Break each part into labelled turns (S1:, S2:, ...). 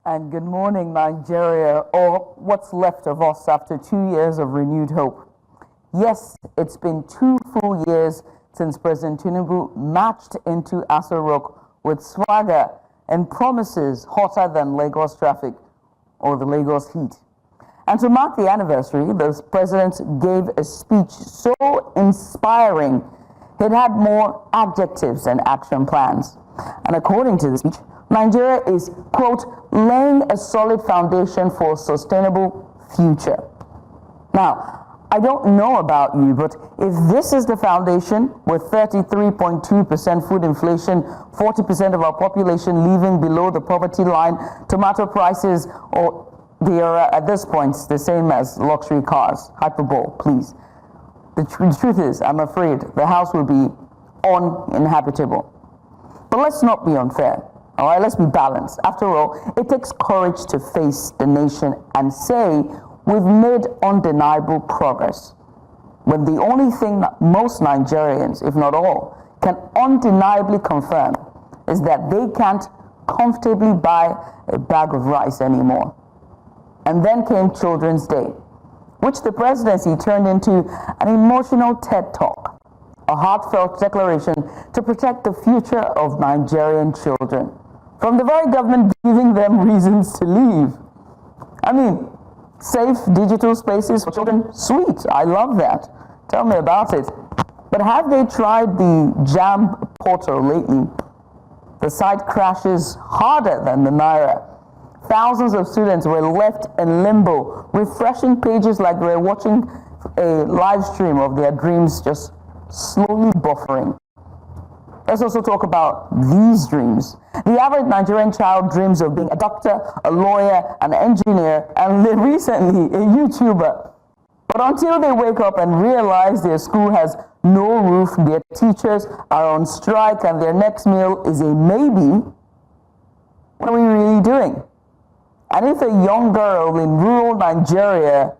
S1: And good morning, Nigeria, or what's left of us after 2 years of renewed hope. Yes, it's been 2 full years since President Tinubu marched into Aso Rock with swagger and promises hotter than Lagos traffic or the Lagos heat. And to mark the anniversary, the president gave a speech so inspiring, it had more adjectives than action plans. And according to the speech, Nigeria is, quote, laying a solid foundation for a sustainable future. Now, I don't know about you, but if this is the foundation, with 33.2% food inflation, 40% of our population living below the poverty line, tomato prices, they are at this point the same as luxury cars. Hyperbole, please. The truth is, I'm afraid the house will be uninhabitable. But let's not be unfair. All right, let's be balanced. After all, it takes courage to face the nation and say we've made undeniable progress, when the only thing that most Nigerians, if not all, can undeniably confirm is that they can't comfortably buy a bag of rice anymore. And then came Children's Day, which the presidency turned into an emotional TED Talk, a heartfelt declaration to protect the future of Nigerian children, from the very government giving them reasons to leave. I mean, safe digital spaces for children, sweet, I love that. Tell me about it. But have they tried the JAM portal lately? The site crashes harder than the Naira. Thousands of students were left in limbo, refreshing pages like they were watching a live stream of their dreams just slowly buffering. Let's also talk about these dreams. The average Nigerian child dreams of being a doctor, a lawyer, an engineer, and recently a YouTuber. But until they wake up and realize their school has no roof, their teachers are on strike, and their next meal is a maybe, what are we really doing? And if a young girl in rural Nigeria,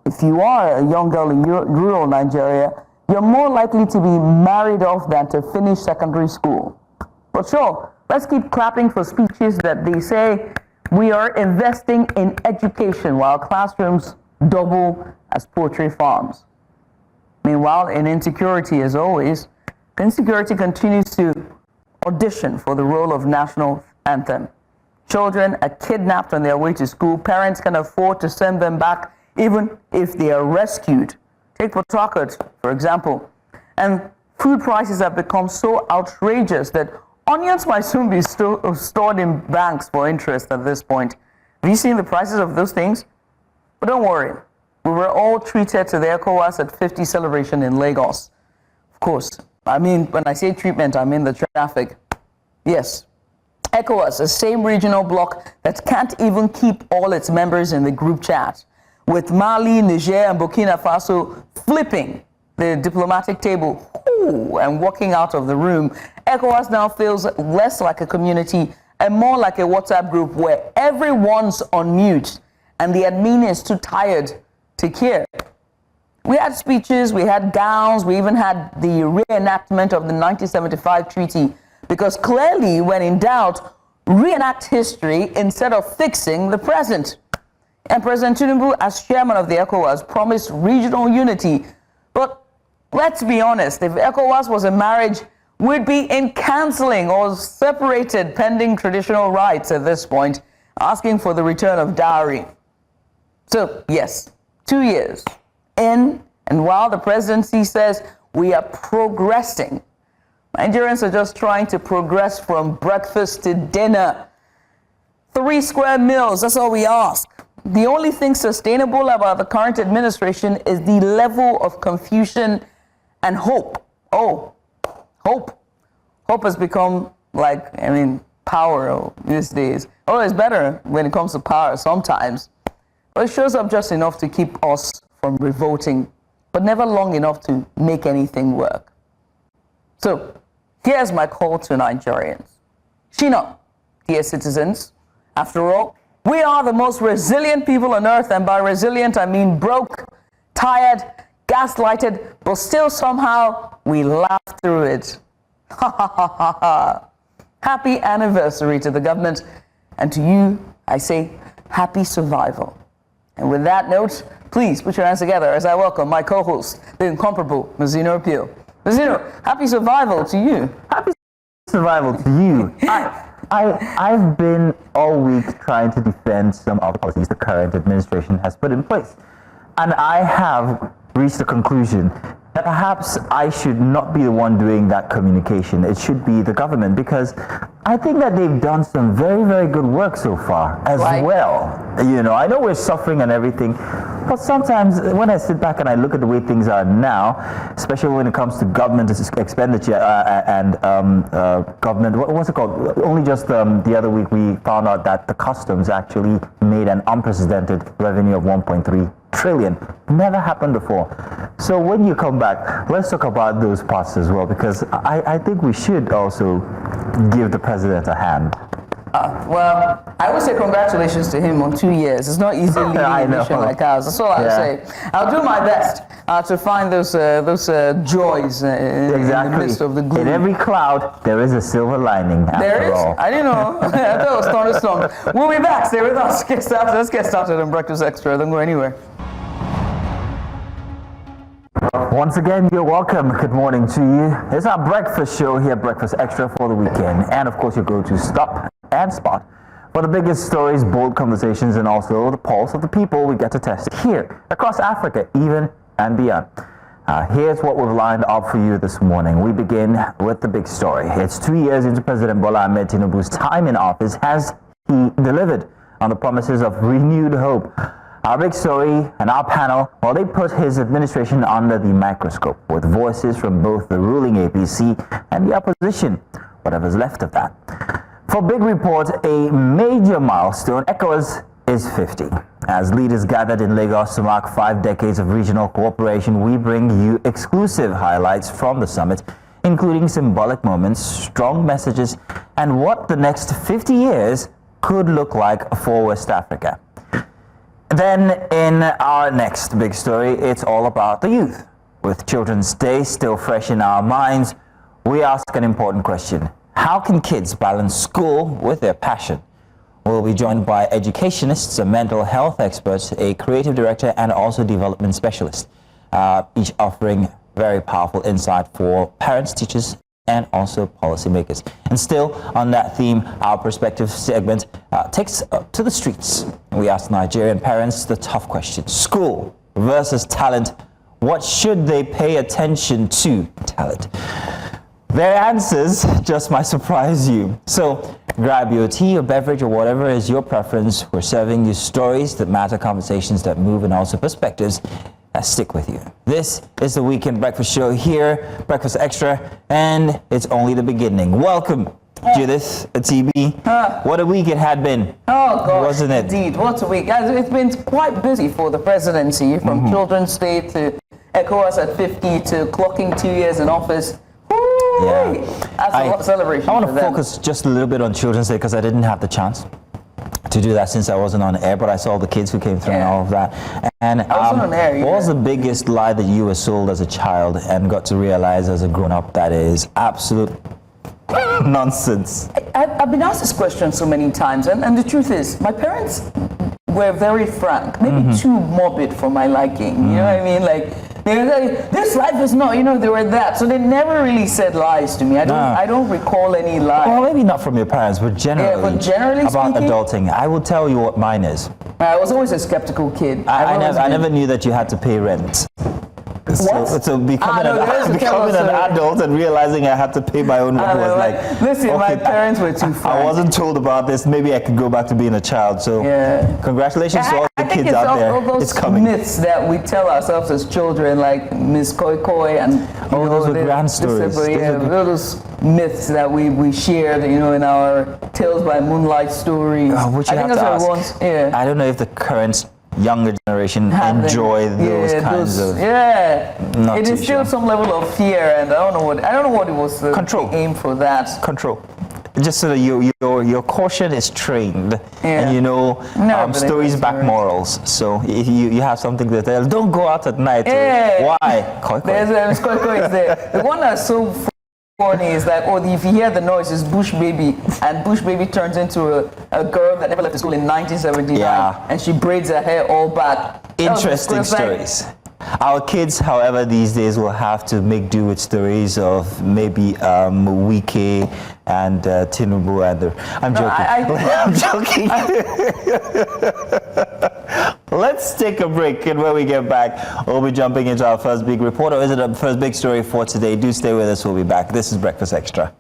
S1: if you are a young girl in rural Nigeria, you're more likely to be married off than to finish secondary school. But sure, let's keep clapping for speeches that they say we are investing in education while classrooms double as poultry farms. Meanwhile, in insecurity, as always, insecurity continues to audition for the role of national anthem. Children are kidnapped on their way to school. Parents can afford to send them back even if they are rescued. Take Port Harcourt, for example. And food prices have become so outrageous that onions might soon be stored in banks for interest at this point. Have you seen the prices of those things? But don't worry. We were all treated to the ECOWAS at 50 celebration in Lagos. Of course, I mean, when I say treatment, I mean the traffic. Yes. ECOWAS, the same regional bloc that can't even keep all its members in the group chat, with Mali, Niger, and Burkina Faso flipping the diplomatic table and walking out of the room. ECOWAS now feels less like a community and more like a WhatsApp group where everyone's on mute and the admin is too tired to care. We had speeches, we had gowns, we even had the reenactment of the 1975 treaty, because clearly, when in doubt, reenact history instead of fixing the present. And President Tinubu, as chairman of the ECOWAS, promised regional unity. But let's be honest, if ECOWAS was a marriage, we'd be in cancelling or separated pending traditional rights at this point, asking for the return of dowry. So, yes, 2 years in, and while the presidency says we are progressing, Nigerians are just trying to progress from breakfast to dinner. 3 square meals, that's all we ask. The only thing sustainable about the current administration is the level of confusion and hope. Oh, hope. Hope has become like, power these days. Oh, it's better when it comes to power sometimes. But it shows up just enough to keep us from revolting, but never long enough to make anything work. So, here's my call to Nigerians. Chin up, dear citizens. After all, we are the most resilient people on earth, and by resilient I mean broke, tired, gaslighted, but still somehow we laugh through it. Ha ha ha ha ha. Happy anniversary to the government and to you, I say happy survival. And with that note, please put your hands together as I welcome my co-host, the incomparable Mazino Pio. Mazino, happy survival to you.
S2: Happy survival to you. I've been all week trying to defend some of the policies the current administration has put in place. And I have reached the conclusion that perhaps I should not be the one doing that communication. It should be the government, because I think that they've done some very, very good work so far as well. You know, I know we're suffering and everything, but sometimes when I sit back and I look at the way things are now, especially when it comes to government expenditure and government, what's it called? Only just the other week we found out that the customs actually made an unprecedented revenue of 1.3 trillion. Never happened before. So when you come back, let's talk about those parts as well, because I think we should also give the president a hand.
S1: Well, I would say congratulations to him on 2 years. It's not easy leading a nation like ours. That's all I would say. I'll do my best to find those joys in the midst of the gloom.
S2: In every cloud, there is a silver lining.
S1: There is?
S2: All.
S1: I didn't know. I thought it was thunderstorm. We'll be back. Stay with us. Let's get started on Breakfast Extra. Don't go anywhere.
S2: Once again, you're welcome. Good morning to you. It's our breakfast show here, Breakfast Extra for the weekend. And of course, you go to Stop and Spot for the biggest stories, bold conversations, and also the pulse of the people we get to test here across Africa, even and beyond. Here's what we've lined up for you this morning. We begin with the big story. It's 2 years into President Bola Ahmed Tinubu's time in office. Has he delivered on the promises of renewed hope? Our big story and our panel, well, they put his administration under the microscope with voices from both the ruling APC and the opposition, whatever's left of that. For Big Report, a major milestone, ECOWAS is 50. As leaders gathered in Lagos to mark 5 decades of regional cooperation, we bring you exclusive highlights from the summit, including symbolic moments, strong messages, and what the next 50 years could look like for West Africa. Then in our next big story, it's all about the youth. With Children's Day still fresh in our minds, we ask an important question. How can kids balance school with their passion? We'll be joined by educationists, a mental health expert, a creative director, and also development specialist, each offering very powerful insight for parents, teachers, and also policymakers. And still on that theme, our perspective segment takes to the streets. We ask Nigerian parents the tough question: school versus talent. What should they pay attention to? Talent. Their answers just might surprise you. So grab your tea or beverage or whatever is your preference. We're serving you stories that matter, conversations that move, and also perspectives that stick with you. This is the Weekend Breakfast Show here, Breakfast Extra, and it's only the beginning. Welcome, Judith, TB. What a week it had been.
S1: Oh, gosh,
S2: wasn't it?
S1: Indeed, what a week. It's been quite busy for the presidency, from Children's Day to ECOWAS at 50 to clocking 2 years in office.
S2: Yeah.
S1: That's a lot of celebration.
S2: I want to focus just a little bit on Children's Day because I didn't have the chance to do that since I wasn't on air, but I saw the kids who came through and all of that. And what was the biggest lie that you were sold as a child and got to realize as a grown-up that is absolute nonsense?
S1: I've been asked this question so many times, and the truth is, my parents were very frank, maybe too morbid for my liking. You know what I mean? Like, they were like, this life is not, they were that. So they never really said lies to me. I don't recall any lies.
S2: Well, maybe not from your parents, but generally, about speaking, adulting. I will tell you what mine is.
S1: I was always a skeptical kid.
S2: I never knew that you had to pay rent. So becoming an adult and realizing I had to pay my own rent was like,
S1: listen, okay, my parents were too frank.
S2: I wasn't told about this. Maybe I could go back to being a child. So congratulations to all the kids out there.
S1: It's coming. Myths that we tell ourselves as children, like Miss Koi Koi and
S2: those are grand stories.
S1: Those myths that we shared, in our Tales by Moonlight stories.
S2: Which I think that's what ones. Yeah. I don't know if the current younger generation enjoy those kinds of.
S1: Yeah, it is still some level of fear, and I don't know what it was.
S2: Control.
S1: The aim for that.
S2: Control. Just so that your caution is trained, and stories back morals. So if you have something to tell, don't go out at night. Why?
S1: There's Koi Koi is there. The one that's so funny is that, oh, if you hear the noise, it's Bush Baby, and Bush Baby turns into a girl that never left the school in 1979, and she braids her hair all back.
S2: Interesting stories. Our kids, however, these days will have to make do with stories of maybe Wike and Tinubu and I'm joking. I'm joking. Let's take a break, and when we get back, we'll be jumping into our first big report, or is it a first big story for today? Do stay with us. We'll be back. This is Breakfast Extra.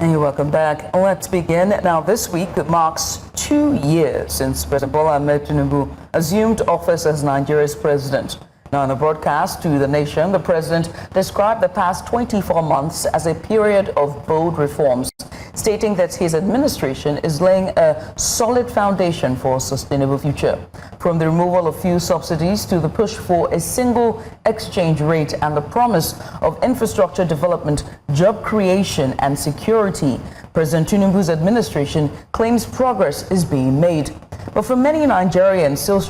S1: And you're welcome back. Let's begin. Now, this week marks 2 years since President Bola Ahmed Tinubu assumed office as Nigeria's president. Now, in a broadcast to the nation, the president described the past 24 months as a period of bold reforms, stating that his administration is laying a solid foundation for a sustainable future. From the removal of fuel subsidies to the push for a single exchange rate and the promise of infrastructure development, job creation and security, President Tinubu's administration claims progress is being made. But for many Nigerians still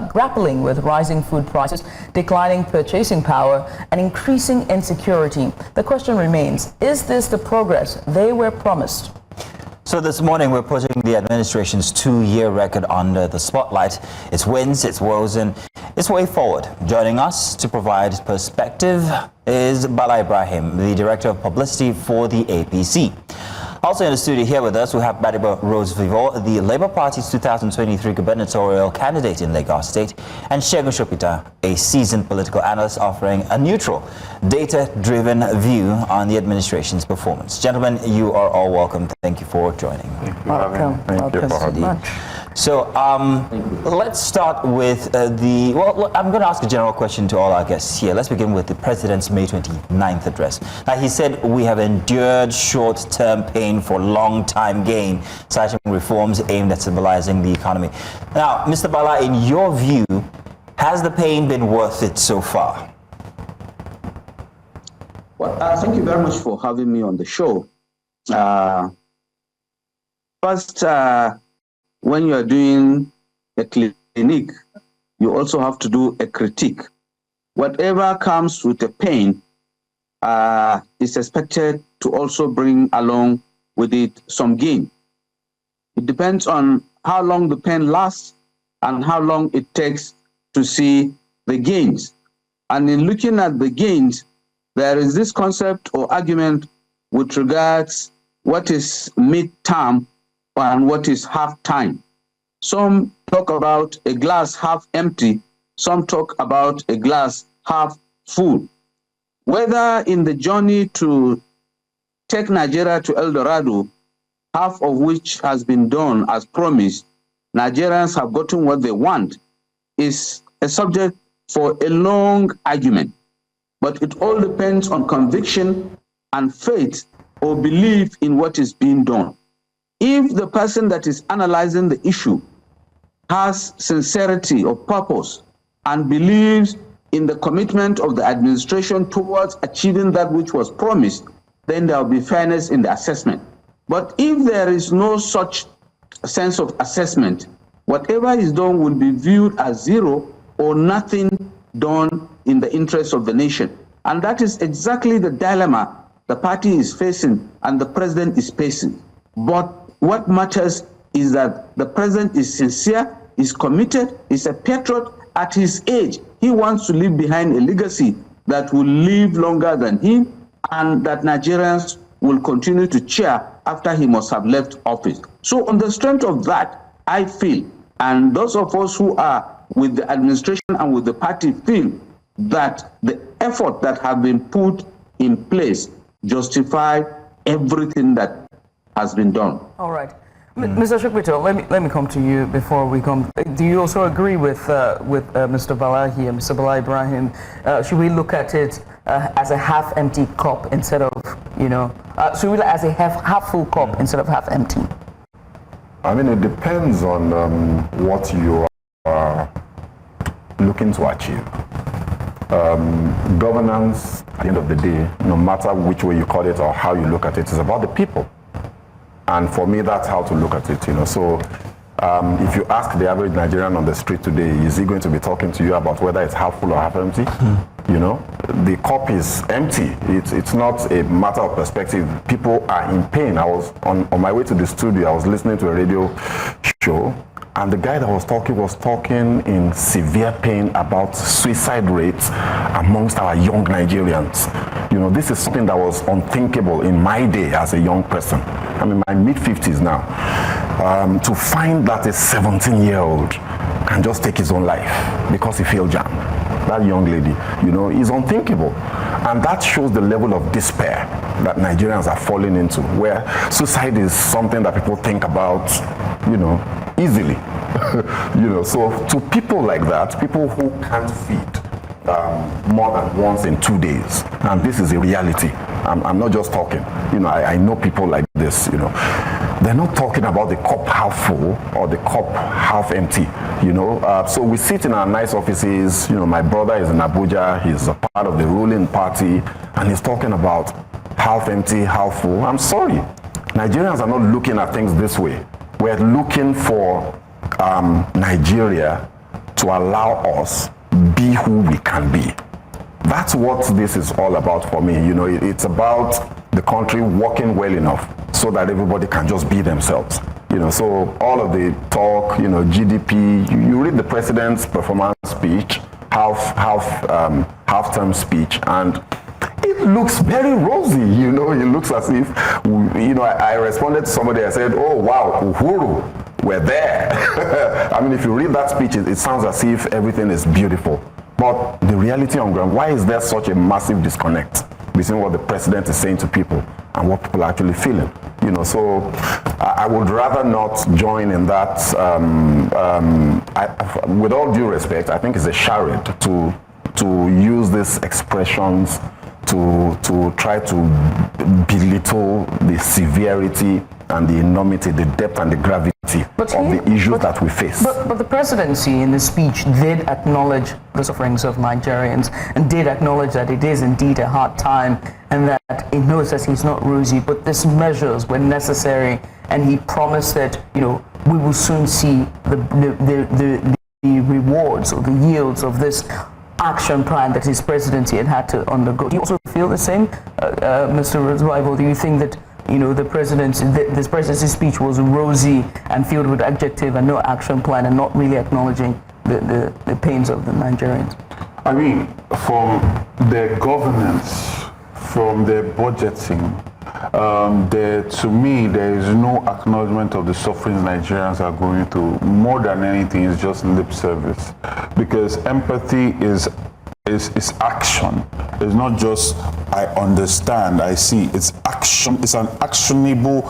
S1: grappling with rising food prices, declining purchasing power, and increasing insecurity, the question remains, is this the progress they were promised?
S2: So this morning, we're putting the administration's 2-year record under the spotlight, its wins, its woes, and its way forward. Joining us to provide perspective is Bala Ibrahim, the Director of Publicity for the APC. Also in the studio here with us, we have Badiba Rose Vivo, the Labour Party's 2023 gubernatorial candidate in Lagos State, and Segun Shopita, a seasoned political analyst offering a neutral, data-driven view on the administration's performance. Gentlemen, you are all welcome. Thank you for joining.
S1: Welcome.
S3: Thank you for having me.
S2: So let's start with I'm going to ask a general question to all our guests here. Let's begin with the President's May 29th address. Now, he said we have endured short-term pain for long-time gain, citing reforms aimed at stabilizing the economy. Now, Mr. Bala, in your view, has the pain been worth it so far?
S3: Well, thank you very much for having me on the show. First, when you are doing a clinic, you also have to do a critique. Whatever comes with the pain is expected to also bring along with it some gain. It depends on how long the pain lasts and how long it takes to see the gains. And in looking at the gains, there is this concept or argument with regards what is mid-term and what is half-time. Some talk about a glass half empty, some talk about a glass half full. Whether in the journey to take Nigeria to El Dorado, half of which has been done as promised, Nigerians have gotten what they want, is a subject for a long argument. But it all depends on conviction and faith or belief in what is being done. If the person that is analyzing the issue has sincerity of purpose and believes in the commitment of the administration towards achieving that which was promised, then there will be fairness in the assessment. But if there is no such sense of assessment, whatever is done will be viewed as zero or nothing done in the interest of the nation. And that is exactly the dilemma the party is facing and the president is facing. But what matters is that the president is sincere, is committed, is a patriot. At his age, he wants to leave behind a legacy that will live longer than him and that Nigerians will continue to cheer after he must have left office. So on the strength of that, I feel, and those of us who are with the administration and with the party feel, that the effort that have been put in place justify everything that has been done.
S1: All right. Mr. Shukbito, let me come to you before we come. Do you also agree with Mr. Bala here, Mr. Bala Ibrahim? Should we look at it as a half-empty cup instead of, should we look as a half-full cup instead of half-empty?
S4: I mean, it depends on what you are looking to achieve. Governance, at the end of the day, no matter which way you call it or how you look at it, is about the people. And for me, that's how to look at it, So If you ask the average Nigerian on the street today, is he going to be talking to you about whether it's half full or half empty? You know, the cup is empty. It's not a matter of perspective. People are in pain. I was on my way to the studio. I was listening to a radio show, and the guy that was talking in severe pain about suicide rates amongst our young Nigerians. You know, this is something that was unthinkable in my day as a young person. I'm in my mid-50s now. To find that a 17-year-old can just take his own life because he feel jammed. That young lady, you know, is unthinkable. And that shows the level of despair that Nigerians are falling into, where suicide is something that people think about, you know, easily. You know, so to people like that, people who can't feed more than once in 2 days, and this is a reality. I'm not just talking, you know, I know people like this, you know. They're not talking about the cup half full or the cup half empty, you know. So we sit in our nice offices, you know, my brother is in Abuja, he's a part of the ruling party, and he's talking about half empty, half full. I'm sorry, Nigerians are not looking at things this way. We're looking for Nigeria to allow us be who we can be. That's what this is all about for me. You know, it's about the country working well enough so that everybody can just be themselves. You know, so all of the talk, you know, GDP, you read the president's performance speech, half-term speech, and it looks very rosy, you know. It looks as if, you know, I responded to somebody, I said, oh wow, Uhuru, we're there. I mean, if you read that speech, it sounds as if everything is beautiful. But the reality on ground, why is there such a massive disconnect between what the president is saying to people and what people are actually feeling? You know, so I would rather not join in that. With all due respect, I think it's a charade to use these expressions to try to belittle the severity and the enormity, the depth and the gravity of the issues that we face.
S1: But the presidency in the speech did acknowledge the sufferings of Nigerians and did acknowledge that it is indeed a hard time and that he knows that he's not rosy, but these measures were necessary, and he promised that, you know, we will soon see the rewards or the yields of this action plan that his presidency had to undergo. Do you also feel the same, Mr. Rival? Do you think that, you know, this presidency speech was rosy and filled with adjective and no action plan and not really acknowledging the pains of the Nigerians?
S5: I mean, from their governance, from their budgeting, to me, there is no acknowledgement of the sufferings Nigerians are going through. More than anything, it's just lip service. Because empathy is action. It's not just I understand, I see. It's action. It's an actionable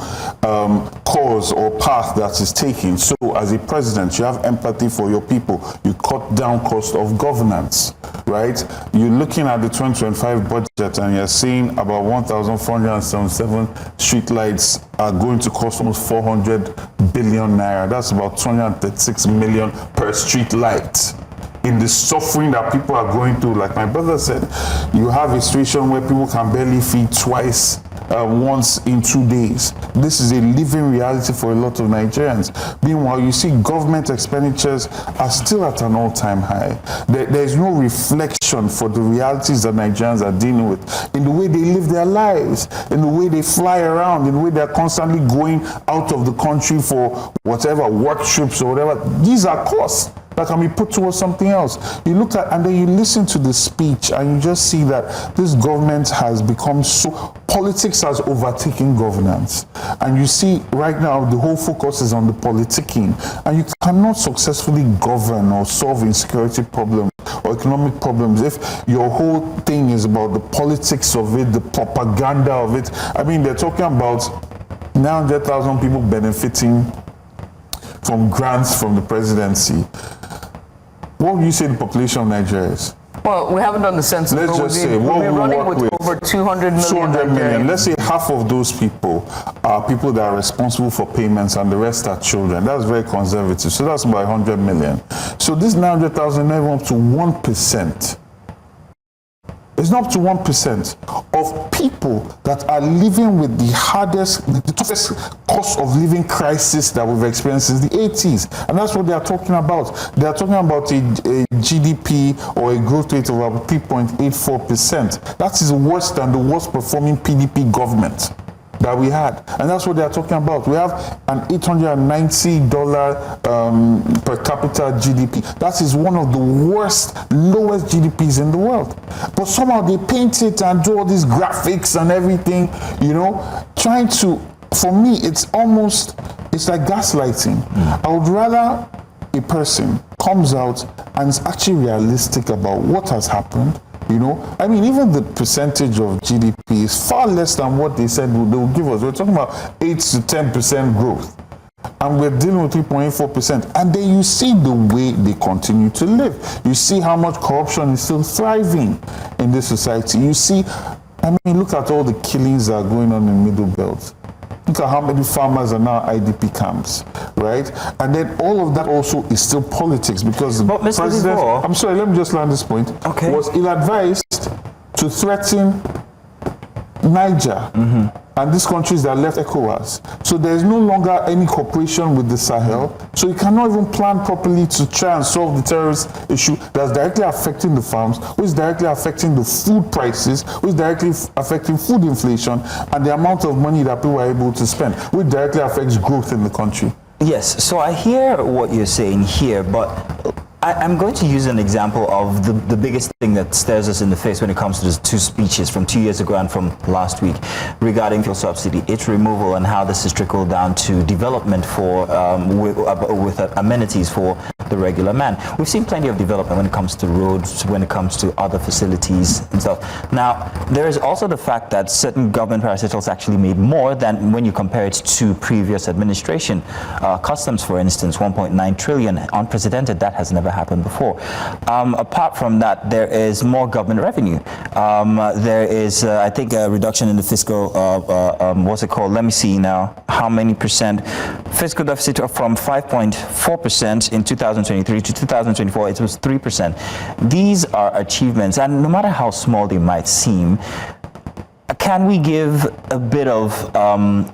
S5: cause or path that is taken. So as a president, you have empathy for your people. You cut down cost of governance, right? You're looking at the 2025 budget and you're seeing about 1,477 street lights are going to cost almost 400 billion naira. That's about 236 million per street light. In the suffering that people are going through, like my brother said, you have a situation where people can barely feed twice, once in 2 days. This is a living reality for a lot of Nigerians. Meanwhile, you see government expenditures are still at an all-time high. There is no reflection for the realities that Nigerians are dealing with in the way they live their lives, in the way they fly around, in the way they're constantly going out of the country for whatever, work trips or whatever. These are costs that can be put towards something else. You look at, and then you listen to the speech and you just see that this government has become so, politics has overtaken governance. And you see right now the whole focus is on the politicking, and you cannot successfully govern or solve insecurity problems or economic problems if your whole thing is about the politics of it, the propaganda of it. I mean, they're talking about 900,000 people benefiting from grants from the presidency. What would you say the population of Nigeria is?
S1: Well, we haven't done the census.
S5: Let's just say, what
S1: we're
S5: we
S1: running
S5: work
S1: with
S5: with
S1: over 200 million.
S5: 200 million. Let's say half of those people are people that are responsible for payments and the rest are children. That's very conservative. So that's about 100 million. So this 900,000 never up to 1%. It's not up to 1% of people that are living with the toughest cost of living crisis that we've experienced since the 80s. And that's what they are talking about. They are talking about a GDP or a growth rate of about 3.84%. That is worse than the worst performing PDP government that we had. And that's what they are talking about. We have an $890 per capita GDP. That is one of the lowest GDPs in the world. But somehow they paint it and do all these graphics and everything, trying to, for me, it's like gaslighting. I would rather a person comes out and is actually realistic about what has happened. Even the percentage of GDP is far less than what they said they will give us. We're talking about 8 to 10% growth. And we're dealing with 3.84%. And then you see the way they continue to live. You see how much corruption is still thriving in this society. You see, look at all the killings that are going on in Middle Belt. Look at how many farmers are now IDP camps, right? And then all of that also is still politics because the president, I'm sorry, let me just land this point, was ill-advised to threaten Niger and these countries that left ECOWAS. So there is no longer any cooperation with the Sahel. So you cannot even plan properly to try and solve the terrorist issue that's directly affecting the farms, which is directly affecting the food prices, which is directly affecting food inflation and the amount of money that people are able to spend, which directly affects growth in the country.
S2: Yes, so I hear what you're saying here, but I'm going to use an example of the biggest thing that stares us in the face when it comes to the two speeches from 2 years ago and from last week regarding fuel subsidy, its removal, and how this is trickled down to development for with amenities for the regular man. We've seen plenty of development when it comes to roads, when it comes to other facilities and stuff. Now, there is also the fact that certain government parastatals actually made more than when you compare it to previous administration. Customs, for instance, 1.9 trillion, unprecedented. That has never happened before. Apart from that, there is more government revenue. There is, I think, a reduction in the fiscal, what's it called? Let me see now. How many percent? Fiscal deficit from 5.4% in 2023 to 2024, it was 3%. These are achievements, and no matter how small they might seem, can we give a bit of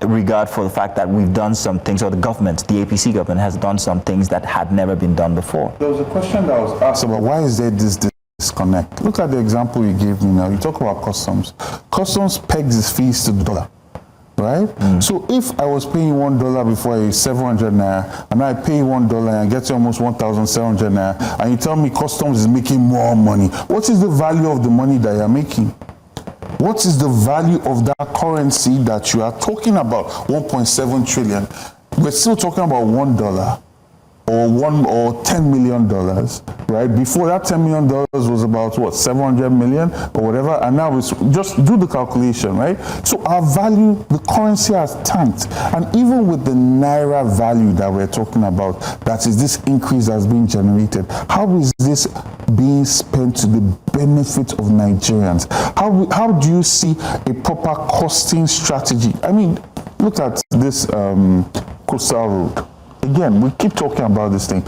S2: regard for the fact that we've done some things, or the government, the APC government, has done some things that had never been done before?
S5: There was a question that was asked about why is there this disconnect. Look at the example you gave me now. You talk about customs. Customs pegs its fees to the dollar, right? So if I was paying $1 before, 700 naira, and I pay $1 and I get almost 1,700 naira, and you tell me customs is making more money, what is the value of the money that you're making? What is the value of that currency that you are talking about? 1.7 trillion. We're still talking about $1 or $10 million, right? Before that, $10 million was about what, 700 million or whatever, and now it's just do the calculation, right? So our value, the currency has tanked, and even with the naira value that we're talking about, that is this increase that's being generated, how is this being spent to the benefit of Nigerians? How do you see a proper costing strategy? I mean, look at this coastal road. Again, we keep talking about this thing.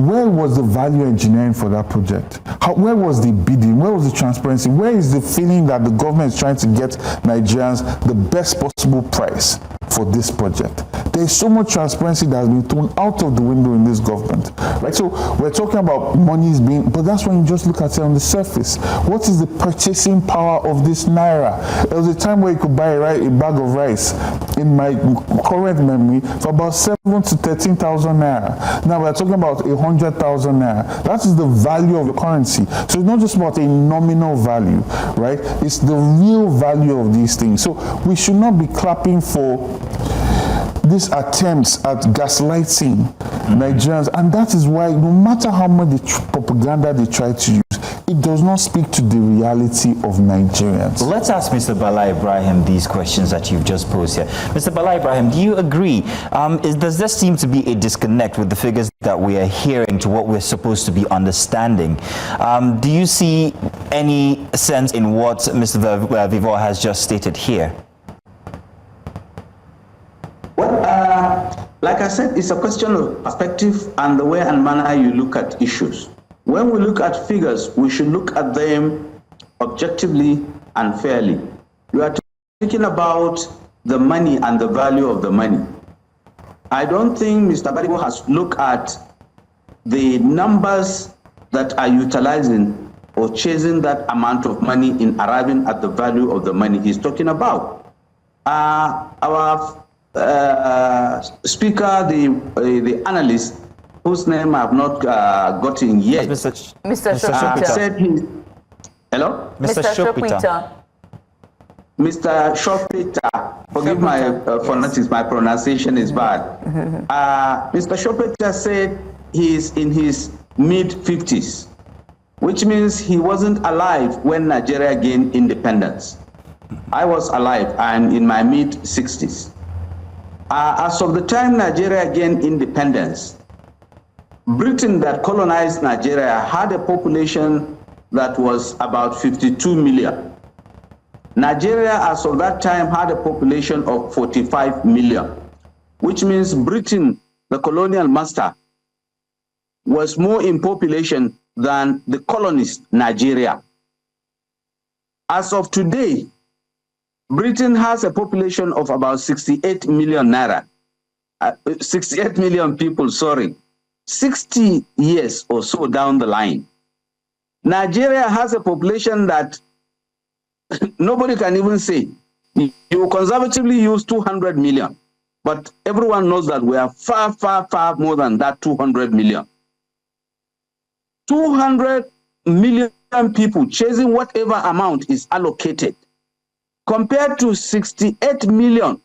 S5: Where was the value engineering for that project? Where was the bidding? Where was the transparency? Where is the feeling that the government is trying to get Nigerians the best possible price for this project? There is so much transparency that has been thrown out of the window in this government, right? So we're talking about monies being, but that's when you just look at it on the surface. What is the purchasing power of this naira? There was a time where you could buy a bag of rice, in my current memory, for about 7,000 to 13,000 naira. Now we're talking about 100,000 naira. That is the value of the currency. So it's not just about a nominal value, right? It's the real value of these things. So we should not be clapping for these attempts at gaslighting Nigerians, and that is why no matter how much propaganda they try to use, it does not speak to the reality of Nigerians.
S2: Let's ask Mr. Bala Ibrahim these questions that you've just posed here. Mr. Bala Ibrahim, do you agree? Does there seem to be a disconnect with the figures that we are hearing to what we're supposed to be understanding? Do you see any sense in what Mr. Vivor has just stated here?
S3: Like I said, it's a question of perspective and the way and manner you look at issues. When we look at figures, we should look at them objectively and fairly. You are talking about the money and the value of the money. I don't think Mr. Barigo has looked at the numbers that are utilizing or chasing that amount of money in arriving at the value of the money he's talking about. Our speaker, the analyst, whose name I have not gotten yet,
S1: Mr. Shopita.
S3: said he. Hello?
S1: Mr. Shopita.
S3: Mr. Shopita, forgive my phonetics, my pronunciation is bad. Mr. Shopita said he's in his mid-50s, which means he wasn't alive when Nigeria gained independence. I was alive, I'm in my mid-60s. As of the time Nigeria gained independence, Britain that colonized Nigeria had a population that was about 52 million. Nigeria, as of that time, had a population of 45 million, which means Britain, the colonial master, was more in population than the colonist Nigeria. As of today, Britain has a population of about 68 million naira, 68 million people, sorry. 60 years or so down the line, Nigeria has a population that nobody can even say. You conservatively use 200 million, but everyone knows that we are far, far, far more than that 200 million. 200 million people chasing whatever amount is allocated, compared to 68 million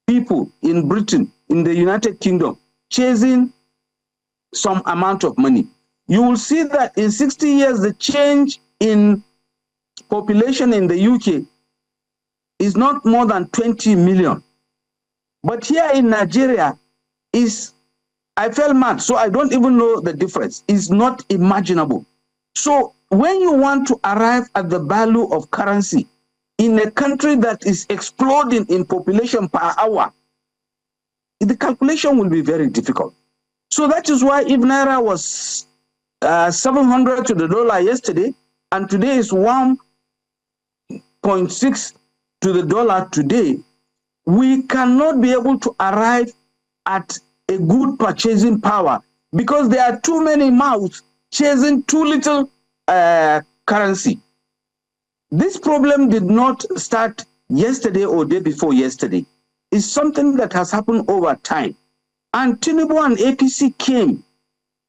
S3: people in Britain, in the United Kingdom, chasing some amount of money. You will see that in 60 years, the change in population in the UK is not more than 20 million. But here in Nigeria, I fell mad, so I don't even know the difference. It's not imaginable. So when you want to arrive at the value of currency in a country that is exploding in population per hour, the calculation will be very difficult. So that is why if Naira was 700 to the dollar yesterday, and today is 1.6 to the dollar today, we cannot be able to arrive at a good purchasing power because there are too many mouths chasing too little currency. This problem did not start yesterday or day before yesterday. It's something that has happened over time. And Tinubu and APC came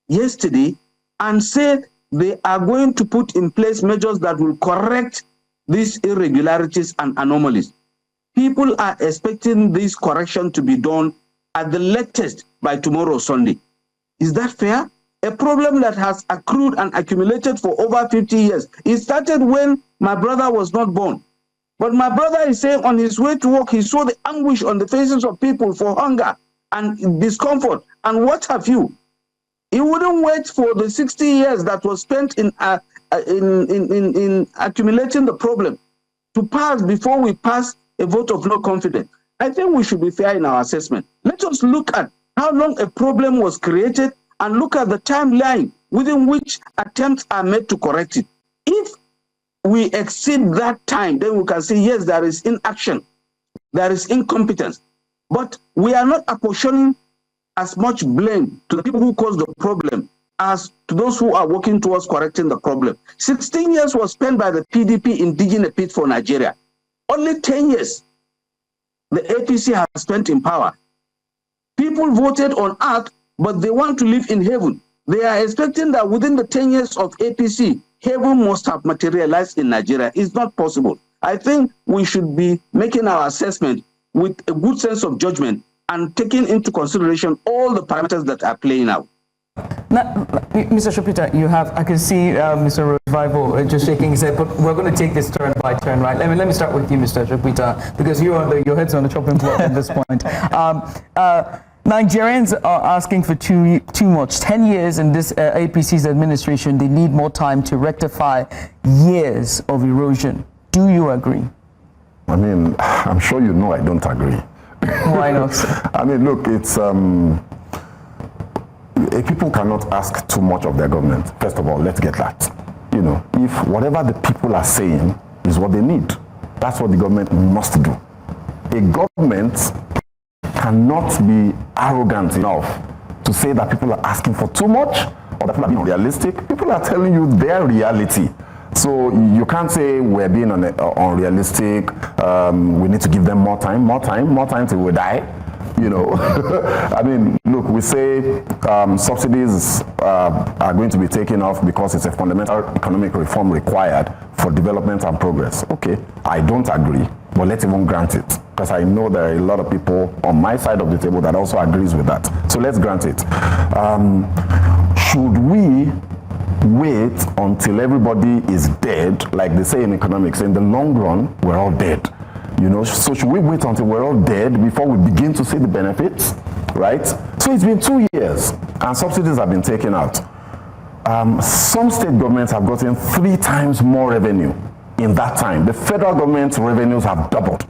S3: yesterday and said they are going to put in place measures that will correct these irregularities and anomalies. People are expecting this correction to be done at the latest by tomorrow, Sunday. Is that fair? A problem that has accrued and accumulated for over 50 years. It started when my brother was not born. But my brother is saying on his way to work, he saw the anguish on the faces of people for hunger and discomfort, and what have you. He wouldn't wait for the 60 years that was spent in accumulating the problem to pass before we pass a vote of no confidence. I think we should be fair in our assessment. Let us look at how long a problem was created and look at the timeline within which attempts are made to correct it. If we exceed that time, then we can say, yes, there is inaction, there is incompetence. But we are not apportioning as much blame to the people who caused the problem as to those who are working towards correcting the problem. 16 years was spent by the PDP in digging a pit for Nigeria. Only 10 years the APC has spent in power. People voted on earth, but they want to live in heaven. They are expecting that within the 10 years of APC, heaven must have materialized in Nigeria. It's not possible. I think we should be making our assessment with a good sense of judgment and taking into consideration all the parameters that are playing out.
S1: Now, Mr. Shopita, you have, I can see Mr. Revival just shaking his head, but we're going to take this turn by turn, right? Let me start with you, Mr. Shopita, because your head's on the chopping block at this point. Nigerians are asking for too much. 10 years in this APC's administration, they need more time to rectify years of erosion. Do you agree?
S4: I mean, I'm sure you know I don't agree.
S1: Why not?
S4: I mean, look, it's people cannot ask too much of their government. First of all, let's get that. if whatever the people are saying is what they need, that's what the government must do. A government cannot be arrogant enough to say that people are asking for too much or that people are being unrealistic. People are telling you their reality. So you can't say we're being unrealistic, we need to give them more time till we die. I mean, look, we say subsidies are going to be taken off because it's a fundamental economic reform required for development and progress. Okay, I don't agree, but let's even grant it, because I know there are a lot of people on my side of the table that also agrees with that. So let's grant it. Should we wait until everybody is dead, like they say in economics? In the long run, we're all dead. So should we wait until we're all dead before we begin to see the benefits, right? So it's been 2 years and subsidies have been taken out. Some state governments have gotten 3 times more revenue in that time. The federal government's revenues have doubled.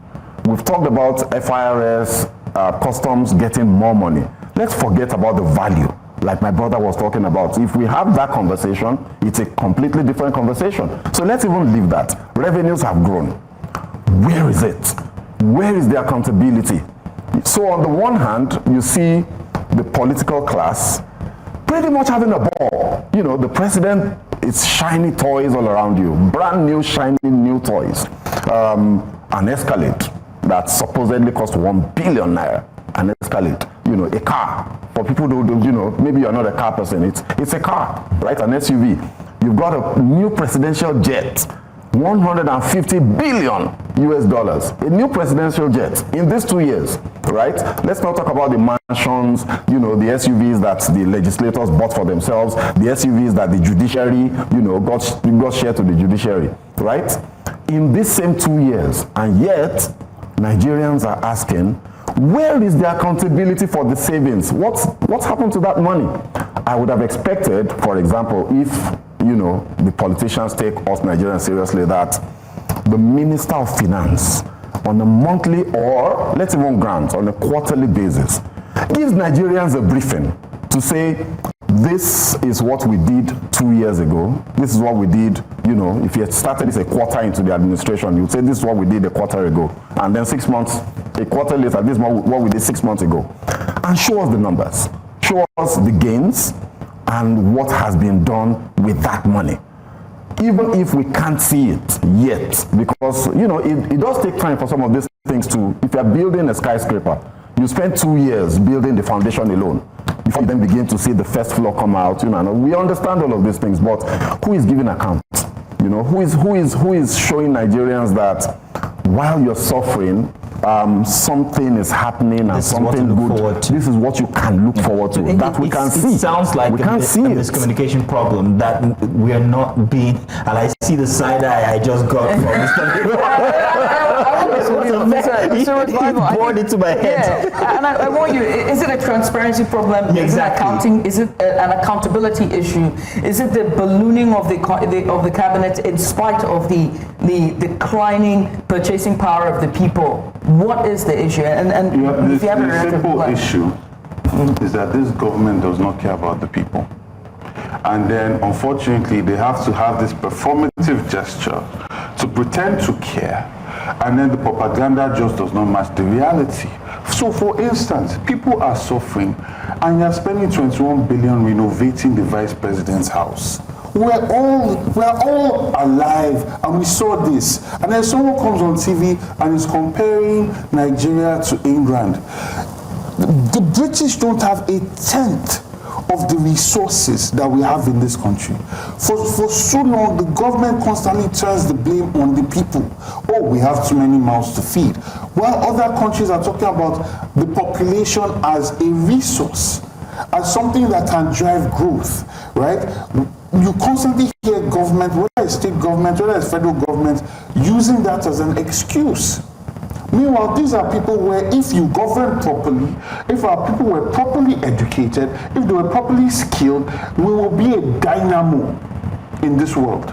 S4: We've talked about FIRS, customs getting more money. Let's forget about the value, like my brother was talking about. If we have that conversation, it's a completely different conversation. So let's even leave that. Revenues have grown. Where is it? Where is the accountability? So on the one hand, you see the political class pretty much having a ball. The president, it's shiny toys all around you. Brand new, shiny new toys. An Escalade that supposedly cost 1 billion naira. An Escalade, a car. For people who don't, maybe you're not a car person, it's a car, right? An SUV. You've got a new presidential jet. 150 billion US dollars, a new presidential jet in these 2 years, right? Let's not talk about the mansions, the SUVs that the legislators bought for themselves, the SUVs that the judiciary, got shared to the judiciary, right? In these same 2 years, and yet Nigerians are asking, where is the accountability for the savings? What's happened to that money? I would have expected, for example, if the politicians take us Nigerians seriously, that the Minister of Finance on a monthly, or let's even grant on a quarterly basis, gives Nigerians a briefing to say, this is what we did 2 years ago, this is what we did, if you had started this a quarter into the administration, you'd say this is what we did a quarter ago, and then 6 months, a quarter later, this is what we did 6 months ago, and show us the numbers, show us the gains, and what has been done with that money. Even if we can't see it yet, because it does take time for some of these things to, if you're building a skyscraper, you spend 2 years building the foundation alone before you then begin to see the first floor come out. We understand all of these things, but who is giving account? Who is showing Nigerians that while you're suffering, something is happening and something good. This is what you can look forward to. That we can see.
S2: It sounds like
S4: we can't see
S2: a miscommunication problem that we are not being. And I see the side eye I just got from Mr. He poured into my head.
S1: Yeah. And I want you. Is it a transparency problem?
S2: Exactly.
S1: Is it an accountability issue? Is it the ballooning of the cabinet in spite of the declining purchasing power of the people? What is the issue? And if you have
S5: the simple issue is that this government does not care about the people. And then, unfortunately, they have to have this performative gesture to pretend to care. And then the propaganda just does not match the reality. So, for instance, people are suffering, and you're spending 21 billion renovating the vice president's house. We're all alive, and we saw this. And then someone comes on TV and is comparing Nigeria to England. The British don't have a tenth of the resources that we have in this country. For so long, the government constantly turns the blame on the people. Oh, we have too many mouths to feed. While other countries are talking about the population as a resource, as something that can drive growth, right? You constantly hear government, whether it's state government, whether it's federal government, using that as an excuse. Meanwhile, these are people where if you govern properly, if our people were properly educated, if they were properly skilled, we will be a dynamo in this world.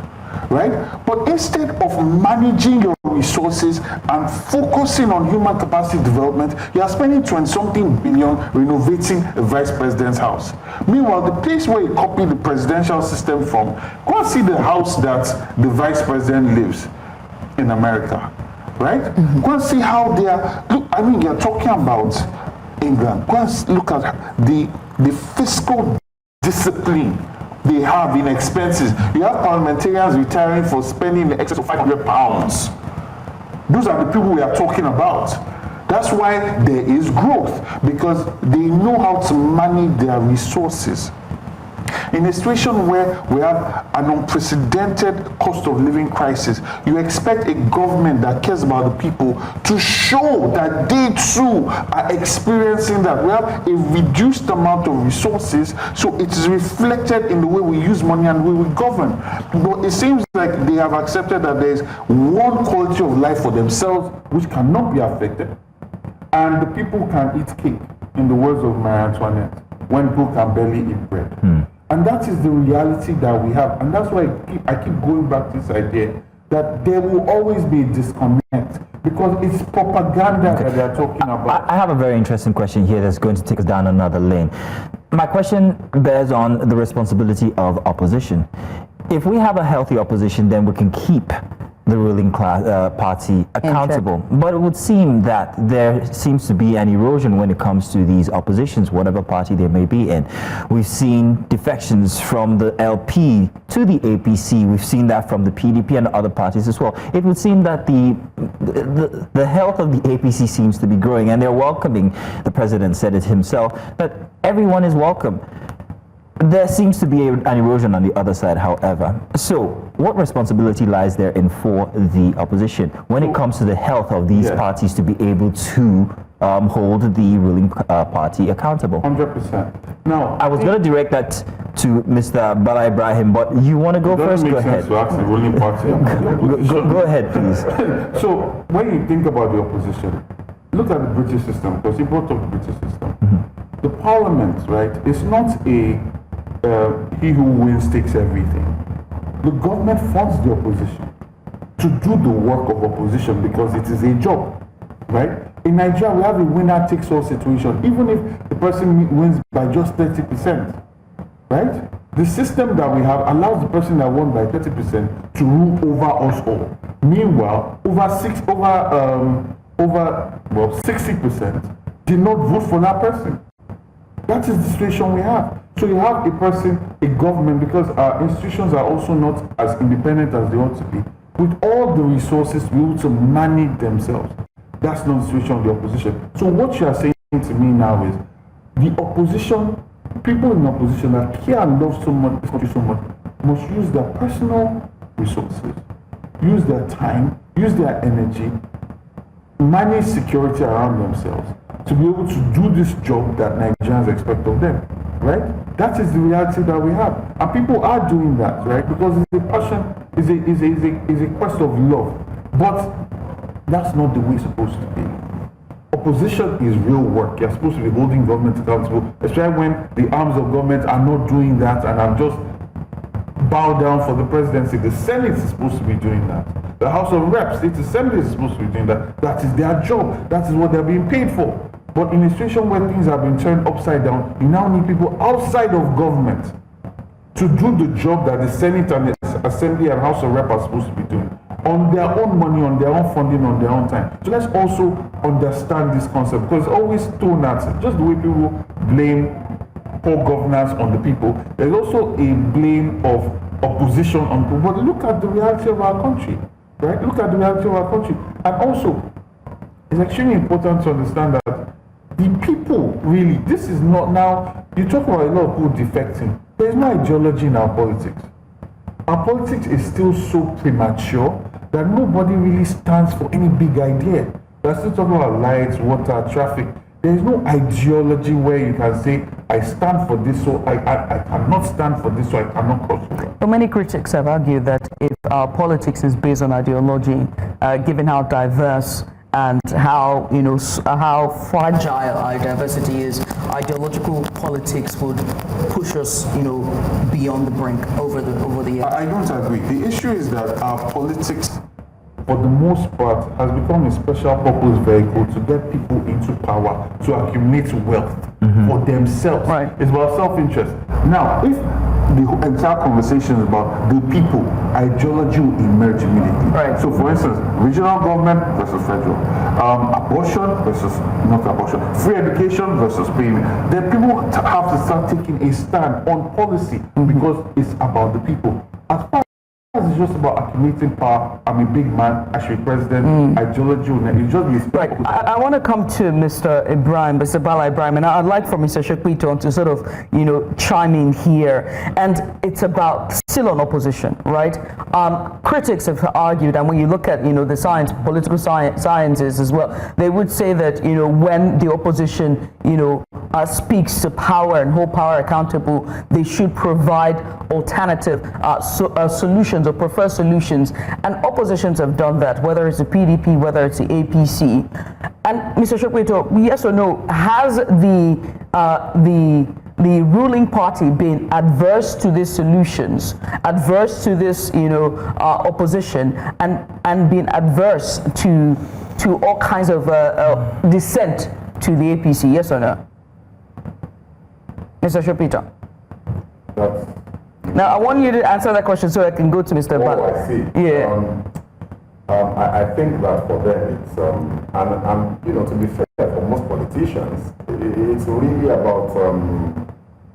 S5: right? But instead of managing your resources and focusing on human capacity development, you are spending 20-something billion renovating the vice president's house. Meanwhile, the place where you copy the presidential system from, go and see the house that the vice president lives in America, right? Go and see how they are. Look, I mean, you're talking about England. Go and look at the fiscal discipline they have in expenses. You have parliamentarians retiring for spending in excess of £500. Those are the people we are talking about. That's why there is growth, because they know how to manage their resources. In a situation where we have an unprecedented cost of living crisis, you expect a government that cares about the people to show that they too are experiencing that. We have a reduced amount of resources, so it is reflected in the way we use money and the way we govern. But it seems like they have accepted that there is one quality of life for themselves which cannot be affected, and the people can eat cake, in the words of Marie Antoinette, when people can barely eat bread. And that is the reality that we have. And that's why I keep going back to this idea that there will always be a disconnect, because it's propaganda that they're talking about.
S2: I have a very interesting question here that's going to take us down another lane. My question bears on the responsibility of opposition. If we have a healthy opposition, then we can keep the ruling party accountable. But it would seem that there seems to be an erosion when it comes to these oppositions, whatever party they may be in. We've seen defections from the LP to the APC. We've seen that from the PDP and other parties as well. It would seem that the health of the APC seems to be growing, and they're welcoming, the president said it himself, that everyone is welcome. There seems to be an erosion on the other side, however. So, what responsibility lies there in for the opposition when it comes to the health of these parties to be able to hold the ruling party accountable?
S5: 100%. Now,
S2: I was going to direct that to Mr. Bala Ibrahim, but you want to go first? Go ahead.
S5: To ask the ruling party.
S2: Go ahead, please.
S5: So, when you think about the opposition, look at the British system, because you brought up the British system. The parliament, right, is not a he who wins takes everything. The government funds the opposition to do the work of opposition because it is a job, right? In Nigeria, we have a winner takes all situation, even if the person wins by just 30%, right? The system that we have allows the person that won by 30% to rule over us all. Meanwhile, over 60% did not vote for that person. That is the situation we have. So you have a person, a government, because our institutions are also not as independent as they ought to be, with all the resources to be able to manage themselves. That's not the situation of the opposition. So what you are saying to me now is, the opposition, people in opposition that care and love so much, this country so much, must use their personal resources, use their time, use their energy, manage security around themselves, to be able to do this job that Nigerians expect of them, right? That is the reality that we have. And people are doing that, right? Because it's a passion, is a quest of love. But that's not the way it's supposed to be. Opposition is real work. You're supposed to be holding government accountable, especially when the arms of government are not doing that and are just bow down for the presidency. The Senate is supposed to be doing that. The House of Reps, State Assembly is supposed to be doing that. That is their job. That is what they're being paid for. But in a situation where things have been turned upside down, you now need people outside of government to do the job that the Senate and the Assembly and House of Reps are supposed to be doing, on their own money, on their own funding, on their own time. So let's also understand this concept, because it's always thrown at just the way people blame poor governance on the people. There's also a blame of opposition on people. But look at the reality of our country, right? Look at the reality of our country. And also, it's extremely important to understand that the people, really, this is not now, you talk about a lot of people defecting. There is no ideology in our politics. Our politics is still so premature that nobody really stands for any big idea. We're still talking about lights, water, traffic. There is no ideology where you can say, I stand for this, so I cannot stand for this, so I cannot cross over.
S1: But many critics have argued that if our politics is based on ideology, given how diverse and how, how fragile our diversity is, ideological politics would push us, beyond the brink over the years?
S5: I don't agree. The issue is that our politics, for the most part, has become a special purpose vehicle to get people into power, to accumulate wealth for themselves.
S1: Right.
S5: It's about self-interest. Now, if the entire conversation is about the people, ideology will emerge immediately.
S1: Right.
S5: So, for instance, regional government versus federal, abortion versus not abortion, free education versus payment. Then people have to start taking a stand on policy because it's about the people. As far it's just about accumulating power. I'm a big man. I should be president. Ideology will just be
S1: right. I want to come to Mr. Bala Ibrahim, and I'd like for Mr. Shekwiton to sort of, chime in here. And it's about still on opposition, right? Critics have argued, and when you look at, the science, political sciences as well, they would say that, when the opposition, speaks to power and hold power accountable, they should provide alternative solutions or prefer solutions, and oppositions have done that, whether it's the PDP, whether it's the APC. And Mr. Shokweto, yes or no, has the ruling party been adverse to these solutions, adverse to this, opposition, and been adverse to all kinds of dissent to the APC? Yes or no, Mr. Shokweto? Now, I want you to answer that question so I can go to Mr. Bala.
S4: I see.
S1: Yeah.
S4: I think that for them, it's, and to be fair, for most politicians, it's really about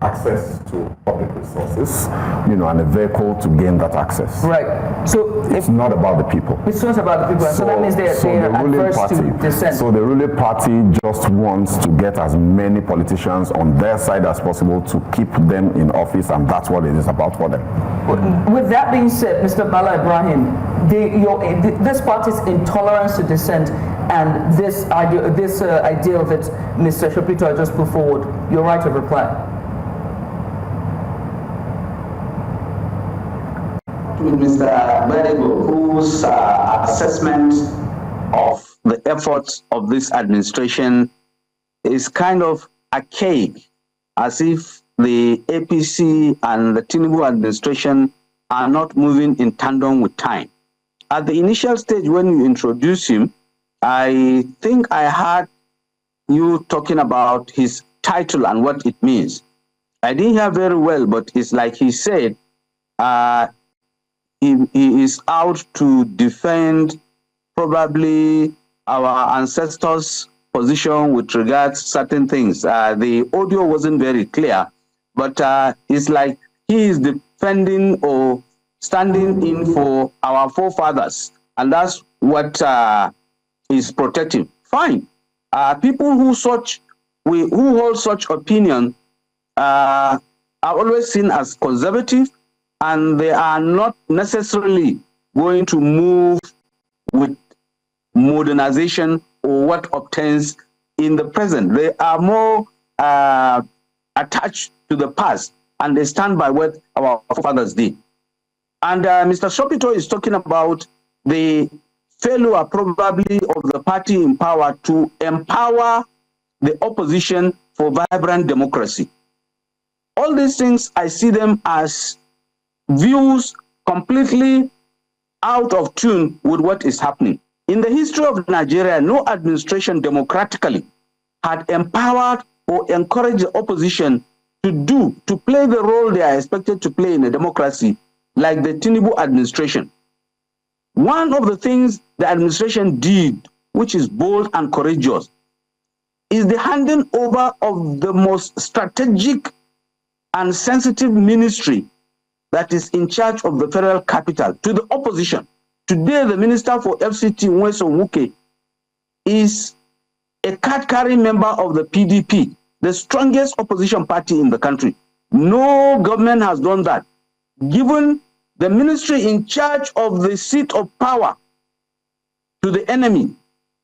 S4: access to public resources, and a vehicle to gain that access.
S1: Right. So
S4: it's not about the people.
S1: It's not about the people. So that means they are adverse to dissent.
S4: So the ruling party just wants to get as many politicians on their side as possible to keep them in office, and that's what it is about for them.
S1: With that being said, Mr. Bala Ibrahim, this party's intolerance to dissent and this ideal that Mr. Shopito just put forward, your right of reply.
S3: With Mr. Badego, whose assessment of the efforts of this administration is kind of archaic, as if the APC and the Tinubu administration are not moving in tandem with time. At the initial stage when you introduced him, I think I heard you talking about his title and what it means. I didn't hear very well, but it's like he said, he is out to defend probably our ancestors' position with regards to certain things. The audio wasn't very clear, but it's like he is defending or standing in for our forefathers, and that's what is protecting. Fine. People who hold such opinion are always seen as conservative, and they are not necessarily going to move with modernization or what obtains in the present. They are more attached to the past, and they stand by what our fathers did. And Mr. Shopito is talking about the failure probably of the party in power to empower the opposition for vibrant democracy. All these things, I see them as views completely out of tune with what is happening. In the history of Nigeria, no administration democratically had empowered or encouraged the opposition to play the role they are expected to play in a democracy like the Tinubu administration. One of the things the administration did, which is bold and courageous, is the handing over of the most strategic and sensitive ministry that is in charge of the federal capital to the opposition. Today, the Minister for FCT, Nweso Wuke, is a card-carrying member of the PDP, the strongest opposition party in the country. No government has done that. Given the ministry in charge of the seat of power to the enemy,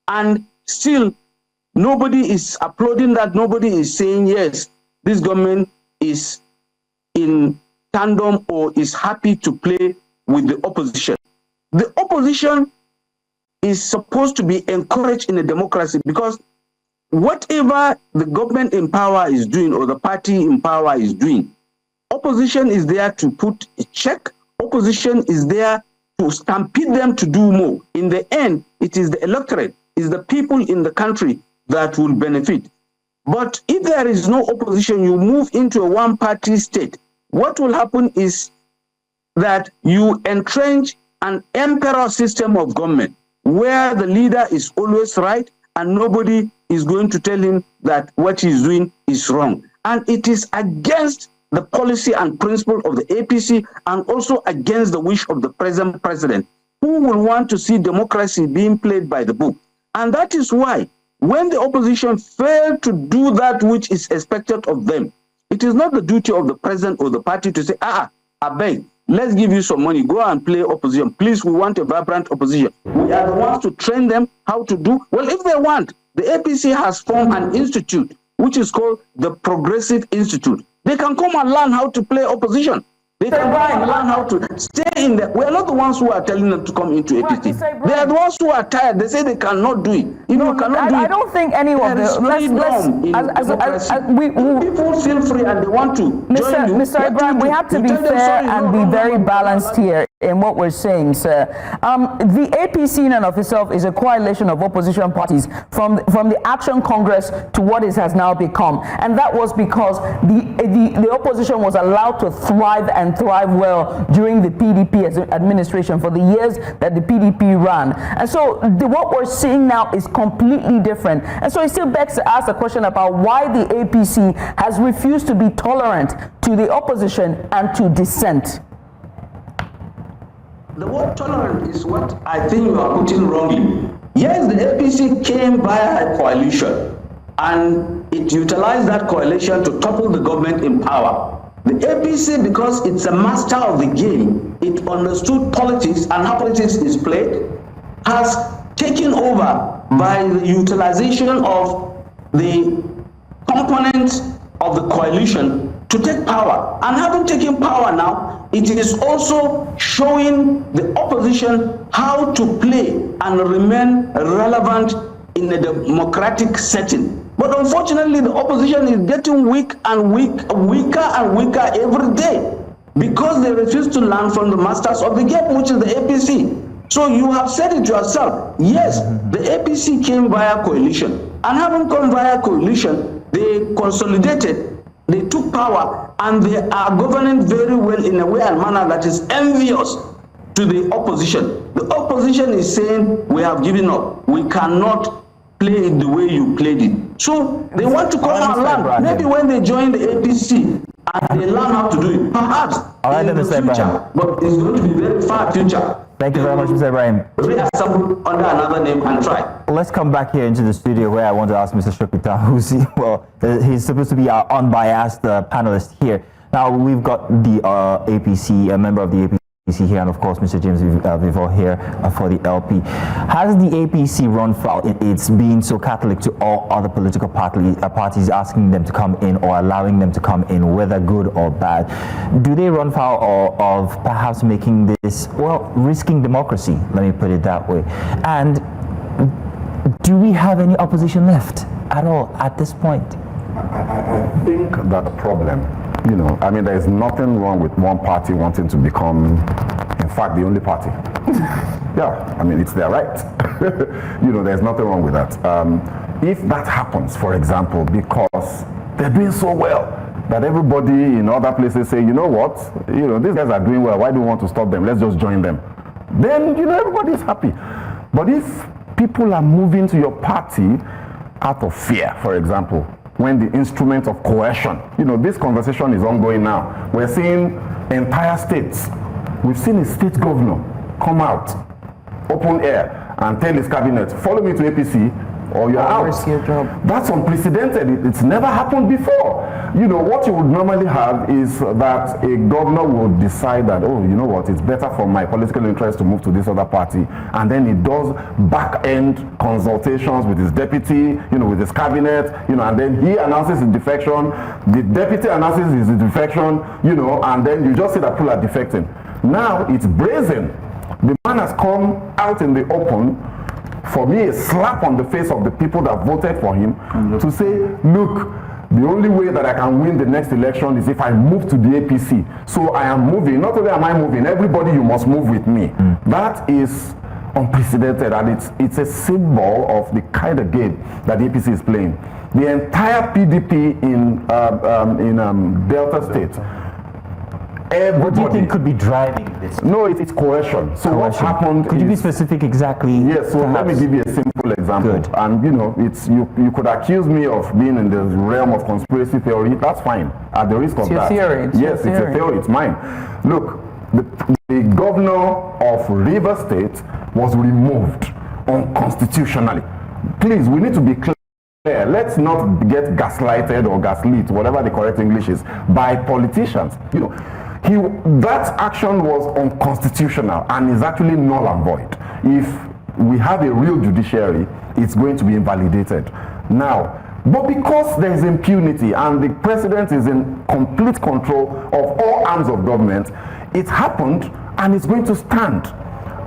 S3: and still nobody is applauding that, nobody is saying, yes, this government is in tandem or is happy to play with the opposition. The opposition is supposed to be encouraged in a democracy because whatever the government in power is doing or the party in power is doing, opposition is there to put a check. Opposition is there to stampede them to do more. In the end, it is the electorate, is the people in the country that will benefit. But if there is no opposition, you move into a one-party state. What will happen is that you entrench an emperor system of government where the leader is always right and nobody is going to tell him that what he's doing is wrong. And it is against the policy and principle of the APC and also against the wish of the present president, who will want to see democracy being played by the book. And that is why when the opposition fail to do that which is expected of them, it is not the duty of the president or the party to say, I beg, let's give you some money, go and play opposition. Please, we want a vibrant opposition. We are the ones to train them how to do. Well, if they want, the APC has formed an institute, which is called the Progressive Institute. They can come and learn how to play opposition. They can go and learn how to stay in there. We are not the ones who are telling them to come into APC. They are the ones who are tired. They say they cannot do it. If you cannot do it,
S1: I don't think any of
S3: people feel free and they want to join you.
S1: Mr. Ibrahim, we have to be fair and be very balanced here in what we're saying, sir. The APC in and of itself is a coalition of opposition parties from the Action Congress to what it has now become. And that was because the opposition was allowed to thrive and thrive well during the PDP administration for the years that the PDP ran. And so what we're seeing now is completely different. And so it still begs to ask the question about why the APC has refused to be tolerant to the opposition and to dissent.
S3: The word tolerant is what I think you are putting wrongly. Yes, the APC came via a coalition and it utilized that coalition to topple the government in power. The APC, because it's a master of the game, it understood politics and how politics is played, has taken over by the utilization of the components of the coalition to take power. And having taken power now, it is also showing the opposition how to play and remain relevant in a democratic setting. But unfortunately, the opposition is getting weaker and weaker every day because they refuse to learn from the masters of the game, which is the APC. So you have said it yourself. Yes, the APC came via coalition. And having come via coalition, they consolidated, they took power, and they are governing very well in a way and manner that is envious to the opposition. The opposition is saying, we have given up. We cannot play it the way you played it. So they want to come and learn. Maybe when they join the APC and they learn how to do it, perhaps in the future, but it's going to be very far future.
S2: Thank you very much, Mr. Ibrahim.
S3: Reassemble under another name and try.
S2: Let's come back here into the studio where I want to ask Mr. Shokita, he's supposed to be our unbiased panelist here. Now, we've got the APC, a member of the APC here, and of course Mr. James Vivol here for the LP. Has the APC run foul? It's being so Catholic to all other political parties, asking them to come in or allowing them to come in, whether good or bad. Do they run foul of perhaps making this, risking democracy? Let me put it that way. And do we have any opposition left at all at this point?
S4: I think that the problem, there is nothing wrong with one party wanting to become, in fact, the only party. Yeah, it's their right. There's nothing wrong with that. If that happens, for example, because they're doing so well that everybody in other places say, you know what, these guys are doing well, why do we want to stop them? Let's just join them. Then, everybody's happy. But if people are moving to your party out of fear, for example, when the instrument of coercion, this conversation is ongoing now. We're seeing entire states. We've seen a state governor come out, open air, and tell his cabinet, follow me to APC or you're out. That's unprecedented. It's never happened before. What you would normally have is that a governor would decide that, it's better for my political interest to move to this other party. And then he does back-end consultations with his deputy, with his cabinet, and then he announces his defection. The deputy announces his defection, and then you just see that people are defecting. Now it's brazen. The man has come out in the open for me, a slap on the face of the people that voted for him to say, look, the only way that I can win the next election is if I move to the APC. So I am moving. Not only am I moving, everybody, you must move with me. That is unprecedented, and it's a symbol of the kind of game that the APC is playing. The entire PDP in Delta State.
S2: What do you think could be driving this?
S4: No, it's coercion. So what happened?
S2: Could you be specific exactly?
S4: Yes. So let me give you a simple example.
S2: Good.
S4: And you know, it's you could accuse me of being in the realm of conspiracy theory. That's fine. At the risk of that.
S1: Theory.
S4: Yes, it's a theory. It's mine. Look, the governor of River State was removed unconstitutionally. Please, we need to be clear. Let's not get gaslighted or gaslit, whatever the correct English is, by politicians. You know, that action was unconstitutional and is actually null and void. If we have a real judiciary, it's going to be invalidated. Now, but because there is impunity and the president is in complete control of all arms of government, it happened and it's going to stand.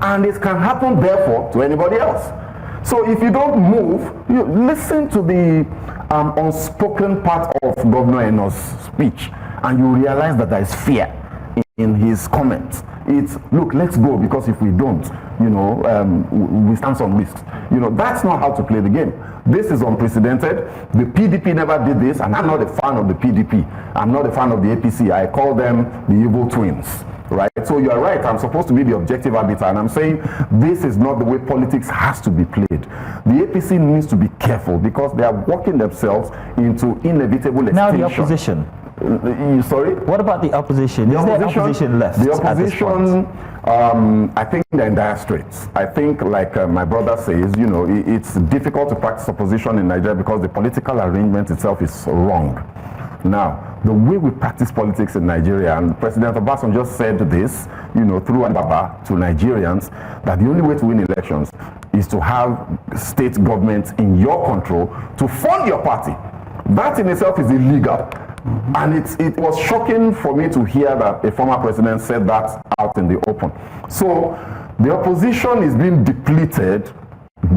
S4: And it can happen, therefore, to anybody else. So if you don't move, you listen to the unspoken part of Governor Eno's speech, and you realize that there is fear in his comments. It's, look, let's go, because if we don't, you know, we stand some risks. You know, that's not how to play the game. This is unprecedented. The PDP never did this, and I'm not a fan of the PDP. I'm not a fan of the APC. I call them the evil twins. Right? So you are right, I'm supposed to be the objective arbiter, and I'm saying this is not the way politics has to be played. The APC needs to be careful because they are working themselves into inevitable extinction.
S2: Now the opposition.
S4: Sorry?
S2: What about the opposition? Is there opposition left?
S4: The opposition, I think they're in dire straits. I think, like my brother says, you know, it's difficult to practice opposition in Nigeria because the political arrangement itself is wrong. Now, the way we practice politics in Nigeria, and President Obasanjo just said this, you know, through Baba to Nigerians, that the only way to win elections is to have state governments in your control to fund your party. That in itself is illegal. And it was shocking for me to hear that a former president said that out in the open. So the opposition is being depleted.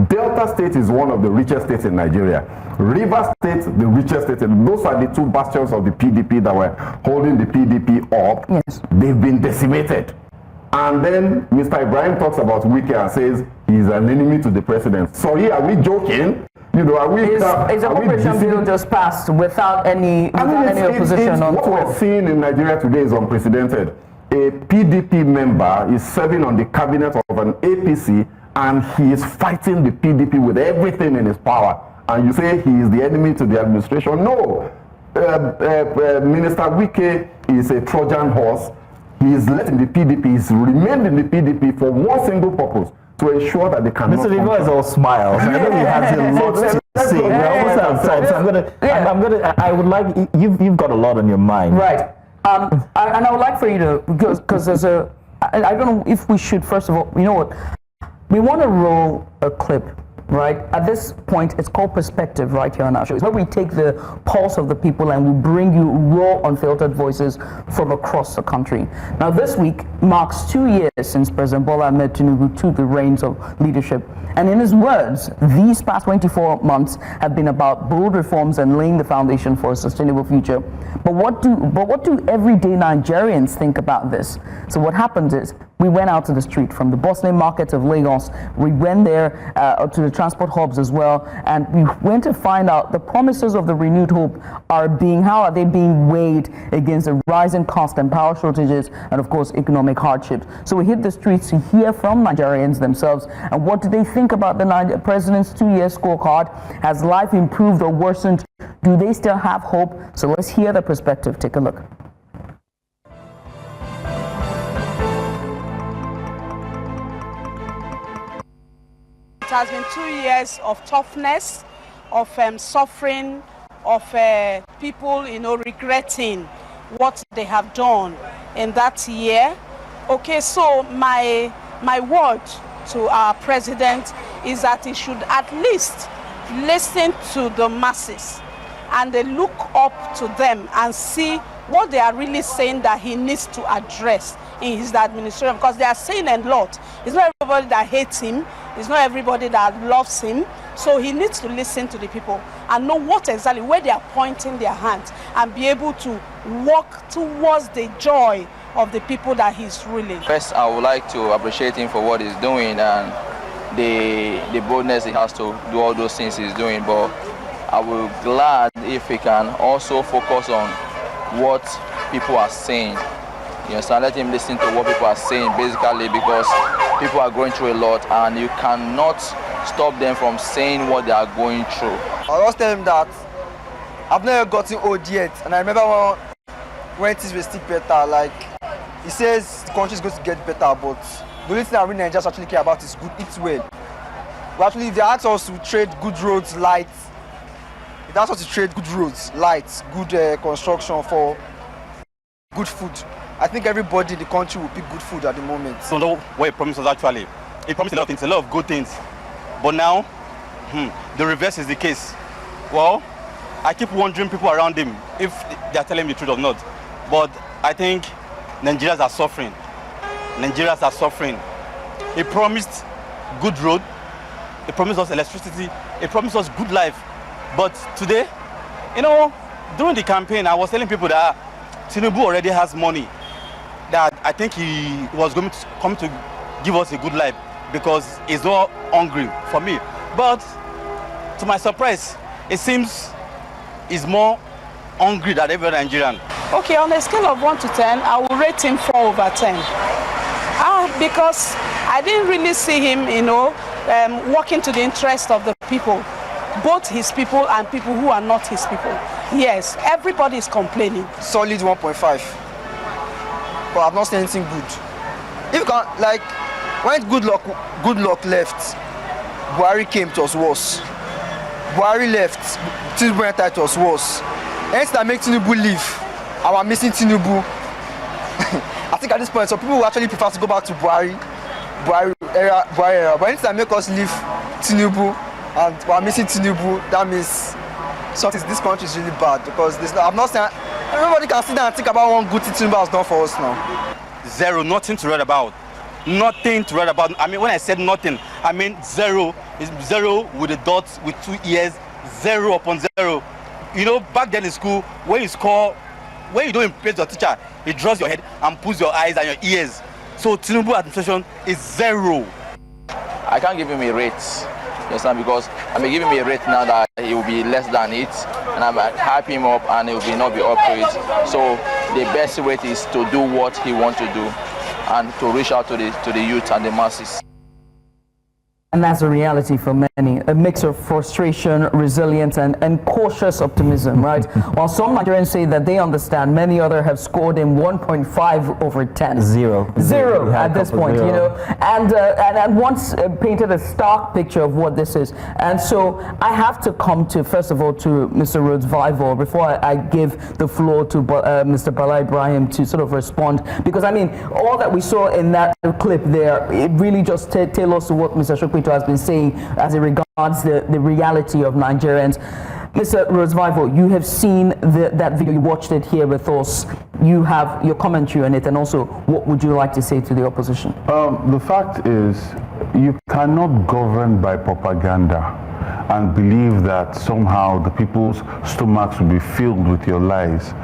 S4: Delta State is one of the richest states in Nigeria. River State, the richest state. And those are the two bastions of the PDP that were holding the PDP up.
S1: Yes.
S4: They've been decimated. And then Mr. Ibrahim talks about Wike and says he's an enemy to the president. Sorry, are we joking? You know, are we?
S1: Is the operation bill just passed without any opposition?
S4: What we're seeing in Nigeria today is unprecedented. A PDP member is serving on the cabinet of an APC, and he is fighting the PDP with everything in his power. And you say he is the enemy to the administration? No. Minister Wike is a Trojan horse. He is left in the PDP. He's remained in the PDP for one single purpose: to ensure that they cannot.
S2: Mr. Livo is all smiles. I know he has a lot to say. We almost have time, so I would like, you've got a lot on your mind.
S1: Right. And I would like for you to, because there's I don't know if we should, first of all, you know what, we want to roll a clip, right? At this point, it's called Perspective right here on our show. It's where we take the pulse of the people and we bring you raw, unfiltered voices from across the country. Now, this week marks 2 years since President Bola Ahmed Tinubu took the reins of leadership. And in his words, these past 24 months have been about bold reforms and laying the foundation for a sustainable future. But what do everyday Nigerians think about this? So what happens is, we went out to the street, from the bustling markets of Lagos. We went there to the transport hubs as well, and we went to find out the promises of the renewed hope how are they being weighed against the rising cost and power shortages, and of course economic hardships. So we hit the streets to hear from Nigerians themselves, and what do they think about the president's 2-year scorecard? Has life improved or worsened? Do they still have hope? So let's hear the perspective. Take a look.
S6: It has been 2 years of toughness, of suffering, of people, regretting what they have done in that year. Okay, so my word to our president is that he should at least listen to the masses and they look up to them and see what they are really saying that he needs to address in his administration, because they are saying a lot. It's not everybody that hates him. It's not everybody that loves him. So he needs to listen to the people and know what exactly, where they are pointing their hands, and be able to walk towards the joy of the people that he's ruling.
S7: First, I would like to appreciate him for what he's doing and the boldness he has to do all those things he's doing. But I will be glad if he can also focus on what people are saying. You understand? Let him listen to what people are saying, basically, because people are going through a lot and you cannot stop them from saying what they are going through.
S8: I was telling him that I've never gotten old yet, and I remember when things were still better. Like, he says the country is going to get better, but the only thing that we Nigerians actually care about is good, eat well. But actually, if they ask us to trade good roads, light, if they ask us to trade good roads, lights, good construction for good food, I think everybody in the country will pick good food at the moment.
S9: So know what he promised us actually. He promised a lot of things, a lot of good things. But now, the reverse is the case. Well, I keep wondering people around him if they are telling the truth or not. But I think Nigerians are suffering. Nigerians are suffering. He promised good road. He promised us electricity. He promised us good life. But today, during the campaign, I was telling people that Tinubu already has money. That I think he was going to come to give us a good life because he's not hungry for me. But to my surprise, it seems he's more hungry than every Nigerian.
S6: Okay, on a scale of 1 to 10, I will rate him 4/10. Because I didn't really see him, working to the interest of the people, both his people and people who are not his people. Yes, everybody is complaining.
S8: Solid 1.5. But I've not seen anything good. If you can, like, when good luck left, Buhari came, it was worse. Buhari left, Tinubu entered, it was worse. Anything that makes Tinubu leave, and we're missing Tinubu. I think at this point, some people will actually prefer to go back to Buhari era. But anything that makes us leave Tinubu, and we're missing Tinubu, that means something. This country is really bad because I'm not saying everybody can sit down and think about one good thing Tinubu has done for us now.
S9: Zero, nothing to write about. Nothing to write about. I mean, when I said nothing, I mean zero. Is zero with a dot with 2 ears, 0 upon 0. Back then in school, when you don't impress your teacher, he draws your head and pulls your eyes and your ears. So Tinubu administration is 0.
S7: I can't give him a rate, you understand, because I may give him a rate now that he will be less than it, and I might hype him up and he will not be up to it. So the best rate is to do what he wants to do and to reach out to the youth and the masses.
S1: And that's a reality for many, a mix of frustration, resilience, and cautious optimism, right? While some Nigerians say that they understand, many others have scored in 1.5/10. Zero at this point, and once painted a stark picture of what this is. And so I have to come to, first of all, to Mr. Rhodes Vival before I give the floor to Mr. Bala Ibrahim to sort of respond. Because, I mean, all that we saw in that clip there, it really just tailors to what Mr. Shokwi has been saying as it regards the reality of Nigerians. Mr. Rhodes Vival, you have seen that video, you watched it here with us. You have your commentary on it, and also what would you like to say to the opposition?
S5: The fact is, you cannot govern by propaganda and believe that somehow the people's stomachs will be filled with your lies.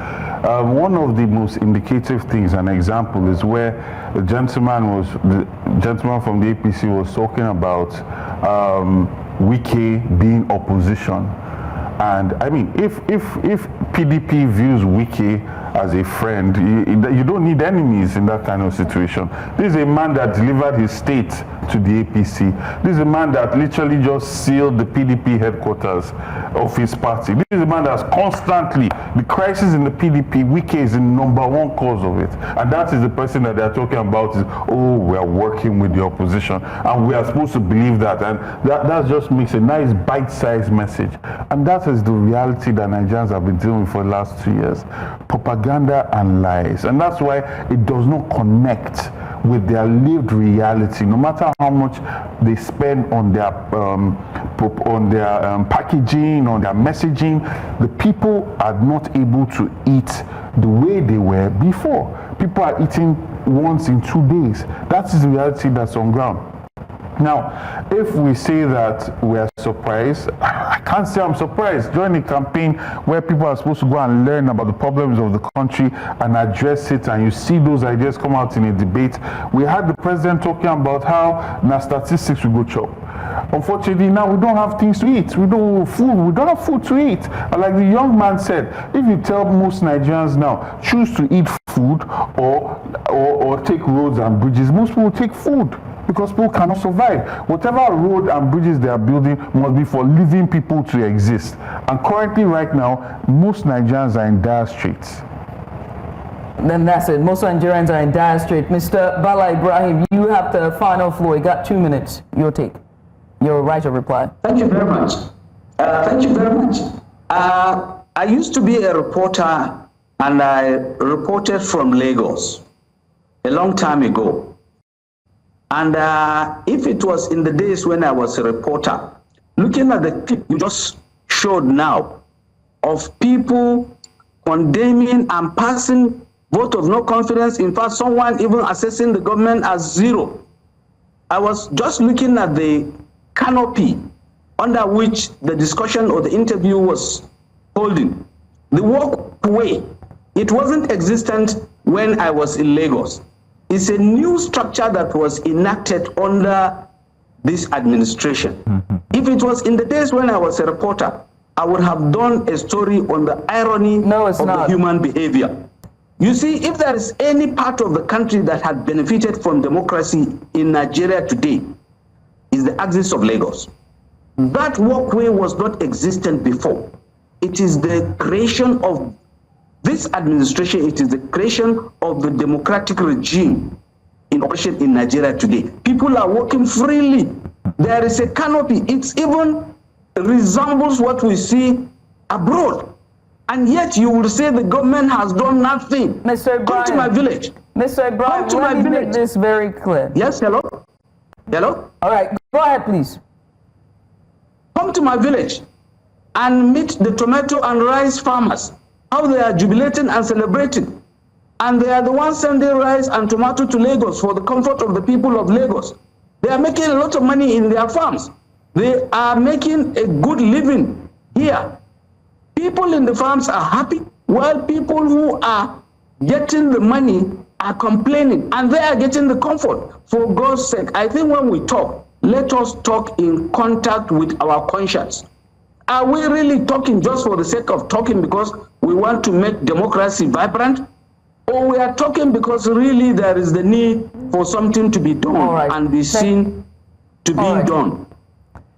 S5: One of the most indicative things, an example, is where the gentleman from the APC was talking about Wike being opposition. And I mean, if PDP views Wike as a friend, you don't need enemies in that kind of situation. This is a man that delivered his state to the APC. This is a man that literally just sealed the PDP headquarters of his party. This is a man that's constantly, the crisis in the PDP, Wike is the #1 cause of it. And that is the person that they're talking about is, we are working with the opposition. And we are supposed to believe that. And that just makes a nice bite-sized message. And that is the reality that Nigerians have been dealing with for the last 2 years. Propaganda and lies. And that's why it does not connect with their lived reality. No matter how much they spend on their packaging, on their messaging, the people are not able to eat the way they were before. People are eating once in 2 days. That is the reality that's on ground. Now, if we say that we are surprised, I can't say I'm surprised. During a campaign where people are supposed to go and learn about the problems of the country and address it, and you see those ideas come out in a debate, we had the president talking about how now statistics will go chop. Unfortunately, now we don't have things to eat. We don't have food to eat. And like the young man said, if you tell most Nigerians now, choose to eat food or take roads and bridges, most people take food, because people cannot survive. Whatever road and bridges they are building must be for living people to exist. And currently, right now, most Nigerians are in dire straits.
S1: Then that's it. Most Nigerians are in dire straits. Mr. Bala Ibrahim, you have the final floor. You got 2 minutes. Your take. Your right of reply.
S3: Thank you very much. I used to be a reporter, and I reported from Lagos a long time ago. And if it was in the days when I was a reporter, looking at the clip you just showed now of people condemning and passing vote of no confidence, in fact, someone even assessing the government as zero. I was just looking at the canopy under which the discussion or the interview was holding. The walkway, it wasn't existent when I was in Lagos. It's a new structure that was enacted under this administration. If it was in the days when I was a reporter, I would have done a story on the irony of the human behavior. You see, if there is any part of the country that had benefited from democracy in Nigeria today, is the axis of Lagos. That walkway was not existent before. It is the creation of this administration, it is the creation of the democratic regime in operation in Nigeria today. People are walking freely. There is a canopy. It even resembles what we see abroad. And yet you will say the government has done nothing.
S1: Mr. Ibrahim,
S3: come to my village.
S1: Mr. Ibrahim, let me make this very clear.
S3: Yes, hello? Hello?
S1: All right, go ahead, please.
S3: Come to my village and meet the tomato and rice farmers, how they are jubilating and celebrating. And they are the ones sending rice and tomato to Lagos for the comfort of the people of Lagos. They are making a lot of money in their farms. They are making a good living here. People in the farms are happy, while people who are getting the money are complaining, and they are getting the comfort. For God's sake, I think when we talk, let us talk in contact with our conscience. Are we really talking just for the sake of talking because we want to make democracy vibrant? Or we are talking because really there is the need for something to be done and be seen to be done?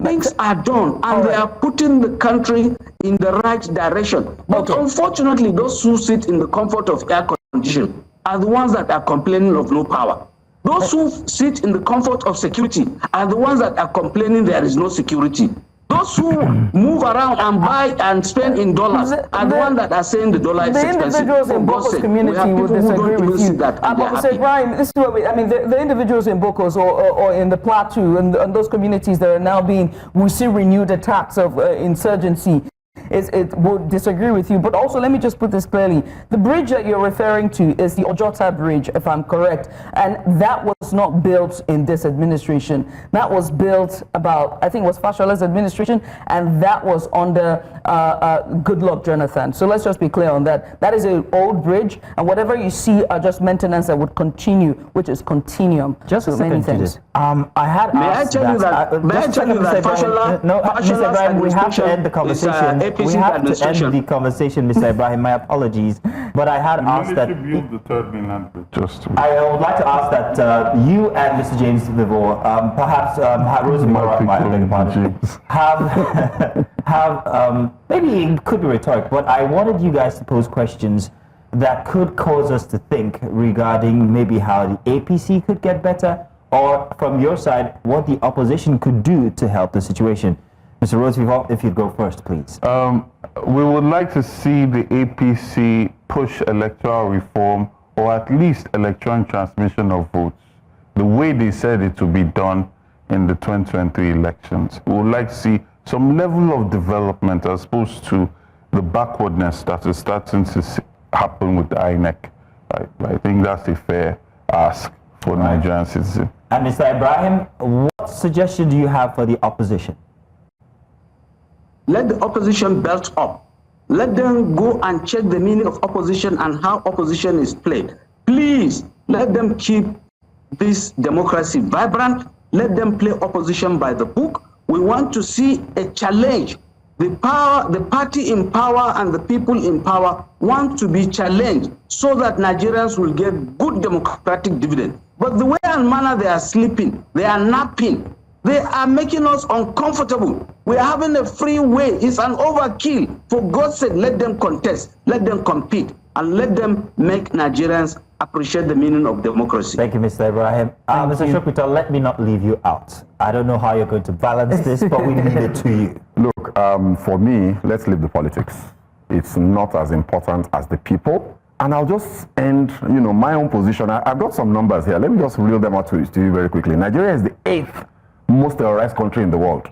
S3: Things are done, and they are putting the country in the right direction. But unfortunately, those who sit in the comfort of air condition are the ones that are complaining of no power. Those who sit in the comfort of security are the ones that are complaining there is no security. Those who move around and buy and spend in dollars are the ones that are saying the dollar is expensive.
S1: The individuals in Boko's community will disagree with you. But Mr. Ibrahim, this is what the individuals in Boko's or in the Plateau and those communities that are now we see renewed attacks of insurgency. It would disagree with you. But also, let me just put this clearly. The bridge that you're referring to is the Ojota Bridge, if I'm correct. And that was not built in this administration. That was built I think it was Fashola's administration, and that was under Goodluck Jonathan. So let's just be clear on that. That is an old bridge, and whatever you see are just maintenance that would continue, which is continuum.
S2: Just
S1: so many things.
S2: I had asked
S3: Fashola,
S2: no, Mr. Ibrahim, we have to end the conversation. We have to end the conversation, Mr. Ibrahim. My apologies, but I had asked that.
S5: Build the third mainland bridge.
S2: I would like to ask that you and Mr. James Vivor, perhaps have maybe it could be rhetoric, but I wanted you guys to pose questions that could cause us to think regarding maybe how the APC could get better, or from your side, what the opposition could do to help the situation. Mr. Rhodes, if you'd go first, please.
S5: We would like to see the APC push electoral reform, or at least electronic transmission of votes, the way they said it to be done in the 2023 elections. We would like to see some level of development as opposed to the backwardness that is starting to happen with the INEC. I think that's a fair ask for Nigerian citizens.
S2: And Mr. Ibrahim, what suggestion do you have for the opposition?
S3: Let the opposition belt up. Let them go and check the meaning of opposition and how opposition is played. Please, let them keep this democracy vibrant. Let them play opposition by the book. We want to see a challenge. The party in power and the people in power want to be challenged so that Nigerians will get good democratic dividend. But the way and manner they are sleeping, they are napping, they are making us uncomfortable. We are having a free way. It's an overkill. For God's sake, let them contest, let them compete, and let them make Nigerians appreciate the meaning of democracy.
S2: Thank you, Mr. Ibrahim. Mr. Shokita, let me not leave you out. I don't know how you're going to balance this, but we leave it to you.
S4: Look, for me, let's leave the politics. It's not as important as the people. And I'll just end, my own position. I've got some numbers here. Let me just reel them out to you very quickly. Nigeria is the 8th most terrorized country in the world.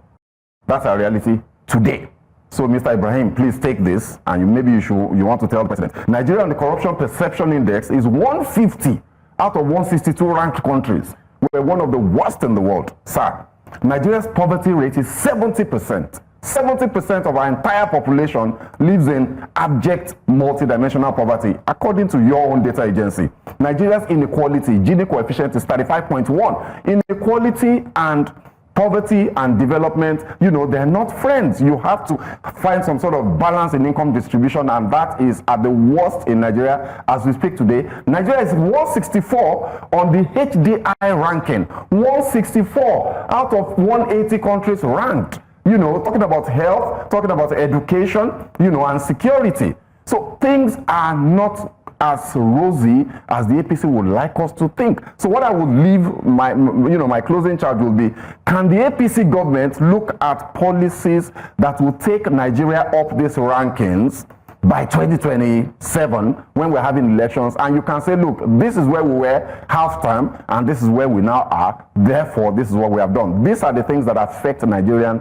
S4: That's our reality today. So, Mr. Ibrahim, please take this, and maybe you want to tell the president. Nigeria on the Corruption Perception Index is 150 out of 162 ranked countries. We're one of the worst in the world, sir. Nigeria's poverty rate is 70%. 70% of our entire population lives in abject multidimensional poverty, according to your own data agency. Nigeria's inequality, Gini coefficient is 35.1. Inequality and poverty and development, they're not friends. You have to find some sort of balance in income distribution, and that is at the worst in Nigeria as we speak today. Nigeria is 164 on the HDI ranking. 164 out of 180 countries ranked. Talking about health, talking about education, and security. So things are not as rosy as the APC would like us to think. So what I would leave my closing charge will be, can the APC government look at policies that will take Nigeria up these rankings by 2027 when we're having elections, and you can say, look, this is where we were half-time and this is where we now are, therefore this is what we have done. These are the things that affect Nigerian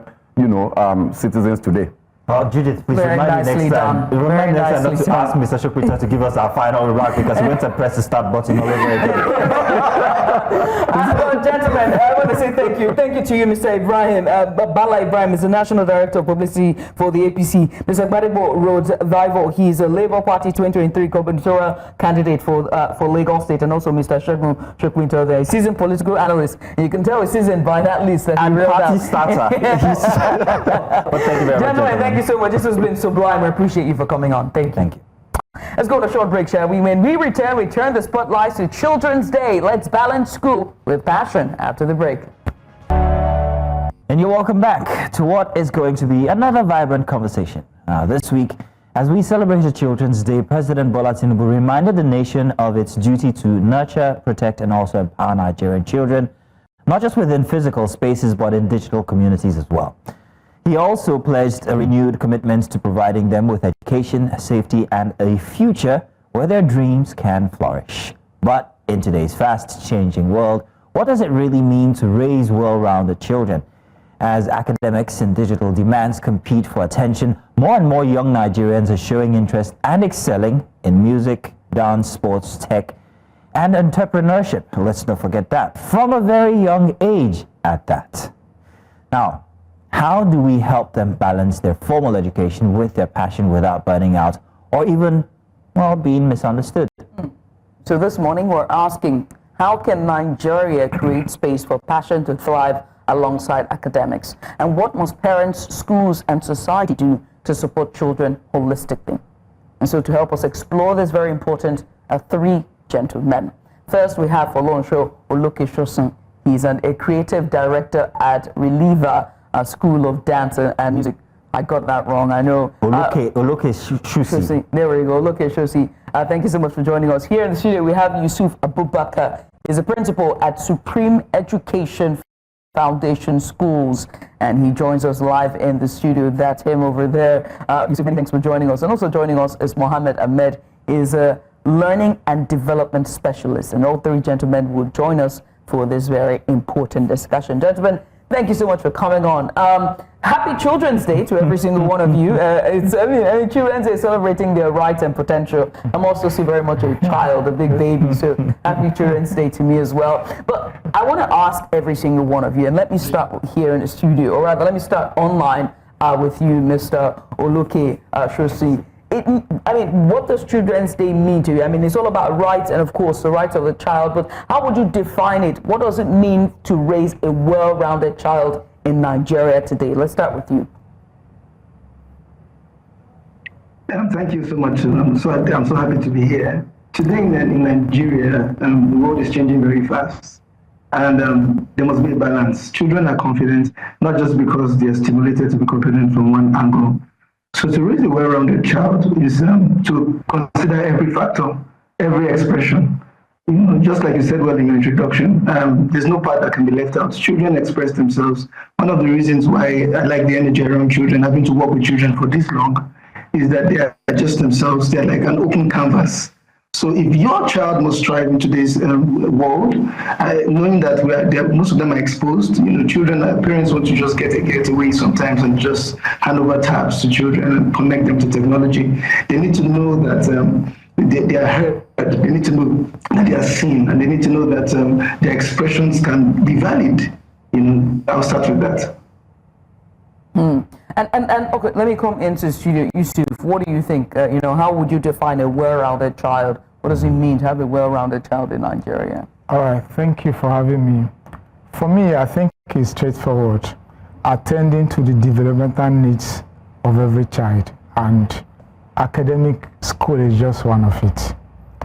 S4: citizens today.
S2: Well, Judith, please remind me next time. Remind me next time not to ask Mr. Shokwita to give us our final remark, because we went to press the start button all over again.
S1: Gentlemen, I want to say thank you. Thank you to you, Mr. Ibrahim. Bala Ibrahim is the National Director of Publicity for the APC. Mr. Gbadebo Rhodes Vival, he is a Labour Party 2023 gubernatorial candidate for Lagos State, and also Mr. Shokwita there, a seasoned political analyst. And you can tell he's seasoned by that list. That
S2: and party starter. Well, thank you very much.
S1: Gentlemen, thank you so much. This has been sublime. I appreciate you for coming on. Thank you.
S2: Thank you.
S1: Let's go to a short break, shall we? When we return the spotlight to Children's Day. Let's balance school with passion after the break.
S2: And you're welcome back to what is going to be another vibrant conversation. This week, as we celebrated Children's Day, President Bola Tinubu reminded the nation of its duty to nurture, protect, and also empower Nigerian children, not just within physical spaces, but in digital communities as well. He also pledged a renewed commitment to providing them with education, safety, and a future where their dreams can flourish. But in today's fast-changing world, what does it really mean to raise well-rounded children? As academics and digital demands compete for attention, more and more young Nigerians are showing interest and excelling in music, dance, sports, tech, and entrepreneurship. Let's not forget that, from a very young age at that. Now, how do we help them balance their formal education with their passion without burning out or even, being misunderstood?
S1: So this morning we're asking, how can Nigeria create space for passion to thrive alongside academics? And what must parents, schools, and society do to support children holistically? And so to help us explore this very important, three gentlemen. First, we have Folorunso Olokeshosin. He's a creative director at Reliever School of Dance and Music. I got that wrong, I know.
S2: Olokeshosin.
S1: There we go, Olokeshosin. Thank you so much for joining us. Here in the studio, we have Yusuf Abubakar. He's a principal at Supreme Education Foundation Schools, and he joins us live in the studio. That's him over there. Yusuf, many thanks for joining us. And also joining us is Mohammed Ahmed, is a learning and development specialist. And all three gentlemen will join us for this very important discussion. Gentlemen, Thank you so much for coming on. Happy Children's Day to every single one of you. Children's Day celebrating their rights and potential. I'm also still very much a child, a big baby, so happy Children's Day to me as well. But I want to ask every single one of you, and let me start here in the studio, or rather, let me start online with you, Mr. Oluke Shosi. What does Children's Day mean to you? I mean, it's all about rights and, of course, the rights of the child, but how would you define it? What does it mean to raise a well-rounded child in Nigeria today? Let's start with you.
S10: Thank you so much. I'm so happy to be here. Today in Nigeria, the world is changing very fast, and there must be a balance. Children are confident, not just because they are stimulated to be confident from one angle. So to raise a well-rounded child is to consider every factor, every expression. Just like you said well in your introduction, there's no part that can be left out. Children express themselves. One of the reasons why I like the energy around children, having to work with children for this long, is that they are just themselves. They're like an open canvas. So if your child must strive in today's world, knowing that most of them are exposed, parents want to just get away sometimes and just hand over tabs to children and connect them to technology. They need to know that they are heard. They need to know that they are seen, and they need to know that their expressions can be valid. I'll start with that.
S1: And okay, let me come into the studio. Yusuf, what do you think? How would you define a well-rounded child? What does it mean to have a well-rounded child in Nigeria?
S11: All right, thank you for having me. For me, I think it's straightforward. Attending to the developmental needs of every child, and academic school is just one of it.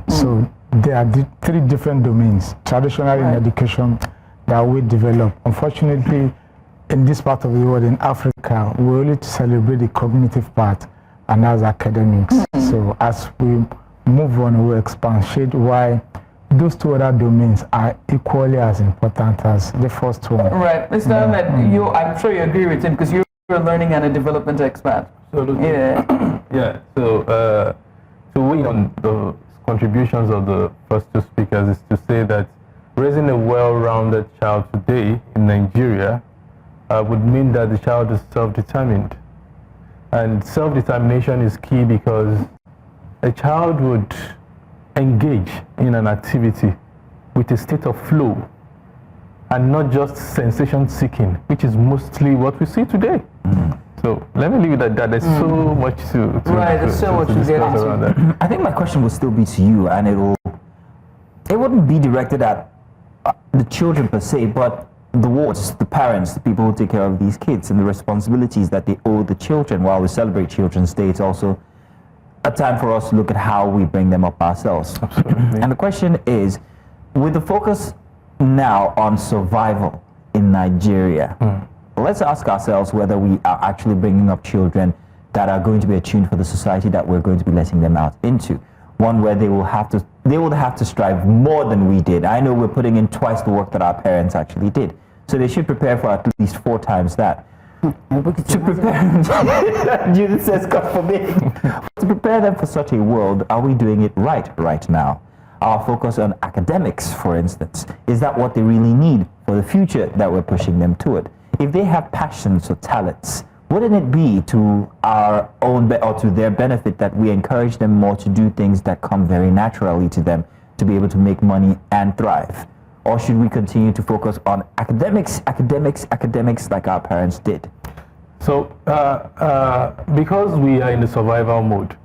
S11: So there are three different domains, traditionally in education, that we develop. Unfortunately, in this part of the world, in Africa, we only celebrate the cognitive part, and that's academics. So as we move on, we expatiate why those two other domains are equally as important as the first one.
S1: Right. Mr. Ahmed, I'm sure you agree with him because you're a learning and a development expert.
S12: Absolutely. Yeah. So to weigh on the contributions of the first two speakers is to say that raising a well-rounded child today in Nigeria would mean that the child is self-determined. And self-determination is key because a child would engage in an activity with a state of flow and not just sensation seeking, which is mostly what we see today. So let me leave it at that. There's so much to
S1: there's so much to get into.
S12: Around that.
S2: I think my question will still be to you, and it wouldn't be directed at the children per se, but the wards, the parents, the people who take care of these kids, and the responsibilities that they owe the children. While we celebrate Children's Day, it's also a time for us to look at how we bring them up ourselves.
S12: Absolutely.
S2: And the question is, with the focus now on survival in Nigeria, let's ask ourselves whether we are actually bringing up children that are going to be attuned for the society that we're going to be letting them out into. One where they will have to strive more than we did. I know we're putting in twice the work that our parents actually did. So they should prepare for at least 4 times that. To prepare, Judith says, God forbid. To prepare them for such a world, are we doing it right now? Our focus on academics, for instance, is that what they really need for the future that we're pushing them toward? If they have passions or talents, wouldn't it be to our own or to their benefit that we encourage them more to do things that come very naturally to them to be able to make money and thrive? Or should we continue to focus on academics like our parents did?
S12: So because we are in the survival mode,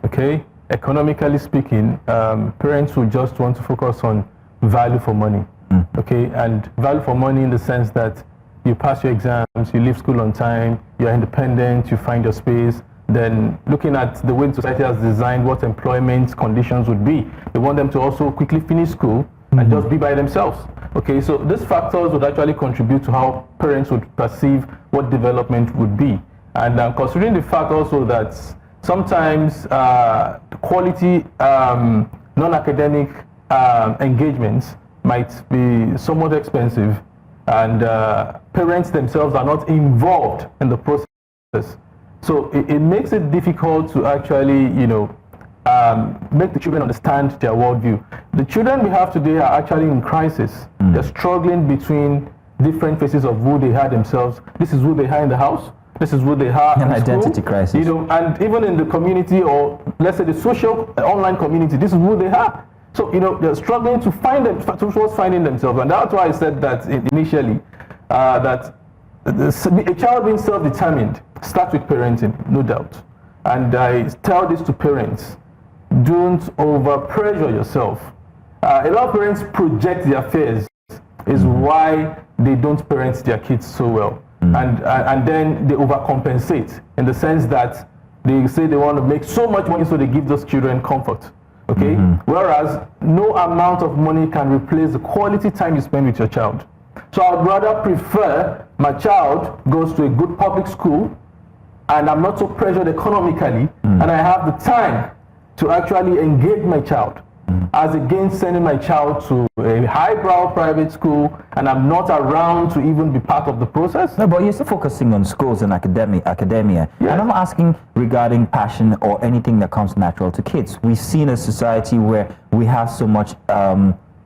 S12: okay, economically speaking, parents will just want to focus on value for money, okay, and value for money in the sense that you pass your exams, you leave school on time, you're independent, you find your space. Then looking at the way society has designed what employment conditions would be, they want them to also quickly finish school and just be by themselves. Okay, so these factors would actually contribute to how parents would perceive what development would be. And considering the fact also that sometimes quality non-academic engagements might be somewhat expensive, and parents themselves are not involved in the process. So it makes it difficult to actually, make the children understand their worldview. The children we have today are actually in crisis. They're struggling between different faces of who they are themselves. This is who they are in the house. This is who they are in
S2: An identity
S12: school,
S2: crisis.
S12: you know, and even in the community, or let's say the social online community, this is who they are. So, you know, they're struggling to find them, towards finding themselves. And that's why I said that initially, that a child being self-determined starts with parenting, no doubt. And I tell this to parents, don't over-pressure yourself. A lot of parents project their fears, is why they don't parent their kids so well. And then they overcompensate in the sense that they say they want to make so much money, so they give those children comfort. Okay? Whereas no amount of money can replace the quality time you spend with your child. So I'd rather prefer my child goes to a good public school and I'm not so pressured economically and I have the time to actually engage my child, as against sending my child to a highbrow private school and I'm not around to even be part of the process.
S2: No, but you're still focusing on schools and academia. Yes. And I'm asking regarding passion or anything that comes natural to kids. We've seen a society where we have so much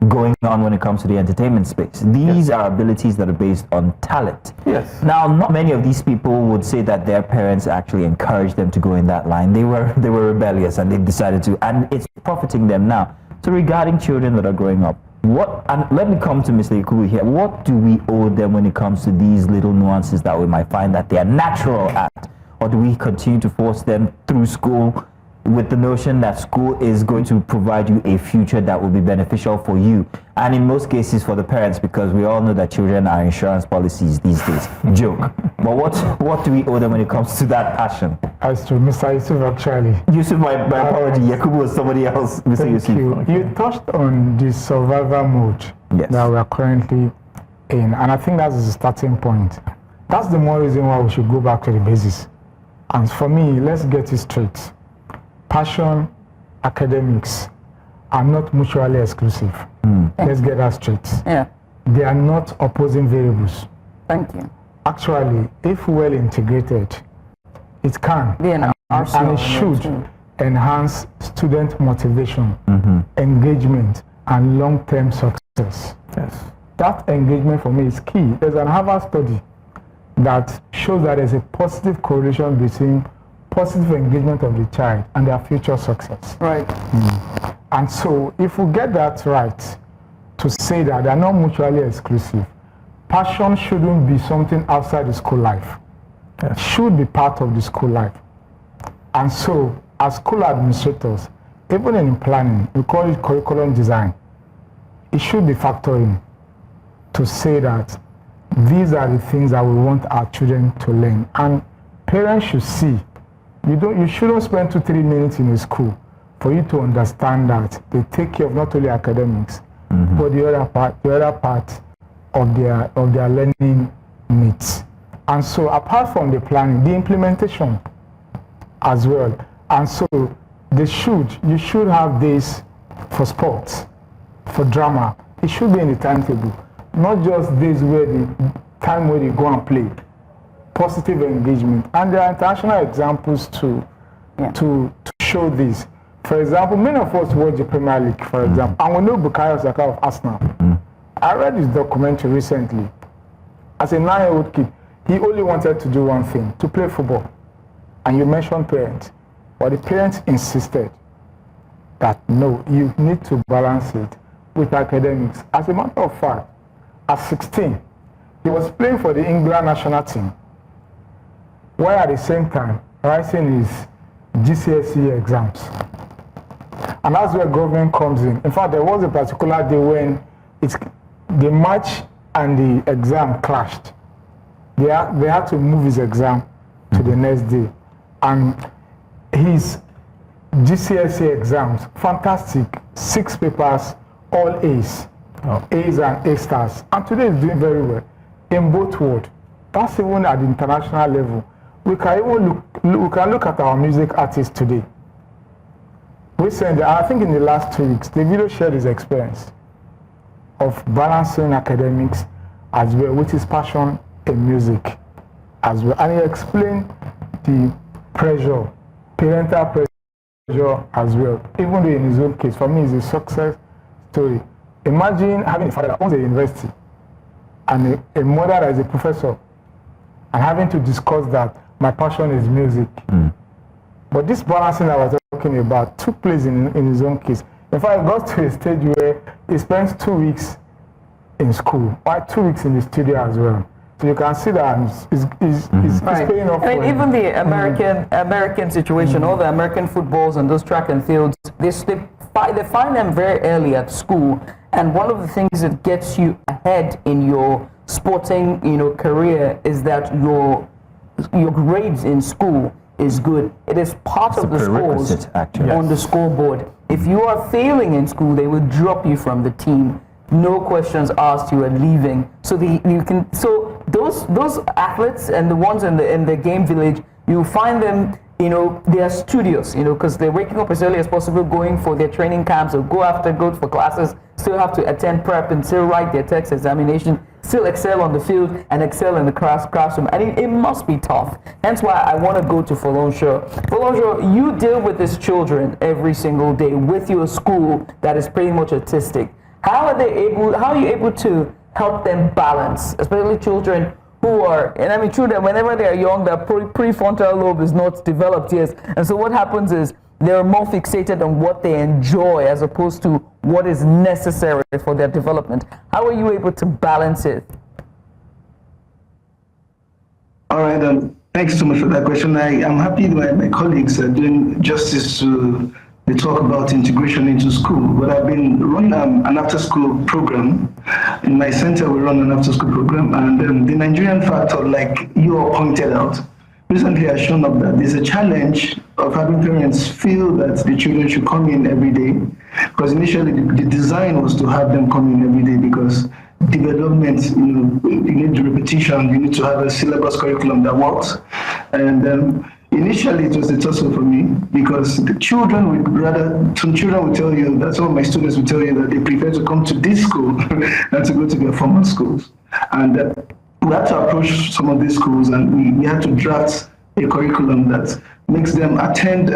S2: going on when it comes to the entertainment space. These are abilities that are based on talent.
S12: Yes.
S2: Now, not many of these people would say that their parents actually encouraged them to go in that line. They were rebellious and they decided to, and it's profiting them now. So regarding children that are growing up, and let me come to Mr. Yakubu here, what do we owe them when it comes to these little nuances that we might find that they are natural at? Or do we continue to force them through school with the notion that school is going to provide you a future that will be beneficial for you, and in most cases for the parents, because we all know that children are insurance policies these days. Joke. But what do we owe them when it comes to that passion?
S11: As to Mr. Yusuf, actually.
S2: Yusuf, my apology. Yakubu was somebody else. Mr. Yusuf.
S11: You touched on the survival mode that we are currently in, and I think that's the starting point. That's the more reason why we should go back to the basis. And for me, let's get it straight. Passion, academics are not mutually exclusive. Let's get that straight.
S1: Yeah.
S11: They are not opposing variables.
S1: Thank you.
S11: Actually, if well integrated, it can and it should enhance student motivation, engagement, and long-term success.
S12: Yes.
S11: That engagement for me is key. There's an Harvard study that shows that there's a positive correlation between positive engagement of the child and their future success.
S1: Right.
S11: And so if we get that right, to say that they're not mutually exclusive, passion shouldn't be something outside the school life. It should be part of the school life. And so as school administrators, even in planning, we call it curriculum design, it should be factoring to say that these are the things that we want our children to learn. And parents should see, you shouldn't spend 2-3 minutes in a school for you to understand that they take care of not only academics, but the other part of their learning needs. And so apart from the planning, the implementation as well. And so you should have days for sports, for drama. It should be in the timetable, not just days where the time where they go and play. Positive engagement. And there are international examples to show this. For example, many of us watch the Premier League, for example, and we know Bukayo Saka of Arsenal. I read his documentary recently. As a 9-year-old kid, he only wanted to do one thing, to play football. And you mentioned parents. But the parents insisted that no, you need to balance it with academics. As a matter of fact, at 16, he was playing for the England national team, while at the same time writing his GCSE exams. And that's where government comes in. In fact, there was a particular day when the match and the exam clashed. They had to move his exam to the next day. And his GCSE exams, fantastic, 6 papers, all A's. A's and A stars. And today he's doing very well in both worlds. That's even at the international level. We can even look at our music artists today. Recently, I think in the last 2 weeks, the video shared his experience of balancing academics as well with his passion in music as well. And he explained the pressure, parental pressure as well. Even though in his own case, for me, it's a success story. Imagine having a father that owns a university and a mother that is a professor, and having to discuss that my passion is music. But this balancing I was talking about took place in his own case. In fact, I got to a stage where he spends 2 weeks in school, or 2 weeks in the studio as well. So you can see that it's paying off.
S1: I mean, even the American situation, all the American footballs and those track and fields, they find them very early at school. And one of the things that gets you ahead in your sporting, career is that your grades in school is good. It is part of the scores on the scoreboard. If you are failing in school, they will drop you from the team. No questions asked, you are leaving. So those athletes and the ones in the game village, you find them, they are studious, because they're waking up as early as possible, going for their training camps, or go for classes, still have to attend prep and still write their text examination, still excel on the field and excel in the classroom. And it must be tough. Hence why I want to go to Folonsho. Folonsho, you deal with these children every single day with your school that is pretty much autistic. How are you able to help them balance, especially children who are, and I mean children, whenever they are young, their prefrontal lobe is not developed yet. And so what happens is they're more fixated on what they enjoy as opposed to what is necessary for their development. How are you able to balance it?
S10: All right, thanks so much for that question. I'm happy that my colleagues are doing justice to the talk about integration into school, but I've been running an after-school program. In my center, we run an after-school program, and the Nigerian factor, like you all pointed out, recently has shown up that there's a challenge of having parents feel that the children should come in every day, because initially the design was to have them come in every day because development, you need repetition, you need to have a syllabus curriculum that works, and initially, it was a tussle for me because some children will tell you that, some of my students will tell you that they prefer to come to this school than to go to their former schools. And we had to approach some of these schools, and we had to draft a curriculum that makes them attend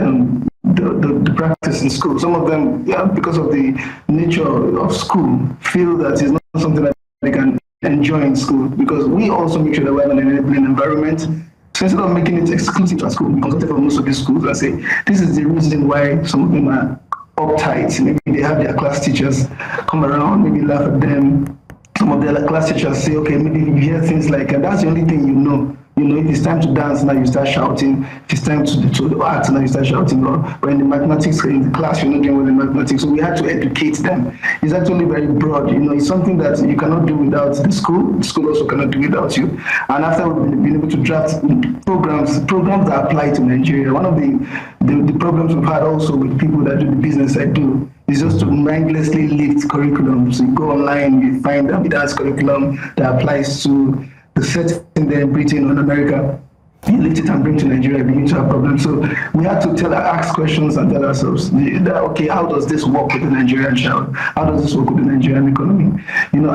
S10: the practice in school. Some of them, because of the nature of school, feel that it's not something that they can enjoy in school, because we also make sure that we have an enabling environment. So instead of making it exclusive to our school, we consulted for most of these schools and say, this is the reason why some of them are uptight. Maybe they have their class teachers come around, maybe laugh at them. Some of their class teachers say, okay, maybe you hear things like, that's the only thing you know. If it's time to dance, now you start shouting. If it's time to act, now you start shouting. Or in the mathematics, in the class, you're not doing well in mathematics. So we had to educate them. It's actually very broad. It's something that you cannot do without the school. The school also cannot do without you. And after we've been able to draft programs that apply to Nigeria, one of the problems we've had also with people that do the business I do is just to mindlessly lift curriculum. So you go online, you find a dance curriculum that applies to the setting there in Britain or in America, you lift it and bring to Nigeria, begin to have problems. So we had to ask questions and tell ourselves, okay, how does this work with the Nigerian child? How does this work with the Nigerian economy? And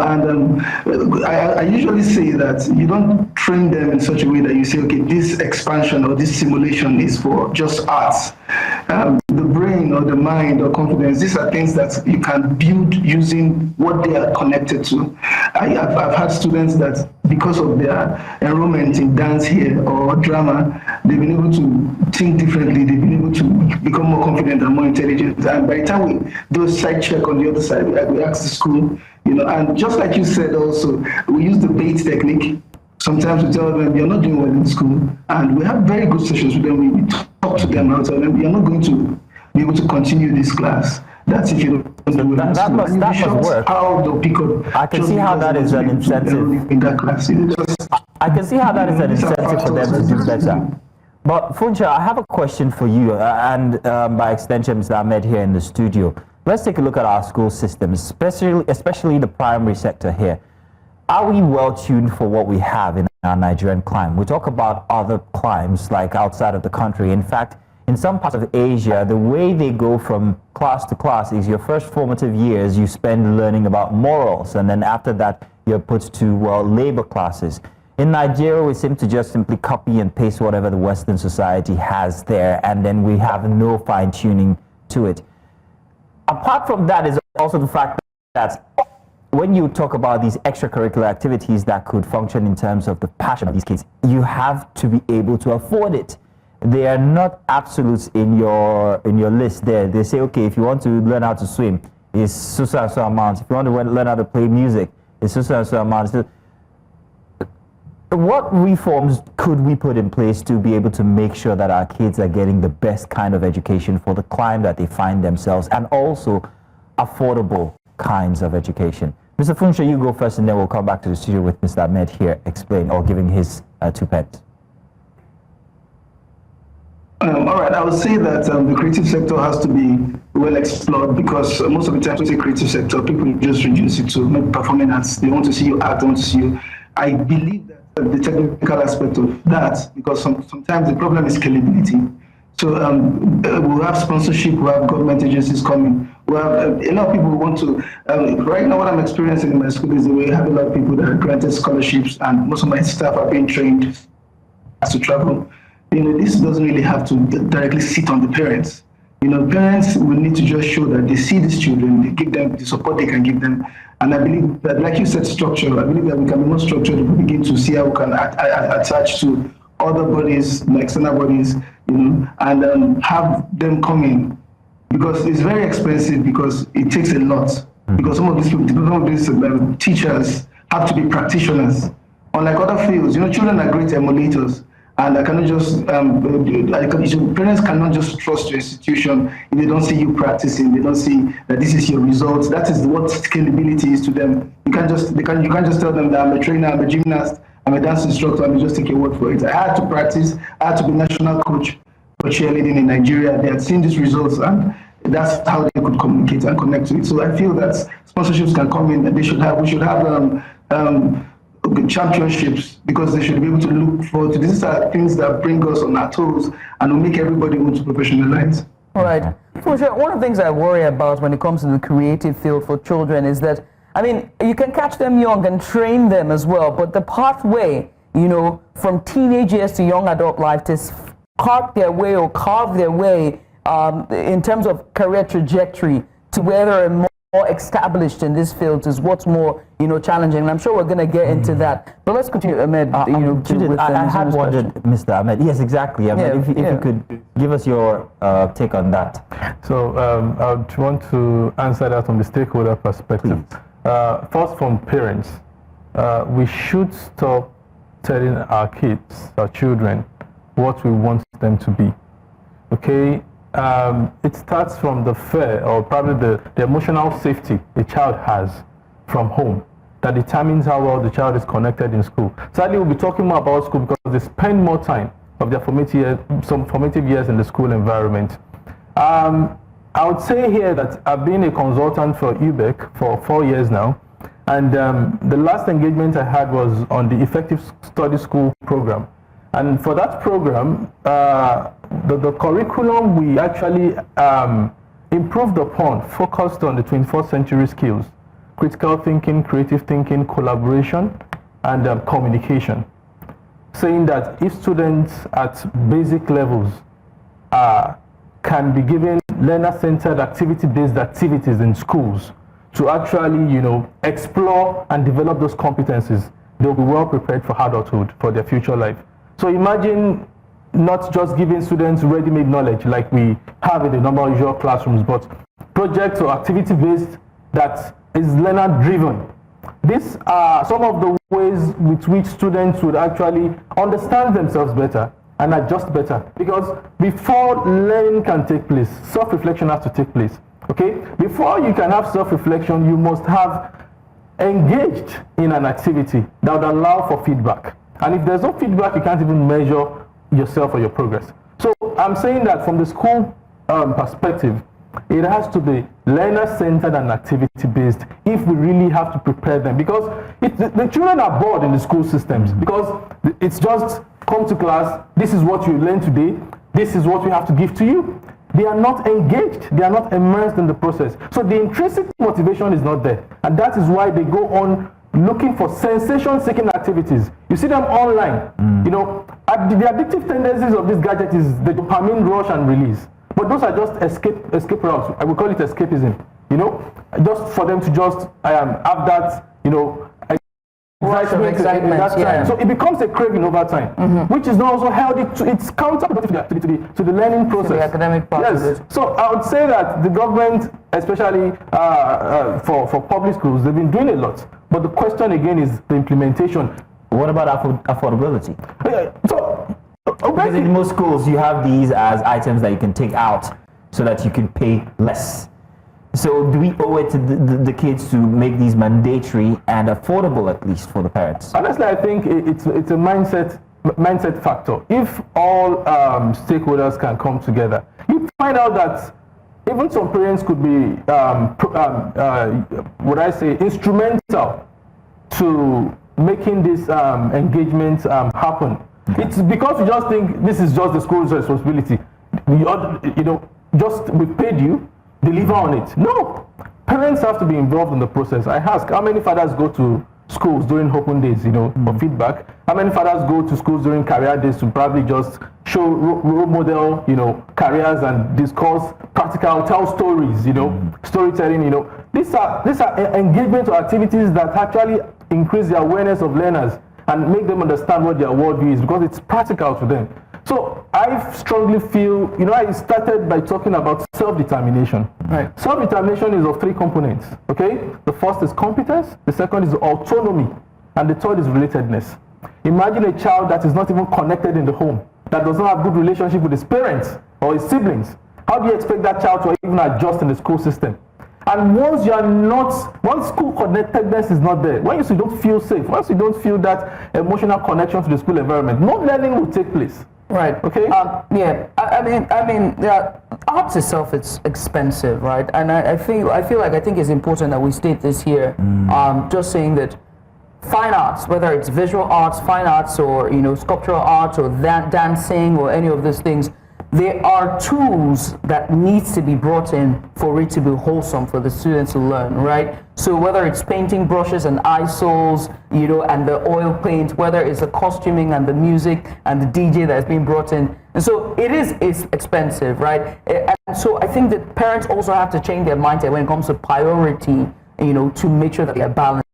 S10: I usually say that you don't train them in such a way that you say, okay, this expansion or this simulation is for just arts. The brain or the mind or confidence, these are things that you can build using what they are connected to. I've had students that, because of their enrollment in dance here or drama, they've been able to think differently, they've been able to become more confident and more intelligent. And by the time we do a side check on the other side, we ask the school, and just like you said also, we use the bait technique. Sometimes we tell them, you're not doing well in school. And we have very good sessions with them. We talk to them and tell them, you're not going to be able to continue this class. That's if you don't do well.
S2: That must work.
S10: How they'll pick up.
S2: I can see how that is an incentive.
S10: In that class.
S2: I can see how that is an incentive for them to do better. But Funcha, I have a question for you, and by extension, Mr. Ahmed here in the studio. Let's take a look at our school system, especially the primary sector here. Are we well tuned for what we have in our Nigerian climate? We talk about other climes like outside of the country. In fact, in some parts of Asia, the way they go from class to class is your first formative years you spend learning about morals, and then after that you're put to, labor classes. In Nigeria, we seem to just simply copy and paste whatever the Western society has there, and then we have no fine-tuning to it. Apart from that is also the fact that when you talk about these extracurricular activities that could function in terms of the passion of these kids, you have to be able to afford it. They are not absolutes in your list there. They say, okay, if you want to learn how to swim, it's so and so amount. If you want to learn how to play music, it's so and so amount. So what reforms could we put in place to be able to make sure that our kids are getting the best kind of education for the climate that they find themselves, and also affordable kinds of education? Mr. Funsho, you go first, and then we'll come back to the studio with Mr. Ahmed here explain or giving his 2 pence.
S10: All right, I would say that the creative sector has to be well explored, because most of the time when you say creative sector, people just reduce it to maybe performing arts. They want to see you act, they want to see you. I believe that the technical aspect of that, because sometimes the problem is scalability. So we'll have sponsorship, we'll have government agencies coming. We'll have a lot of people who want to, right now what I'm experiencing in my school is that we have a lot of people that are granted scholarships, and most of my staff are being trained to travel. This doesn't really have to directly sit on the parents. Parents will need to just show that they see these children, they give them the support they can give them. And I believe that, like you said, structure, I believe that we can be more structured if we begin to see how we can attach to other bodies, like external bodies, and have them come in. Because it's very expensive, because it takes a lot. Because some of these teachers have to be practitioners. Unlike other fields, children are great emulators. And I cannot just, parents cannot just trust your institution if they don't see you practicing, they don't see that this is your results. That is what scalability is to them. You can't just tell them that I'm a trainer, I'm a gymnast, I'm a dance instructor, and you just take your word for it. I had to practice, I had to be national coach for cheerleading in Nigeria. They had seen these results, and that's how they could communicate and connect to it. So I feel that sponsorships can come in, that we should have championships, because they should be able to look forward to. These are things that bring us on our toes and will make everybody want to professionalize.
S1: All right. For sure, one of the things I worry about when it comes to the creative field for children is that, you can catch them young and train them as well, but the pathway, from teenage years to young adult life to carve their way in terms of career trajectory to where they're more established in this field is what's more, challenging. And I'm sure we're going to get into that. But let's continue, Ahmed.
S2: I had wondered, Mr. Ahmed. Yes, exactly. If you could give us your take on that.
S12: So I would want to answer that from the stakeholder perspective. First, from parents, we should stop telling our kids, our children, what we want them to be. Okay? It starts from the fear, or probably the emotional safety the child has from home, that determines how well the child is connected in school. Sadly, we'll be talking more about school because they spend more time of their formative years in the school environment. I would say here that I've been a consultant for UBEC for 4 years now, and the last engagement I had was on the Effective Study School program. And for that program, the curriculum we actually improved upon focused on the 21st century skills: critical thinking, creative thinking, collaboration, and communication. Saying that if students at basic levels can be given learner-centered activity-based activities in schools to actually, explore and develop those competencies, they'll be well prepared for adulthood, for their future life. So imagine not just giving students ready-made knowledge like we have in the normal usual classrooms, but projects or activity-based that is learner-driven. These are some of the ways with which students would actually understand themselves better and adjust better. Because before learning can take place, self-reflection has to take place. Okay? Before you can have self-reflection, you must have engaged in an activity that would allow for feedback. And if there's no feedback, you can't even measure yourself or your progress. So I'm saying that from the school perspective, it has to be learner-centered and activity-based if we really have to prepare them. Because the children are bored in the school systems, because it's just come to class, this is what you learn today, this is what we have to give to you. They are not engaged, they are not immersed in the process. So the intrinsic motivation is not there. And that is why they go on looking for sensation-seeking activities. You see them online. The addictive tendencies of this gadget is the dopamine rush and release. But those are just escape routes. I would call it escapism. you know, just for them to just have that, you know,
S1: excitement,
S12: that's
S1: yeah.
S12: time. So it becomes a craving over time, which is not also healthy. It's counterproductive to the learning process.
S1: To the academic part of it.
S12: So I would say that the government, especially for public schools, they've been doing a lot. But the question again is the implementation.
S2: What about affordability?
S12: So
S2: because in most schools you have these as items that you can take out so that you can pay less. So do we owe it to the kids to make these mandatory and affordable, at least for the parents?
S12: Honestly, I think it's a mindset factor. If all stakeholders can come together, you find out that even some parents could be, instrumental to making this engagement happen. Okay. It's because we just think this is just the school's responsibility. We paid you, deliver on it. No, parents have to be involved in the process. I ask, how many fathers go to schools during open days, for feedback? How many fathers go to schools during career days to probably just show role model, careers and discuss practical, tell stories, storytelling, These are engagement or activities that actually increase the awareness of learners and make them understand what their worldview is, because it's practical to them. So I strongly feel, I started by talking about self-determination. Right. Self-determination is of 3 components, okay? The first is competence, the second is autonomy, and the third is relatedness. Imagine a child that is not even connected in the home, that does not have good relationship with his parents or his siblings. How do you expect that child to even adjust in the school system? And once school connectedness is not there, once you don't feel safe, once you don't feel that emotional connection to the school environment, no learning will take place.
S1: Right.
S12: Okay.
S1: I mean, arts itself, it's expensive, right? And I think it's important that we state this here. Just saying that fine arts, whether it's visual arts, fine arts, or sculptural arts, or dancing, or any of these things, there are tools that needs to be brought in for it to be wholesome for the students to learn, right? So whether it's painting brushes and eye soles, and the oil paint, whether it's the costuming and the music and the DJ that's being brought in. And so it's expensive, right? And so I think that parents also have to change their mindset when it comes to priority, to make sure that they're balanced.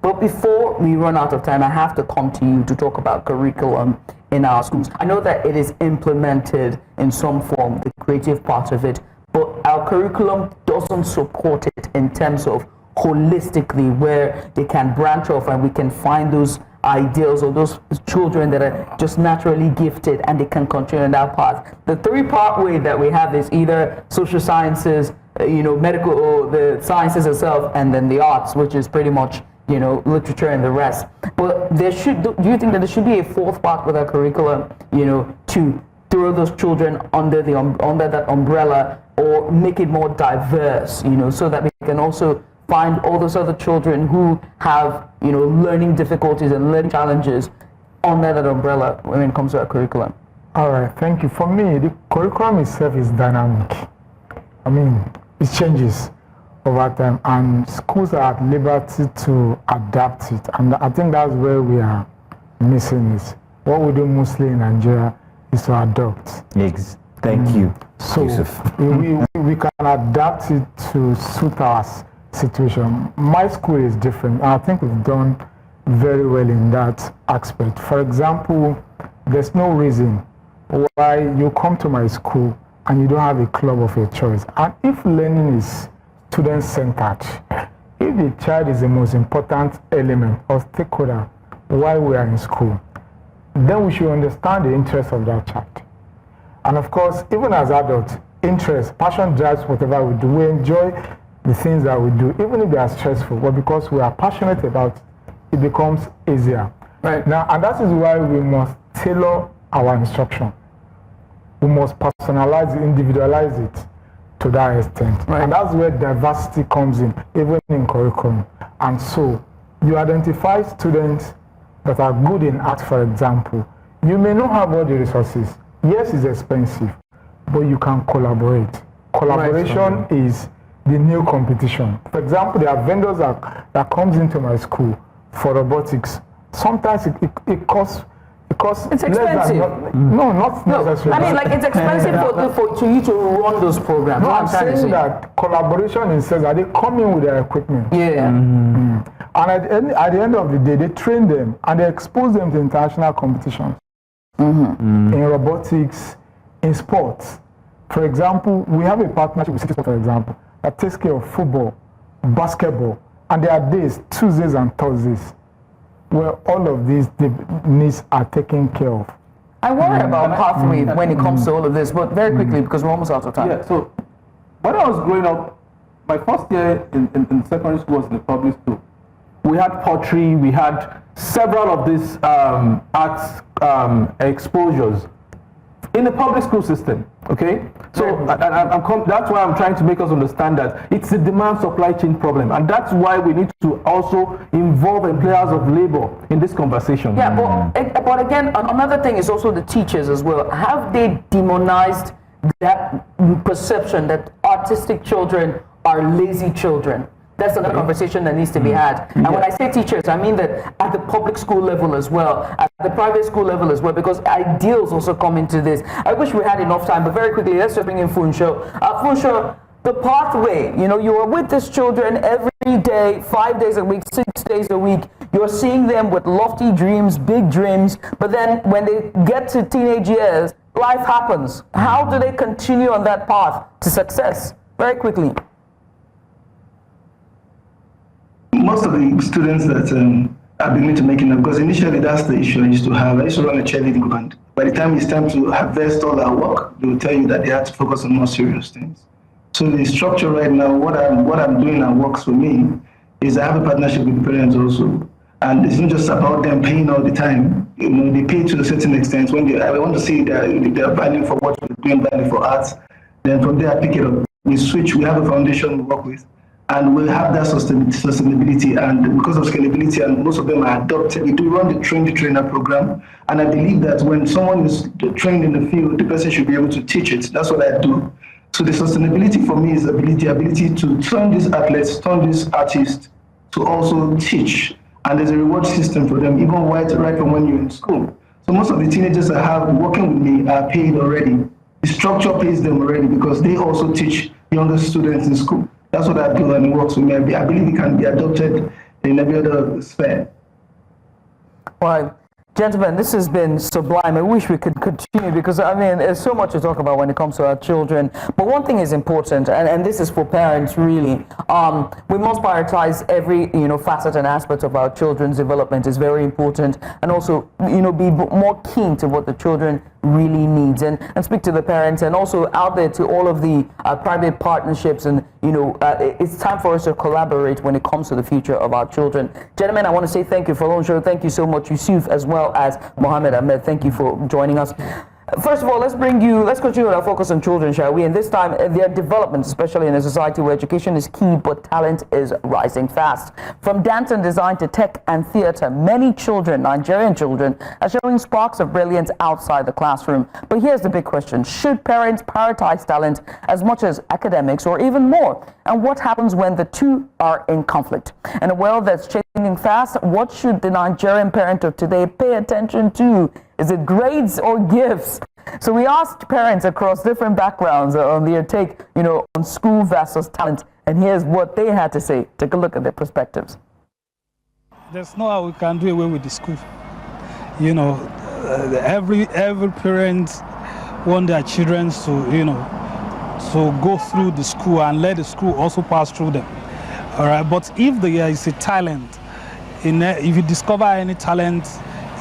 S1: But before we run out of time, I have to come to you to talk about curriculum in our schools. I know that it is implemented in some form, the creative part of it, but our curriculum doesn't support it in terms of holistically where they can branch off and we can find those ideals or those children that are just naturally gifted and they can continue in that path. The 3-part way that we have is either social sciences, medical, or the sciences itself, and then the arts, which is pretty much literature and the rest. But do you think that there should be a 4th part with our curriculum, to throw those children under that umbrella, or make it more diverse, so that we can also find all those other children who have, learning difficulties and learning challenges under that umbrella when it comes to our curriculum?
S11: All right, thank you. For me, the curriculum itself is dynamic. I mean, it changes over time, and schools are at liberty to adapt it. And I think that's where we are missing it. What we do mostly in Nigeria is to adopt.
S2: Yes. Thank you,
S11: So
S2: Yusuf.
S11: we can adapt it to suit our situation. My school is different. I think we've done very well in that aspect. For example, there's no reason why you come to my school and you don't have a club of your choice. And if learning is student-centered, if the child is the most important element or stakeholder while we are in school, then we should understand the interest of that child. And of course, even as adults, interest, passion drives whatever we do. We enjoy the things that we do, even if they are stressful, but because we are passionate about it, it becomes easier. Right now, and that is why we must tailor our instruction. We must personalize it, individualize it to that extent. Right. And that's where diversity comes in, even in curriculum. And so, you identify students that are good in art, for example. You may not have all the resources. Yes, it's expensive, but you can collaborate. Collaboration is the new competition. For example, there are vendors that comes into my school for robotics. Sometimes it costs Because
S1: it's expensive.
S11: Not necessarily.
S1: I mean, like, it's expensive for you to run those programs.
S11: No, I'm saying that collaboration in sense that they come in with their equipment.
S1: Yeah.
S11: And at the end of the day, they train them and they expose them to international competitions. In robotics, in sports. For example, we have a partnership with City Sport, for example, that takes care of football, basketball, and there are days, Tuesdays and Thursdays, where all of these needs are taken care of.
S1: I worry about pathway when it comes to all of this, but very quickly, because we're almost out of time.
S12: Yeah, so when I was growing up, my first year in secondary school was in the public school. We had pottery, we had several of these arts exposures in the public school system, okay? So that's why I'm trying to make us understand that it's a demand supply chain problem, and that's why we need to also involve employers of labor in this conversation.
S1: Yeah, but again, another thing is also the teachers as well. Have they demonized that perception that artistic children are lazy children? That's another conversation that needs to be had. And when I say teachers, I mean that at the public school level as well, at the private school level as well, because ideals also come into this. I wish we had enough time, but very quickly, let's just bring in Funsho. Funsho, the pathway, you are with these children every day, 5 days a week, 6 days a week. You're seeing them with lofty dreams, big dreams, but then when they get to teenage years, life happens. How do they continue on that path to success? Very quickly.
S10: Most of the students that are beginning to make it, because initially that's the issue I used to have. I used to run a cheerleading band. By the time it's time to harvest all our work, they will tell you that they have to focus on more serious things. So the structure right now, what I'm doing that works for me is I have a partnership with the parents also. And it's not just about them paying all the time. They pay to a certain extent. When I want to see their value for what we're doing, value for arts, then from there I pick it up. We switch, we have a foundation we work with. And we have that sustainability, and because of scalability, and most of them are adopted. We do run the train-the-trainer program, and I believe that when someone is trained in the field, the person should be able to teach it. That's what I do. So the sustainability for me is the ability to turn these athletes, turn these artists to also teach, and there's a reward system for them, even right from when you're in school. So most of the teenagers I have working with me are paid already. The structure pays them already because they also teach younger students in school. That's what I do, and it works with me. I believe it can be adopted in every other sphere.
S1: Well, gentlemen, this has been sublime. I wish we could continue because, I mean, there's so much to talk about when it comes to our children. But one thing is important, and this is for parents, really. We must prioritize every, facet and aspect of our children's development is very important. And also, be more keen to what the children really needs and speak to the parents and also out there to all of the private partnerships and it's time for us to collaborate when it comes to the future of our children. Gentlemen, I want to say thank you for Lonsho. Thank you so much, Yusuf, as well as Mohammed Ahmed. Thank you for joining us. First of all, let's continue our focus on children, shall we? And this time, their development, especially in a society where education is key, but talent is rising fast. From dance and design to tech and theater, many children, Nigerian children, are showing sparks of brilliance outside the classroom. But here's the big question. Should parents prioritize talent as much as academics or even more? And what happens when the two are in conflict? In a world that's changing fast, what should the Nigerian parent of today pay attention to? Is it grades or gifts? So we asked parents across different backgrounds on their take, on school versus talent. And here's what they had to say. Take a look at their perspectives.
S13: There's no how we can do away with the school. Every parent want their children to go through the school and let the school also pass through them. All right. But if there is a talent, if you discover any talent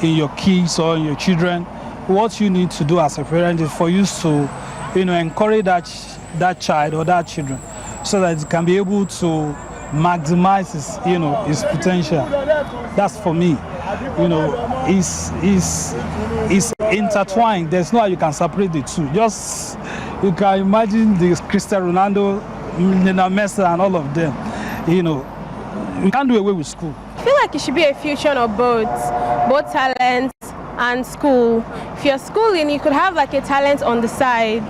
S13: in your kids or in your children, what you need to do as a parent is for you to, encourage that child or that children so that it can be able to maximize his potential. That's for me. It's intertwined. There's no how you can separate the two. Just you can imagine the Cristiano Ronaldo, Messi, and all of them. You can't do away with school.
S14: I feel like it should be a fusion of both talent and school. If you're schooling, you could have like a talent on the side.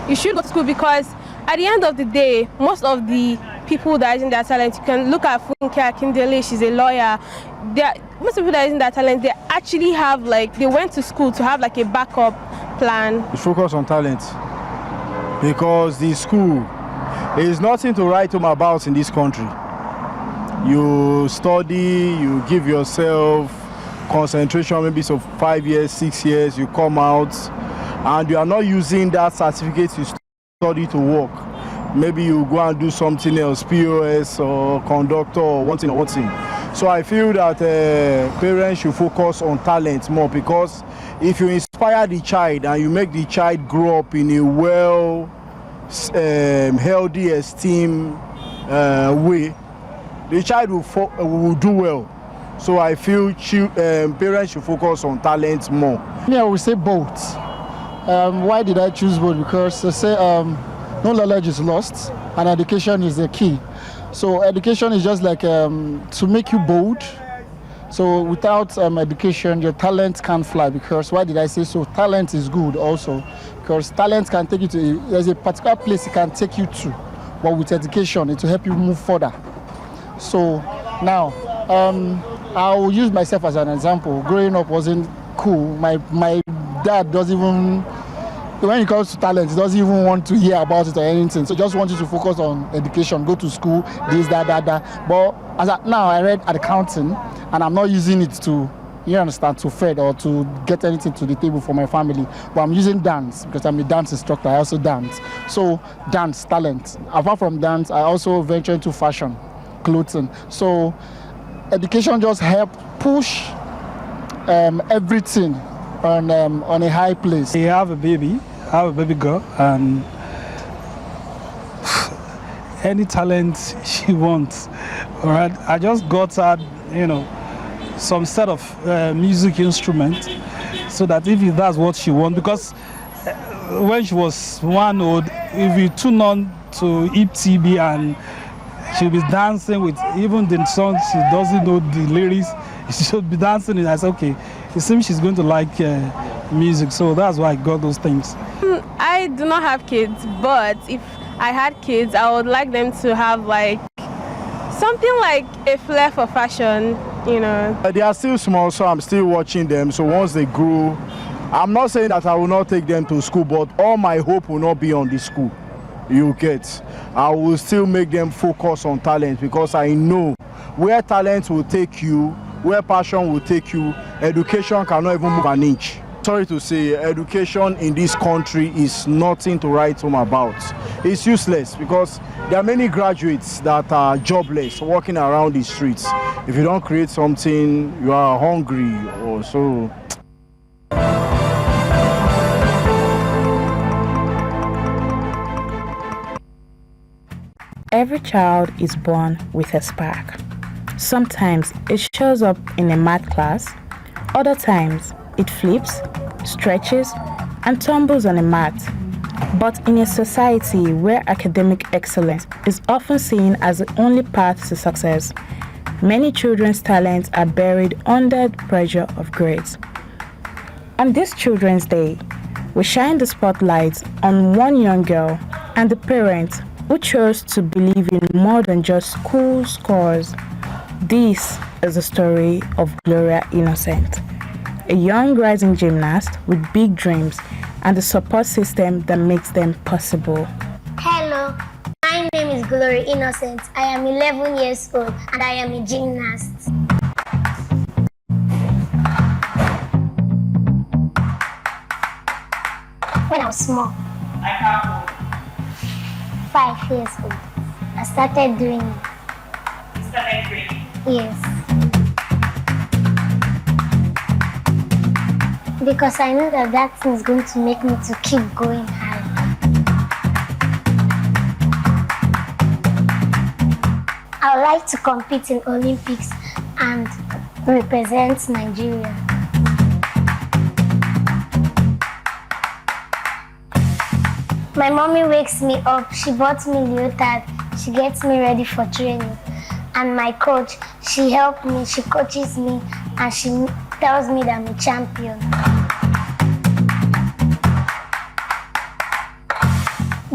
S14: You should go to school because at the end of the day, most of the people that are using their talent. You can look at Funke Akindele, she's a lawyer. Most people that are using their talent, they actually have they went to school to have a backup plan.
S15: Focus on talent, because the school, there is nothing to write home about in this country. You study, you give yourself concentration, maybe so 5 years, 6 years, you come out, and you are not using that certificate you study to work. Maybe you go and do something else, POS or conductor or one thing or one thing. So I feel that parents should focus on talent more, because if you inspire the child and you make the child grow up in a healthy esteem way, the child will do well. So I feel parents should focus on talent more.
S16: Yeah, I would say both. Why did I choose both? Because they say no knowledge is lost and education is the key. So education is just to make you bold. So without education, your talent can't fly. Because why did I say so? Talent is good also, because talent can take you to, there's a particular place it can take you to, but with education, it will help you move further. So now, I will use myself as an example. Growing up wasn't cool. My dad doesn't even, when it comes to talent, he doesn't even want to hear about it or anything. So just want you to focus on education, go to school, this, that. But now I read accounting, and I'm not using it to, to feed or to get anything to the table for my family. But I'm using dance, because I'm a dance instructor. I also dance. So dance, talent. Apart from dance, I also venture into fashion, clothing. So education just helped push everything on a high place.
S13: I have a baby girl, and any talent she wants. All right, I just got her, some set of music instrument, so that if that's what she wants, because when she was 1 old, if you tune on to ETB and she'll be dancing with even the song she doesn't know the lyrics, she'll be dancing, and I said, okay, it seems she's going to like music, so that's why I got those things.
S14: I do not have kids, but if I had kids, I would like them to have something like a flair for fashion,
S15: They are still small, so I'm still watching them. So once they grow, I'm not saying that I will not take them to school, but all my hope will not be on the school. You get. I will still make them focus on talent, because I know where talent will take you, where passion will take you, education cannot even move an inch. Sorry to say, education in this country is nothing to write home about. It's useless, because there are many graduates that are jobless, walking around the streets. If you don't create something, you are hungry or so.
S17: Every child is born with a spark. Sometimes it shows up in a math class, other times it flips, stretches, and tumbles on a mat. But in a society where academic excellence is often seen as the only path to success, many children's talents are buried under the pressure of grades. On this Children's Day, we shine the spotlight on one young girl and the parents who chose to believe in more than just school scores. This is the story of Gloria Innocent, a young rising gymnast with big dreams and the support system that makes them possible.
S18: Hello, my name is Gloria Innocent. I am 11 years old and I am a gymnast. When I was small, 5 years old, I started doing it. Yes. Because I know that thing is going to make me to keep going high. I would like to compete in Olympics and represent Nigeria. My mommy wakes me up, she bought me leotard, she gets me ready for training. And my coach, she helps me, she coaches me, and she tells me that I'm a champion.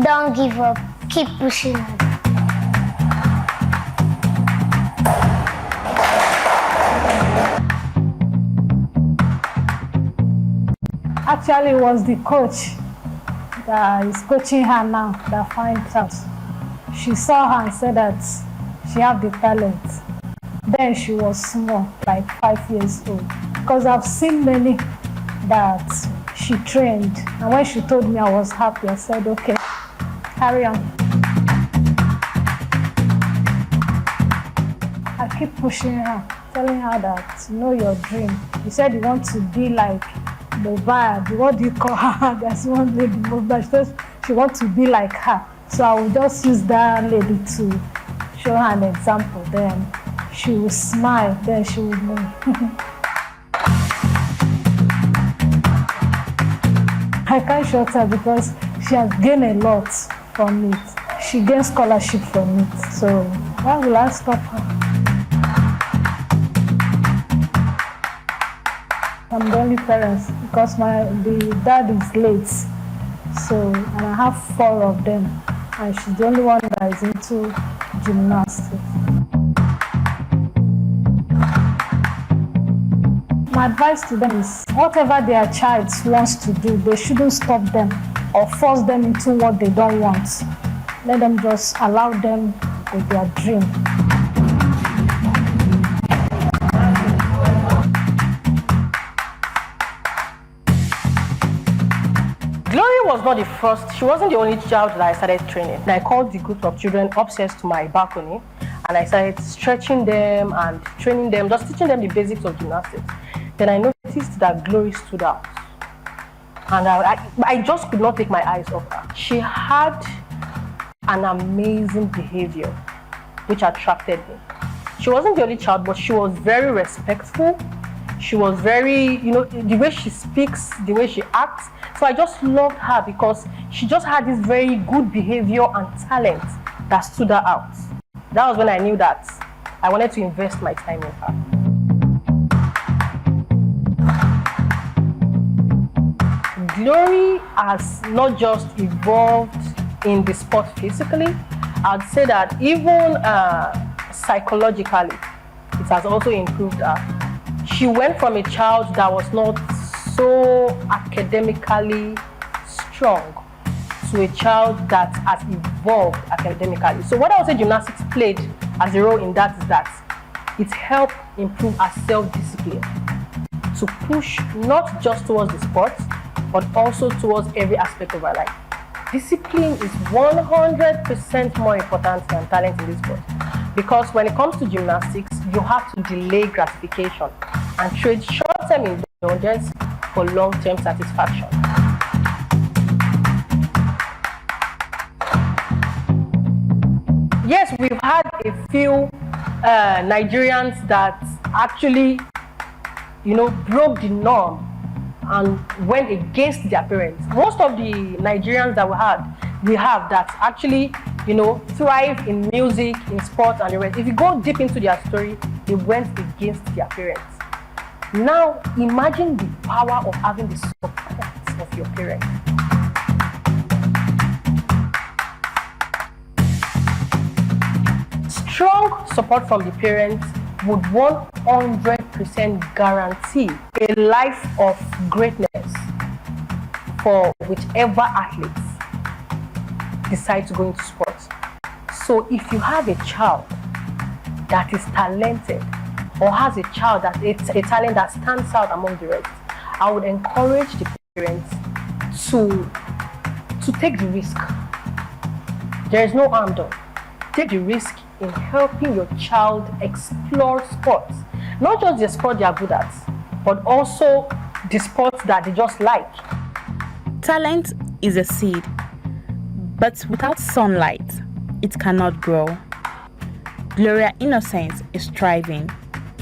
S18: Don't give up, keep pushing on.
S19: Actually, it was the coach that is coaching her now that finds out. She saw her and said that she have the talent. Then she was small, like 5 years old. Because I've seen many that she trained. And when she told me, I was happy. I said, okay, carry on. I keep pushing her, telling her that know your dream. You said you want to be like Mobile. What do you call her? There's one lady, Mobile. She says she wants to be like her. So I will just use that lady to show her an example. Then she will smile. Then she will move. I can't shut her because she has gained a lot from it. She gained scholarship from it. So why will I stop her? I'm the only parent because the dad is late. So, and I have 4 of them. And she's the only one that is into gymnastics. My advice to them is whatever their child wants to do, they shouldn't stop them or force them into what they don't want. Let them just allow them with their dream.
S20: Glory was not the first, she wasn't the only child that I started training. I called the group of children upstairs to my balcony and I started stretching them and training them, just teaching them the basics of gymnastics. Then I noticed that Glory stood out. And I just could not take my eyes off her. She had an amazing behavior, which attracted me. She wasn't the only child, but she was very respectful. She was very, the way she speaks, the way she acts. So I just loved her because she just had this very good behavior and talent that stood her out. That was when I knew that I wanted to invest my time in her. Glory has not just evolved in the sport physically, I'd say that even psychologically, it has also improved her. She went from a child that was not so academically strong to a child that has evolved academically. So what I would say gymnastics played as a role in that is that it helped improve her self-discipline to push not just towards the sport, but also towards every aspect of her life. Discipline is 100% more important than talent in this sport. Because when it comes to gymnastics, you have to delay gratification and trade short-term indulgence for long-term satisfaction. Yes, we've had a few Nigerians that actually, broke the norm and went against their parents. Most of the Nigerians that we have that actually, thrive in music, in sports, and the rest. If you go deep into their story, they went against their parents. Now, imagine the power of having the support of your parents. Strong support from the parents would 100% guarantee a life of greatness for whichever athletes decide to go into sports. So if you have a child that is talented or has a child that it's a talent that stands out among the rest, I would encourage the parents to take the risk. There is no harm done. Take the risk in helping your child explore sports. Not just the sport they are good at, but also the sports that they just like.
S17: Talent is a seed, but without sunlight, it cannot grow. Gloria Innocence is thriving,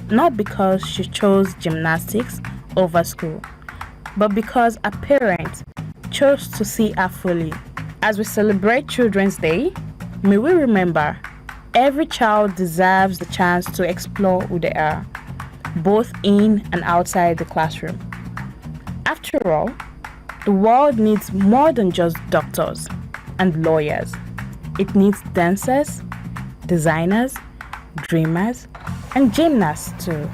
S17: not because she chose gymnastics over school, but because a parent chose to see her fully. As we celebrate Children's Day, may we remember every child deserves the chance to explore who they are, both in and outside the classroom. After all, the world needs more than just doctors and lawyers. It needs dancers, designers, dreamers, and gymnasts too.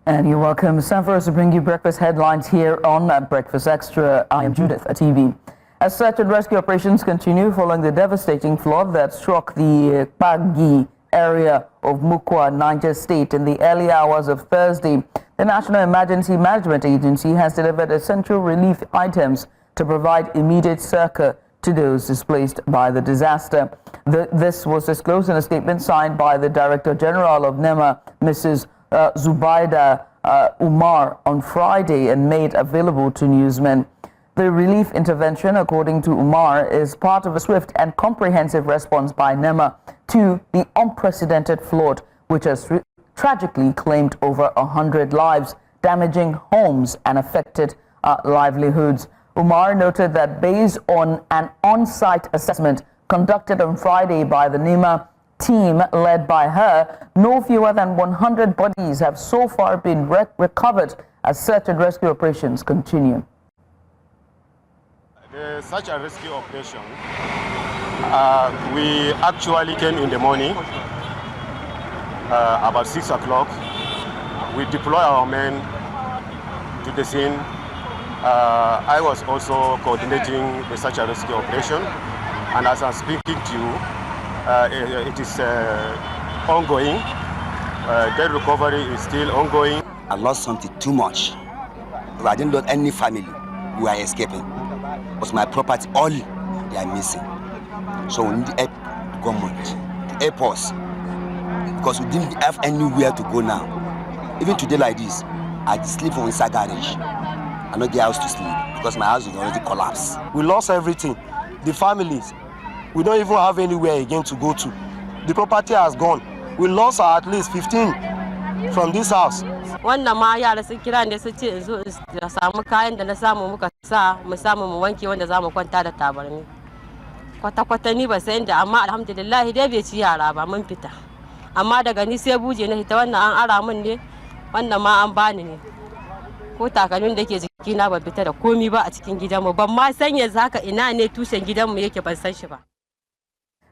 S1: And you're welcome. It's time for us to bring you breakfast headlines here on Breakfast Extra. I am Judith at TV. As search and rescue operations continue following the devastating flood that struck the Pagi area of Mukwa, Niger State in the early hours of Thursday, the National Emergency Management Agency has delivered essential relief items to provide immediate succor to those displaced by the disaster. This was disclosed in a statement signed by the Director General of NEMA, Mrs. Zubaida Umar, on Friday and made available to newsmen. The relief intervention, according to Umar, is part of a swift and comprehensive response by NEMA to the unprecedented flood, which has tragically claimed over 100 lives, damaging homes and affected livelihoods. Umar noted that based on an on-site assessment conducted on Friday by the NEMA team led by her, no fewer than 100 bodies have so far been recovered as search and rescue operations continue.
S21: The search and rescue operation, we actually came in the morning, about 6 o'clock. We deploy our men to the scene. I was also coordinating the search and rescue operation, and as I'm speaking to you, it is ongoing. Dead recovery is still ongoing.
S22: I lost something too much. If I didn't lose any family, we are escaping. But my property, all they are missing. So we need help government to help us, because we didn't have anywhere to go now. Even today like this, I sleep on inside garage. I don't get house to sleep because my house is already collapsed.
S23: We lost everything. The families, we don't even have anywhere again to go to. The property has gone. We lost at least 15 from this house.
S24: Wannan ma yara sun kira ne sun ce in zo da samu kayan da na samu muka sa mu samu mu wanke wanda zamu kwanta da tabarmi. Kwata-kwata ni ba sai inda, amma alhamdulillah dai bai ci yara ba, mun fita. Amma daga ni sai buje na hita, wannan an ara min ne, wannan ma an bani ne. Ko takalmin da ke jikina ba fita da komi ba a cikin gidanmu, ban ma san yanzu haka ina ne tushen gidanmu yake, ban san shi ba.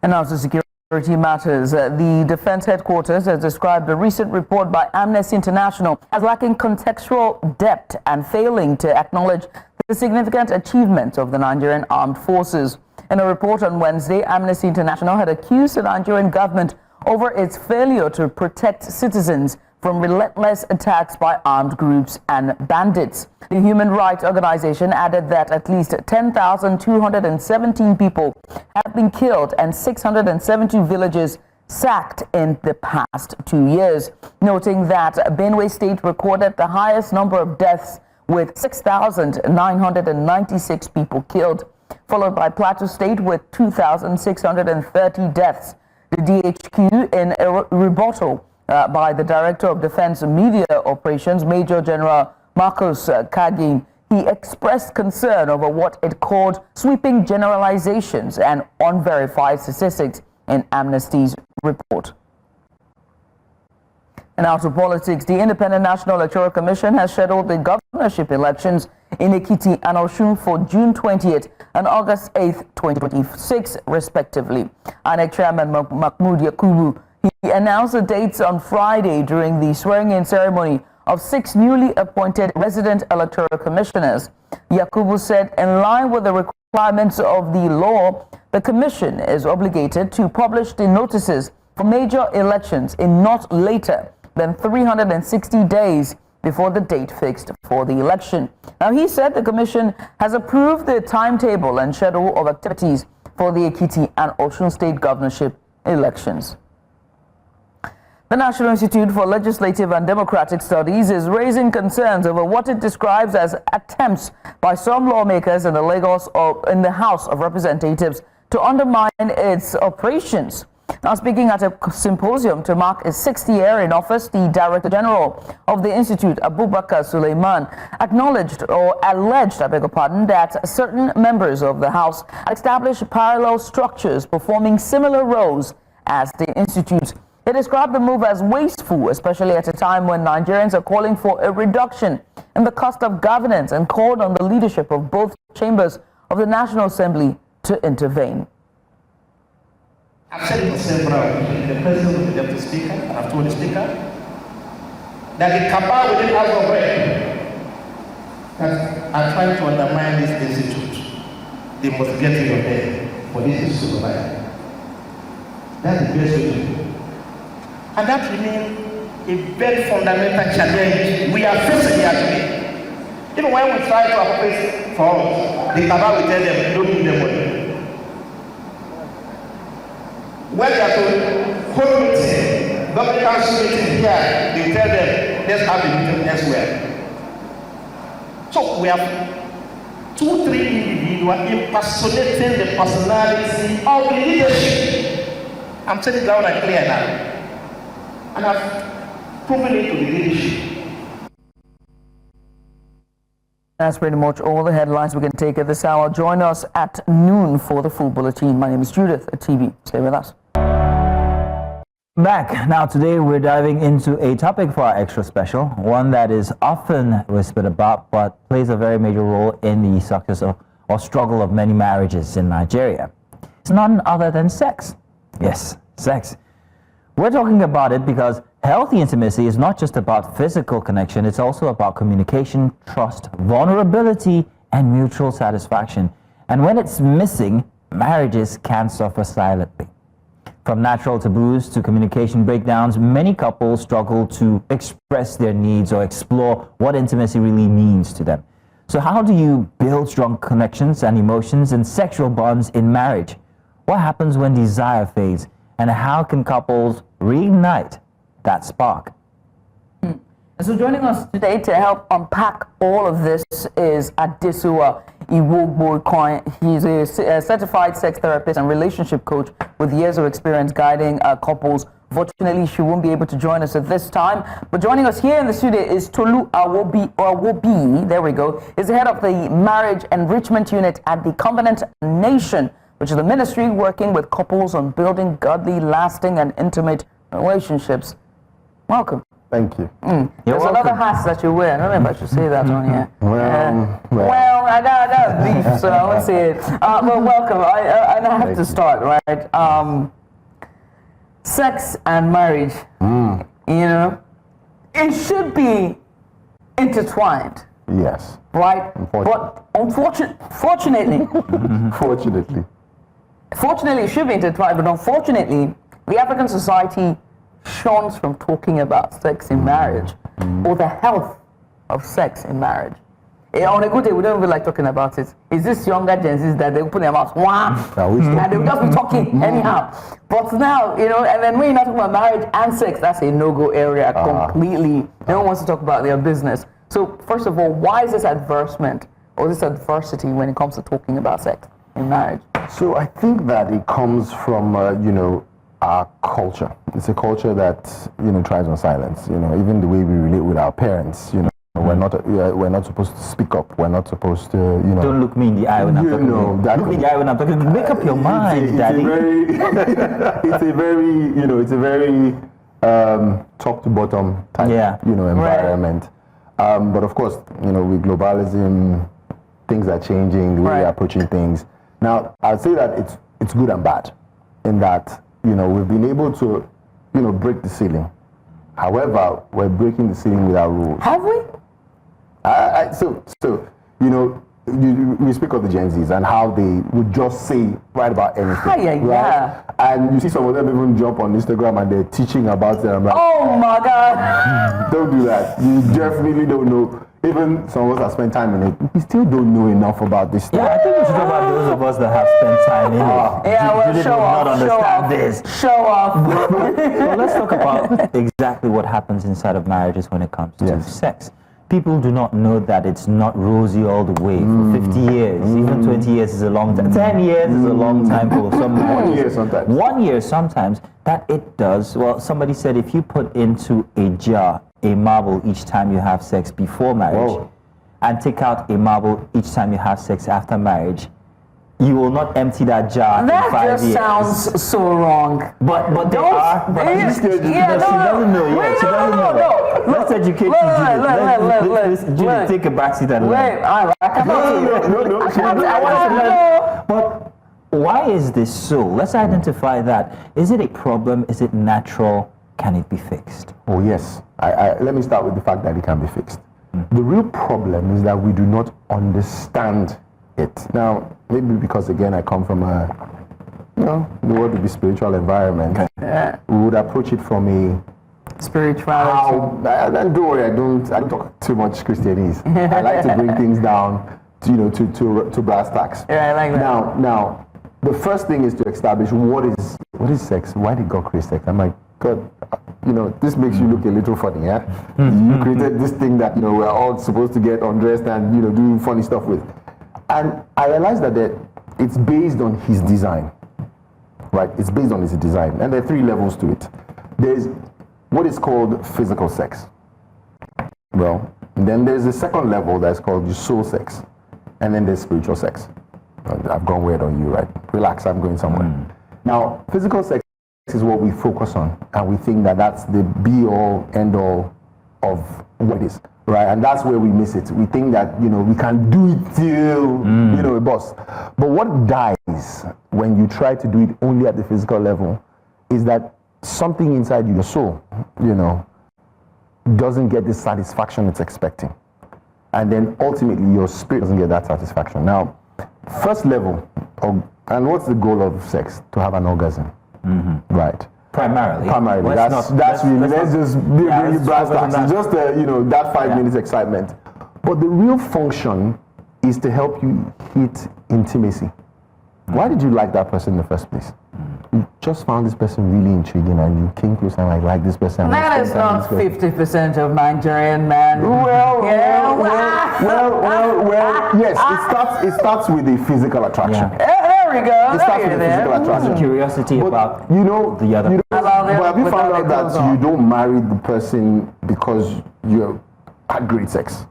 S1: And now to security matters. The Defense Headquarters has described a recent report by Amnesty International as lacking contextual depth and failing to acknowledge the significant achievements of the Nigerian armed forces. In a report on Wednesday, Amnesty International had accused the Nigerian government over its failure to protect citizens from relentless attacks by armed groups and bandits. The human rights organization added that at least 10,217 people have been killed and 672 villages sacked in the past 2 years, noting that Benue State recorded the highest number of deaths with 6,996 people killed, followed by Plateau State with 2,630 deaths. The DHQ, in a rebuttal by the Director of Defense Media Operations, Major General Marcos Kagin, he expressed concern over what it called sweeping generalizations and unverified statistics in Amnesty's report. And now to politics. The Independent National Electoral Commission has scheduled the governorship elections in Ekiti and Osun for June 20th and August 8th, 2026, respectively. INEC Chairman Mahmoud Yakubu, he announced the dates on Friday during the swearing-in ceremony of 6 newly appointed resident electoral commissioners. Yakubu said, in line with the requirements of the law, the commission is obligated to publish the notices for major elections in not later than 360 days before the date fixed for the election. Now, he said the commission has approved the timetable and schedule of activities for the Ekiti and Osun state governorship elections. The National Institute for Legislative and Democratic Studies is raising concerns over what it describes as attempts by some lawmakers in the House of Representatives to undermine its operations. Now, speaking at a symposium to mark his 6th year in office, the Director General of the Institute, Abubakar Suleiman, alleged that certain members of the House established parallel structures performing similar roles as the Institute. He described the move as wasteful, especially at a time when Nigerians are calling for a reduction in the cost of governance, and called on the leadership of both chambers of the National Assembly to intervene.
S25: I've said it several, the President of the Deputy Speaker, and I've told the Speaker,
S6: that the cabal within House of Rep that are trying to undermine this institute, they must get rid of them for this to survive. That's the best way to do. And that remains a very fundamental challenge we are facing here today. Even when we try to appropriate for us, the cabal will tell them, don't give them money. When they are told, hold meeting, government council meeting here, they tell them, let's have a meeting elsewhere. So we have 2-3 individuals impersonating the personality of the leadership. I'm saying it loud and clear now. And I've proven it to the leadership.
S1: That's pretty much all the headlines we can take at this hour. Join us at noon for the full bulletin. My name is Judith at TV. Stay with us.
S2: Back. Now today we're diving into a topic for our extra special, one that is often whispered about but plays a very major role in the success or struggle of many marriages in Nigeria. It's none other than sex. Yes, sex. We're talking about it because healthy intimacy is not just about physical connection, it's also about communication, trust, vulnerability, and mutual satisfaction. And when it's missing, marriages can suffer silently. From natural taboos to communication breakdowns, many couples struggle to express their needs or explore what intimacy really means to them. So how do you build strong connections and emotions and sexual bonds in marriage? What happens when desire fades? And how can couples reignite that spark?
S1: So joining us today to help unpack all of this is Adesuwa Ewoigbokhan. He's a certified sex therapist and relationship coach with years of experience guiding couples. Fortunately, she won't be able to join us at this time. But joining us here in the studio is Tolu Awobiyi. There we go. He's the head of the Marriage Enrichment Unit at the Covenant Nation, which is a ministry working with couples on building godly, lasting, and intimate relationships. Welcome.
S7: Thank you.
S1: There's another hat that you wear. I don't know if I should say that on here. Well, I got beef, so I won't say it. Well, welcome. I have to start, right? Sex and marriage, you know, it should be intertwined.
S7: Yes.
S1: Right? But fortunately, fortunately, it should be intertwined, but unfortunately, the African society shuns from talking about sex in marriage or the health of sex in marriage. On a good day, we don't even like talking about it. It's this younger Gen Zs that they open their mouths, and they'll just be talking anyhow. But now, you know, and then when you're not talking about marriage and sex, that's a no-go area completely. No one wants to talk about their business. So, first of all, why is this adversity when it comes to talking about sex in marriage?
S7: So I think that it comes from, you know, our culture. It's a culture that, you know, thrives on silence. You know, even the way we relate with our parents, you know, we're not supposed to speak up. We're not supposed to, you know.
S2: Don't look me in the eye when I'm talking. Look me in the eye when I'm talking. Make up your mind, Daddy.
S7: It's a very top to bottom type, you know, environment. But of course, you know, with globalism, things are changing. The way we're approaching things. Now, I'd say that it's good and bad, in that, you know, we've been able to, you know, break the ceiling. However, we're breaking the ceiling with our rules.
S1: Have we?
S7: So you know, we speak of the Gen Zs and how they would just say right about anything. Right? And you see some of them even jump on Instagram and they're teaching about it. I'm like,
S1: oh my God!
S7: Don't do that. You definitely don't know. Even some of us have spent time in it. We still don't know enough about this stuff.
S2: Yeah, I think we should talk about those of us that have spent time in it.
S1: Yeah, well,
S2: Judith
S1: show
S2: will
S1: off,
S2: not understand this.
S1: Show off.
S2: Well, let's talk about exactly what happens inside of marriages when it comes to sex. People do not know that it's not rosy all the way. For 50 years, even 20 years is a long time. 10 years is a long time for some marriages.
S7: 1 year sometimes.
S2: 1 year sometimes. That it does. Well, somebody said if you put into a jar a marble each time you have sex before marriage, and take out a marble each time you have sex after marriage, you will not empty that jar in 5 years.
S1: That just sounds so wrong.
S2: But they are. But she doesn't know yet. She doesn't know. Let's educate you, Judith. Judith, take a backseat and learn.
S1: I want to
S2: learn. But why is this so? Let's identify that. Is it a problem? Is it natural? can it be fixed?
S7: Oh yes. Let me start with the fact that it can be fixed. The real problem is that we do not understand it. Now, maybe because again I come from a, the word would be spiritual environment.
S1: Yeah.
S7: We would approach it from a
S1: spirituality.
S7: And don't worry, I don't talk too much Christianese. I like to bring things down to brass tacks.
S1: Yeah, I like that.
S7: Now, the first thing is to establish what is sex. Why did God create sex? I'm like, God, this makes you look a little funny, yeah? You created this thing that we're all supposed to get undressed and do funny stuff with. And I realized that it's based on His design, right? It's based on His design, and there are 3 levels to it. There's what is called physical sex. Well, then there's a second level that's called soul sex, and then there's spiritual sex. I've gone weird on you, right? Relax, I'm going somewhere. Now, physical sex is what we focus on, and we think that that's the be-all, end-all of what it is, right? And that's where we miss it. We think that, we can do it till, a boss. But what dies when you try to do it only at the physical level is that something inside your soul, doesn't get the satisfaction it's expecting. And then ultimately your spirit doesn't get that satisfaction. Now, first level, and what's the goal of sex? To have an orgasm. Right.
S2: Primarily.
S7: Let's just be really brass tacks. It's just that 5 minutes excitement. But the real function is to help you hit intimacy. Why did you like that person in the first place? You just found this person really intriguing, and you came close and like this person.
S1: That is not 50% of Nigerian men.
S7: Well, yes. It starts with a physical attraction.
S1: There we go.
S7: It starts with a physical attraction.
S2: Curiosity about the other.
S7: But have you found out that you don't marry the person because you had great sex?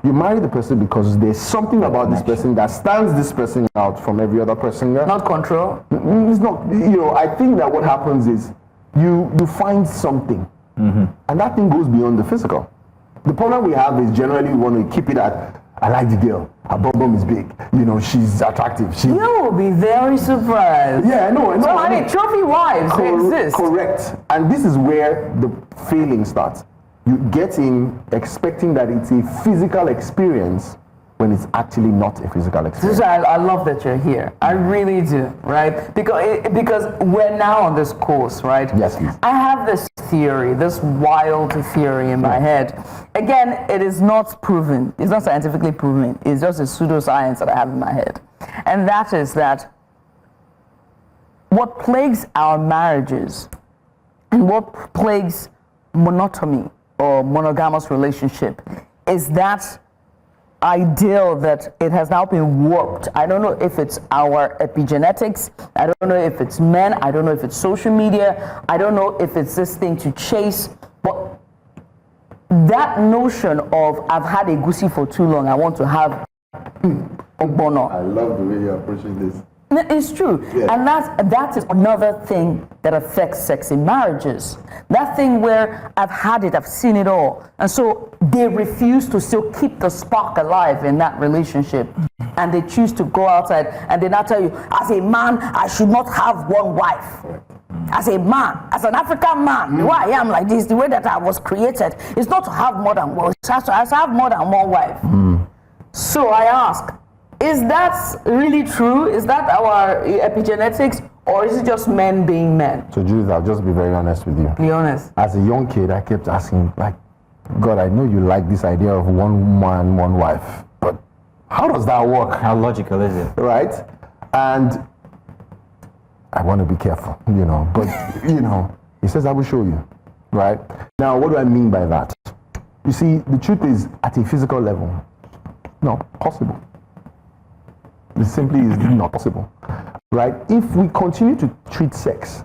S7: You marry the person because there's something about this person that stands this person out from every other person.
S1: Not control.
S7: It's not. I think that what happens is you find something, and that thing goes beyond the physical. The problem we have is generally we want to keep it at, I like the girl, her bum is big, she's attractive. You
S1: will be very surprised.
S7: Yeah, I know.
S1: So, I mean, trophy wives exist.
S7: Correct. And this is where the failing starts. You get in expecting that it's a physical experience when it's actually not a physical experience.
S1: I love that you're here. I really do, right? Because we're now on this course, right?
S7: Yes, please.
S1: I have this theory, this wild theory in my head. Again, it is not proven. It's not scientifically proven. It's just a pseudoscience that I have in my head. And that is that what plagues our marriages and what plagues monotony or monogamous relationship is that ideal that it has now been warped. I don't know if it's our epigenetics, I don't know if it's men, I don't know if it's social media, I don't know if it's this thing to chase, but that notion of I've had a goosey for too long, I want to have ogbono.
S7: I love the way you're approaching this.
S1: It's true. Yeah. And that is another thing that affects sex in marriages. That thing where I've had it, I've seen it all. And so they refuse to still keep the spark alive in that relationship. And they choose to go outside and they now tell you, as a man, I should not have one wife. As a man, as an African man, the way I am like this, the way that I was created, is not to have more than one. It has to have more than one wife. So I ask, is that really true? Is that our epigenetics, or is it just men being men?
S7: So Judith, I'll just be very honest with you.
S1: Be honest.
S7: As a young kid, I kept asking, God, I know you like this idea of one man, one wife, but how does that work?
S2: How logical is it?
S7: Right? And I want to be careful, but, he says, I will show you, right? Now, what do I mean by that? You see, the truth is, at a physical level, not possible. It simply is not possible, right? If we continue to treat sex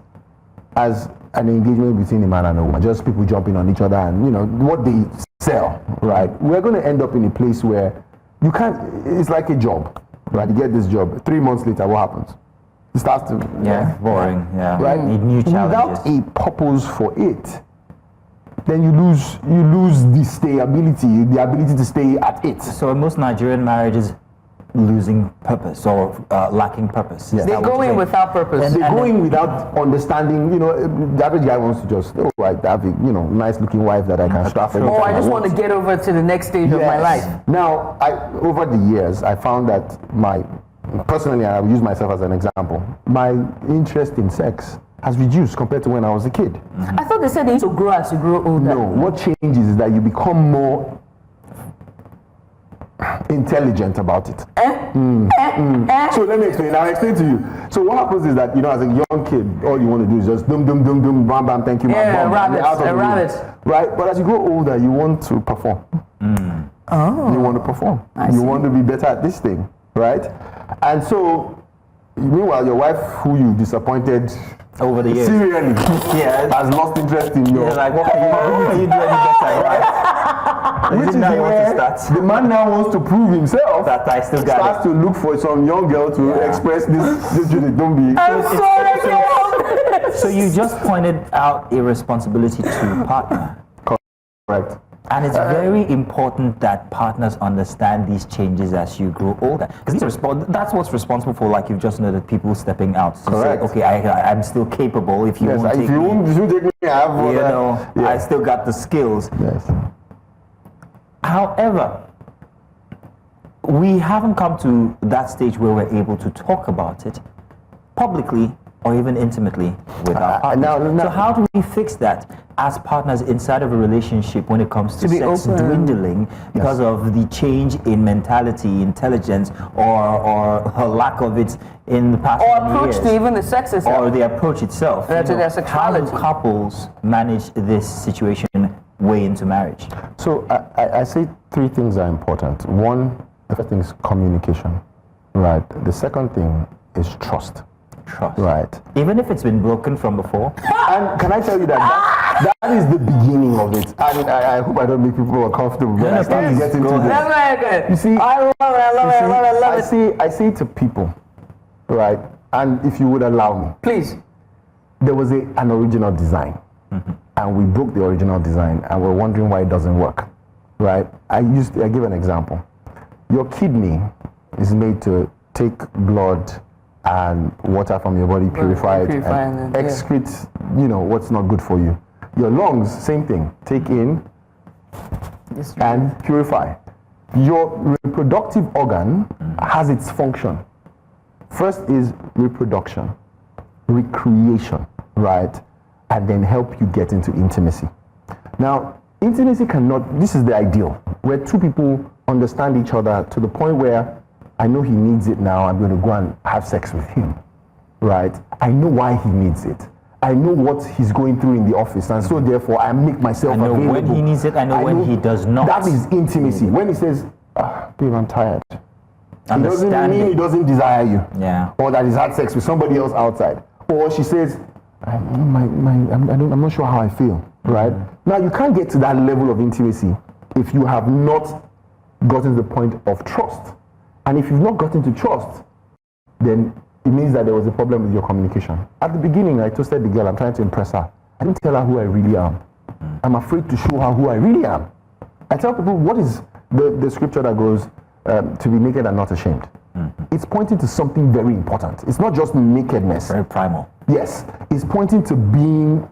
S7: as an engagement between a man and a woman, just people jumping on each other and, what they sell, right? We're going to end up in a place where you can't, it's like a job, right? You get this job, 3 months later, what happens? It starts to...
S2: boring,
S7: right?
S2: Need new challenges.
S7: Without a purpose for it, then you lose the stayability, the ability to stay at it.
S2: So in most Nigerian marriages, losing purpose or lacking purpose.
S1: They go in without purpose.
S7: They go in without understanding. You know, the average guy wants to just, oh, I have a nice looking wife that I can strap.
S1: Oh, I just want to get over to the next stage of my life.
S7: Now, over the years, I found that personally, I will use myself as an example. My interest in sex has reduced compared to when I was a kid.
S1: I thought they said they need to grow as you grow older.
S7: No, what changes is that you become more intelligent about it. So let me explain. I'll explain to you. So what happens is that, as a young kid, all you want to do is just dum dum dum dum bam bam, thank you, bam,
S1: rabbits.
S7: Right? But as you grow older, you want to perform.
S1: Oh.
S7: You want to perform. You want to be better at this thing, right? And so, meanwhile, your wife, who you disappointed
S2: over the years,
S7: serially, has lost interest in you.
S2: Like, what can you do any better, right?
S7: Which is where the man now wants to prove himself
S2: that I still got
S7: starts to look for some young girl to express this don't be.
S1: I'm sorry,
S2: so you just pointed out a responsibility to partner.
S7: Correct.
S2: And it's very important that partners understand these changes as you grow older. Because that's what's responsible for, like you've just noted, people stepping out. To say, okay, I'm still capable. If you won't take me, I still got the skills.
S7: Yes.
S2: However, we haven't come to that stage where we're able to talk about it publicly or even intimately with our partners. So how do we fix that as partners inside of a relationship when it comes to sex dwindling because of the change in mentality, intelligence, or lack of it in the past
S1: or approach to even the sex itself,
S2: or the approach itself?
S1: To their sexuality.
S2: How do couples manage this situation way into marriage?
S7: So I say three things are important. One, the first thing is communication, right? The second thing is trust.
S2: Trust.
S7: Right.
S2: Even if it's been broken from before.
S7: And can I tell you that is the beginning of it. And I hope I don't make people uncomfortable, but I start to get into this. You see,
S1: I love it.
S7: I say to people, right, and if you would allow me.
S1: Please.
S7: There was an original design. And we broke the original design and we're wondering why it doesn't work. Right? I give an example. Your kidney is made to take blood and water from your body, purify it, and excrete, what's not good for you. Your lungs, same thing. Take in and purify. Your reproductive organ has its function. First is reproduction, recreation, right? And then help you get into intimacy. Now, intimacy this is the ideal, where two people understand each other to the point where I know he needs it now, I'm going to go and have sex with him, right? I know why he needs it. I know what he's going through in the office, and so therefore I make myself available.
S2: I know when he needs it, I know when he does not.
S7: That is intimacy. When he says, babe, I'm tired. It doesn't mean he doesn't desire you.
S2: Yeah.
S7: Or that he's had sex with somebody else outside. Or she says, I'm not sure how I feel, right? Now, you can't get to that level of intimacy if you have not gotten to the point of trust. And if you've not gotten to trust, then it means that there was a problem with your communication. At the beginning, I toasted the girl, I'm trying to impress her. I didn't tell her who I really am. I'm afraid to show her who I really am. I tell people, what is the scripture that goes, to be naked and not ashamed? It's pointing to something very important. It's not just nakedness.
S2: Very primal.
S7: Yes. It's pointing to being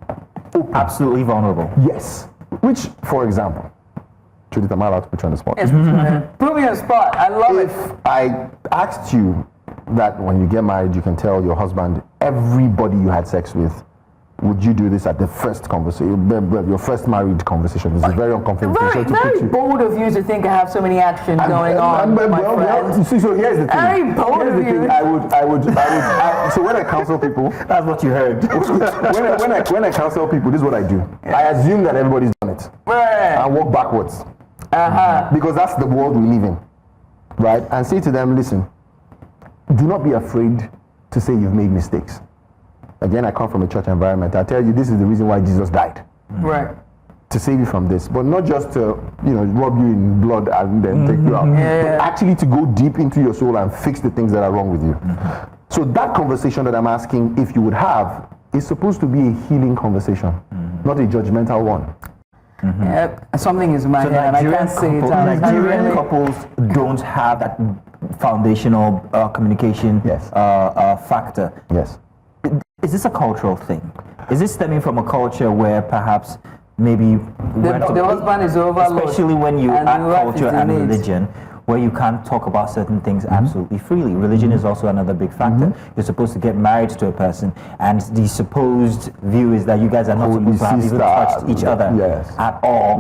S7: open.
S2: Absolutely vulnerable.
S7: Yes. Which, for example, Judith, am I allowed to put you on the spot?
S1: Yes, put me on the spot. I love it.
S7: If I asked you that when you get married, you can tell your husband everybody you had sex with, would you do this at the first conversation, your first married conversation? This is very uncomfortable.
S1: Very bold of you to think I have so many actions going on.
S7: So here's the thing.
S1: Very bold of you.
S7: So when I counsel people,
S2: that's what you heard.
S7: when I counsel people, this is what I do. I assume that everybody's done it. I walk backwards. Because that's the world we live in, right? And say to them, listen, do not be afraid to say you've made mistakes. Again, I come from a church environment. I tell you, this is the reason why Jesus died.
S1: Right.
S7: To save you from this, but not just to, rub you in blood and then take you out, but actually to go deep into your soul and fix the things that are wrong with you. So that conversation that I'm asking if you would have is supposed to be a healing conversation, not a judgmental one.
S1: Something is in my head and I can't say it.
S2: Nigerian couples don't have that foundational communication factor.
S7: Yes.
S2: Is this a cultural thing? Is this stemming from a culture where perhaps maybe
S1: the husband is overloaded,
S2: especially when you add culture and religion, where you can't talk about certain things absolutely freely? Religion is also another big factor. You're supposed to get married to a person, and the supposed view is that you guys are not supposed to have even touched each other at all.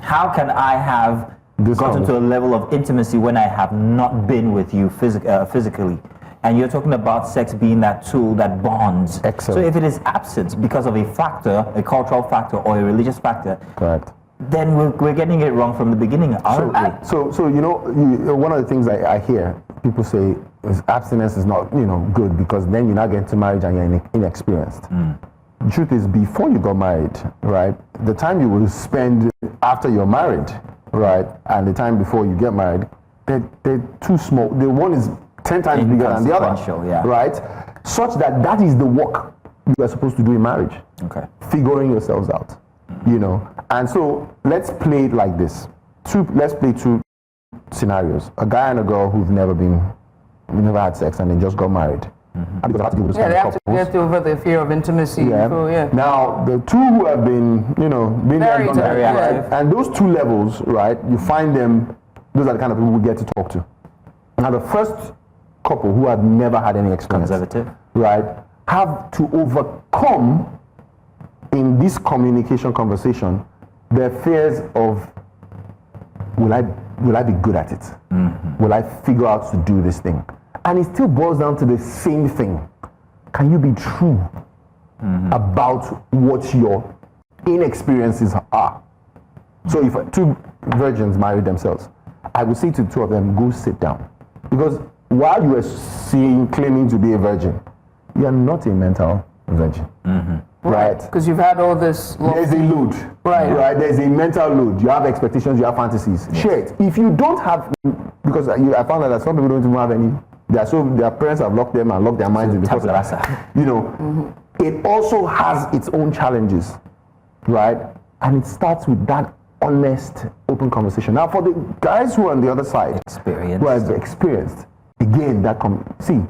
S2: How can I have gotten to a level of intimacy when I have not been with you physically? And you're talking about sex being that tool that bonds.
S7: Excellent.
S2: So if it is absent because of a factor, a cultural factor or a religious factor,
S7: correct,
S2: then we're getting it wrong from the beginning, aren't we?
S7: So you know, one of the things I hear people say is abstinence is not, good, because then you're not getting to marriage and you're inexperienced. The truth is, before you got married, right, the time you will spend after you're married, right, and the time before you get married, they're too small. The one is 10 times bigger than the other, right? Such that is the work you are supposed to do in marriage.
S2: Okay.
S7: Figuring yourselves out, And so let's play it like this. Let's play two scenarios. A guy and a girl who've never had sex and they just got married. And because
S1: they have to get over the fear of intimacy.
S7: Now, the two who have been
S1: very
S7: right? And those two levels, right, you find them, those are the kind of people we get to talk to. Now, the first couple who have never had any experience,
S2: conservative,
S7: right, have to overcome in this communication conversation their fears of, will I be good at it? Will I figure out to do this thing? And it still boils down to the same thing. Can you be true about what your inexperiences are? So if two virgins marry themselves, I would say to the two of them, go sit down. Because while you are claiming to be a virgin, you are not a mental virgin. Right? Because
S1: you've had all this.
S7: There's a load. Right? There's a mental load. You have expectations, you have fantasies. Yes. Share it. If you don't have, because I found out that some people don't even have any, their parents have locked them and locked their minds in because it also has its own challenges. Right? And it starts with that honest, open conversation. Now, for the guys who are on the other side, who have experienced, again, see,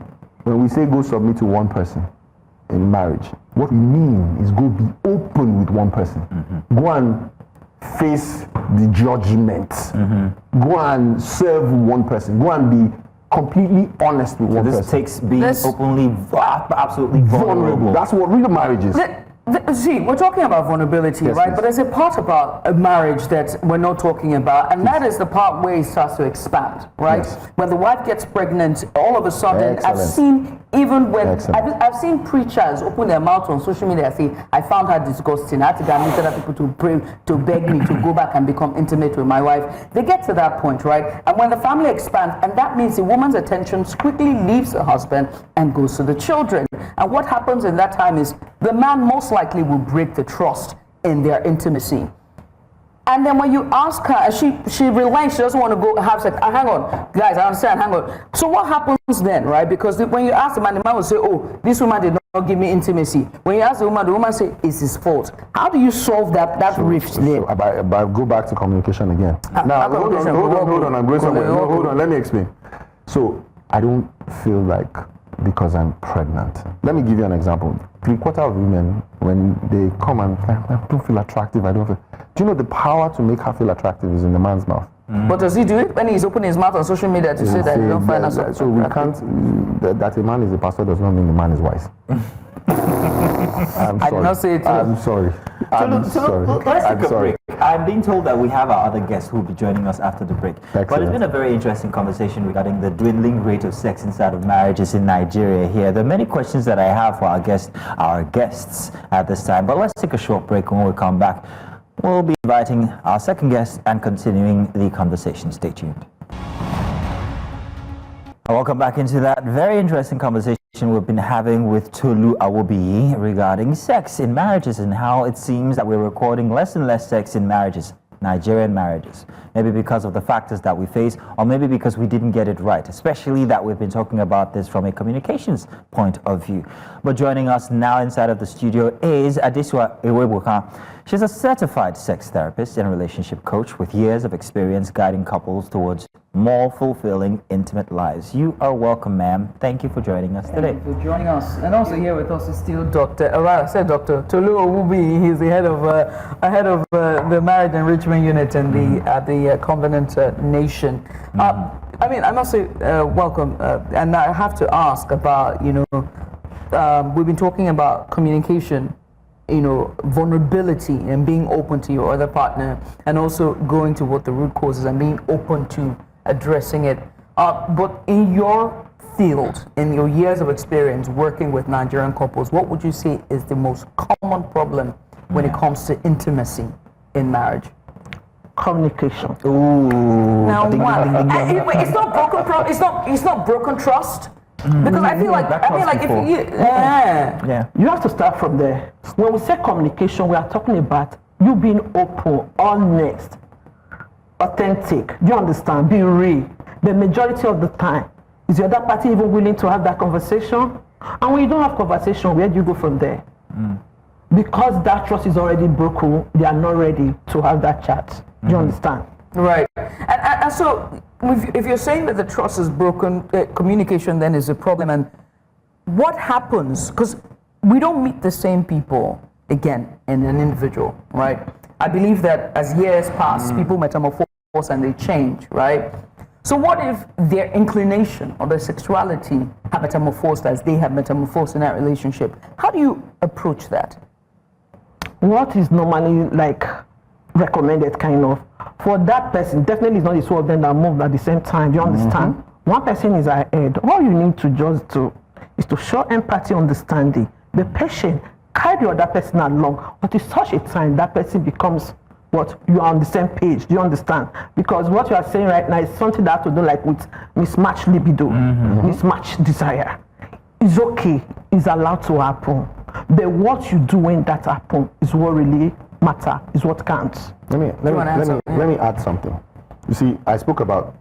S7: when we say go submit to one person in marriage, what we mean is go be open with one person. Go and face the judgment. Go and serve one person. Go and be completely honest with one person.
S2: This takes being openly, absolutely vulnerable.
S7: That's what real marriage is.
S1: See, we're talking about vulnerability, right? But there's a part about a marriage that we're not talking about, and that is the part where it starts to expand, right? When the wife gets pregnant, all of a sudden, I've seen even when I've seen preachers open their mouth on social media and say, I found her disgusting. I had to go and meet other people to pray, to beg me to go back and become intimate with my wife. They get to that point, right? And when the family expands, and that means the woman's attention quickly leaves the husband and goes to the children. And what happens in that time is the man most likely will break the trust in their intimacy. And then when you ask her, she relents, she doesn't want to go have sex. Hang on, guys, I understand, hang on. So what happens then, right? Because when you ask the man will say, oh, this woman did not give me intimacy. When you ask the woman say, it's his fault. How do you solve that rift there?
S7: So go back to communication again. Now, hold on, I'm going somewhere. No, hold on, let me explain. So, I don't feel like because I'm pregnant. Let me give you an example. 3/4 of women, when they come and I don't feel attractive, do you know the power to make her feel attractive is in the man's mouth?
S1: But does he do it when he's opening his mouth on social media to say that you don't find us attractive?
S7: So we can't, that a man is a pastor does not mean the man is wise. I'm sorry.
S1: I did not say it.
S7: I'm sorry.
S2: Let's take a break. I'm being told that we have our other guests who will be joining us after the break.
S7: Excellent.
S2: But it's been a very interesting conversation regarding the dwindling rate of sex inside of marriages in Nigeria here. There are many questions that I have for our guests at this time. But let's take a short break. When we come back, we'll be inviting our second guest and continuing the conversation. Stay tuned. Welcome back into that very interesting conversation we've been having with Tolu Awobiyi regarding sex in marriages and how it seems that we're recording less and less sex in marriages Nigerian marriages? Maybe because of the factors that we face, or maybe because we didn't get it right, especially that we've been talking about this from a communications point of view. But joining us now inside of the studio is Adesuwa Ewoigbokhan. She's a certified sex therapist and relationship coach with years of experience guiding couples towards more fulfilling, intimate lives. You are welcome, ma'am. Thank you for joining us today.
S1: Thank you for joining us. And also here with us is still Dr. Tolu Awobiyi. He's the head of the Marriage Enrichment Unit in the Covenant Nation. I mean, I must say welcome. And I have to ask about, we've been talking about communication, vulnerability and being open to your other partner, and also going to what the root causes and being open to addressing it. But in your field, in your years of experience working with Nigerian couples, what would you say is the most common problem when it comes to intimacy in marriage?
S3: Communication.
S2: Ooh.
S1: Now, what? It's not broken. It's not broken trust. Because I feel like if
S3: you have to start from there. When we say communication, we are talking about you being open, honest, authentic. Do you understand? Being real. The majority of the time, is the other party even willing to have that conversation? And when you don't have conversation, where do you go from there? Because that trust is already broken, they are not ready to have that chat. Do you understand?
S1: Right. And so, if you're saying that the trust is broken, communication then is a problem. And what happens? Because we don't meet the same people again in an individual, right? I believe that as years pass, people metamorphose and they change, right? So what if their inclination or their sexuality have metamorphosed as they have metamorphosed in that relationship? How do you approach that?
S3: What is normally recommended for that person, definitely it's not the two of them that move at the same time. Do you understand? One person is ahead. All you need to just do is to show empathy, understanding, be patient, carry the other person along. But it's such a time that person becomes what you are on the same page. Do you understand? Because what you are saying right now is something that has to do with mismatched libido, mismatched desire. It's okay. It's allowed to happen. But what you do when that happens is what really matter, is what counts.
S7: Let me add something. You see, I spoke about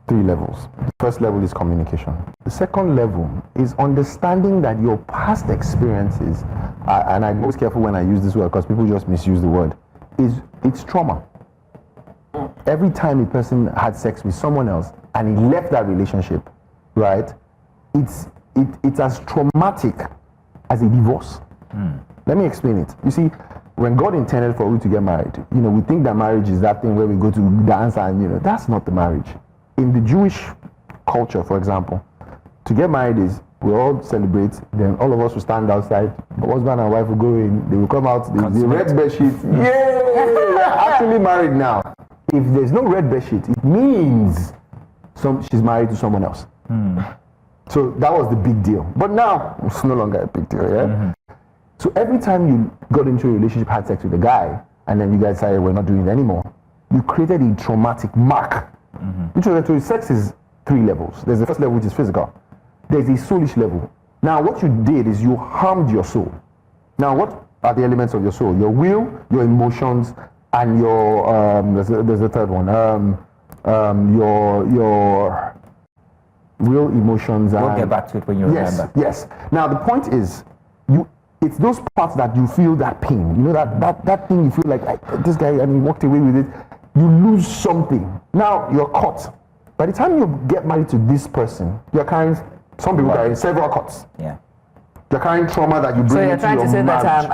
S7: 3 levels. The first level is communication. The second level is understanding that your past experiences, and I'm always careful when I use this word because people just misuse the word, it's trauma. Every time a person had sex with someone else and he left that relationship, right, it's as traumatic as a divorce. Let me explain it. You see, when God intended for you to get married, we think that marriage is that thing where we go to dance and, that's not the marriage. In the Jewish culture, for example, to get married is we all celebrate, then all of us will stand outside, the husband and wife will go in, they will come out, the red bed sheet, yay, actually married now. If there's no red bed sheet, it means she's married to someone else. So that was the big deal. But now, it's no longer a big deal, yeah? So every time you got into a relationship, had sex with a guy, and then you guys decided we're not doing it anymore, you created a traumatic mark. Sex is 3 levels. There's the first level, which is physical. There's a soulish level. Now, what you did is you harmed your soul. Now, what are the elements of your soul? Your will, your emotions, and your there's the third one. Your will, emotions, and
S2: we'll get back to it when you remember.
S7: Yes. Now, the point is, it's those parts that you feel that pain. That thing you feel like this guy, and he walked away with it. You lose something. Now you're caught. By the time you get married to this person, you're carrying, some people carry several cuts.
S2: Yeah.
S7: You're carrying trauma that you bring
S1: into your marriage. So you're trying to say that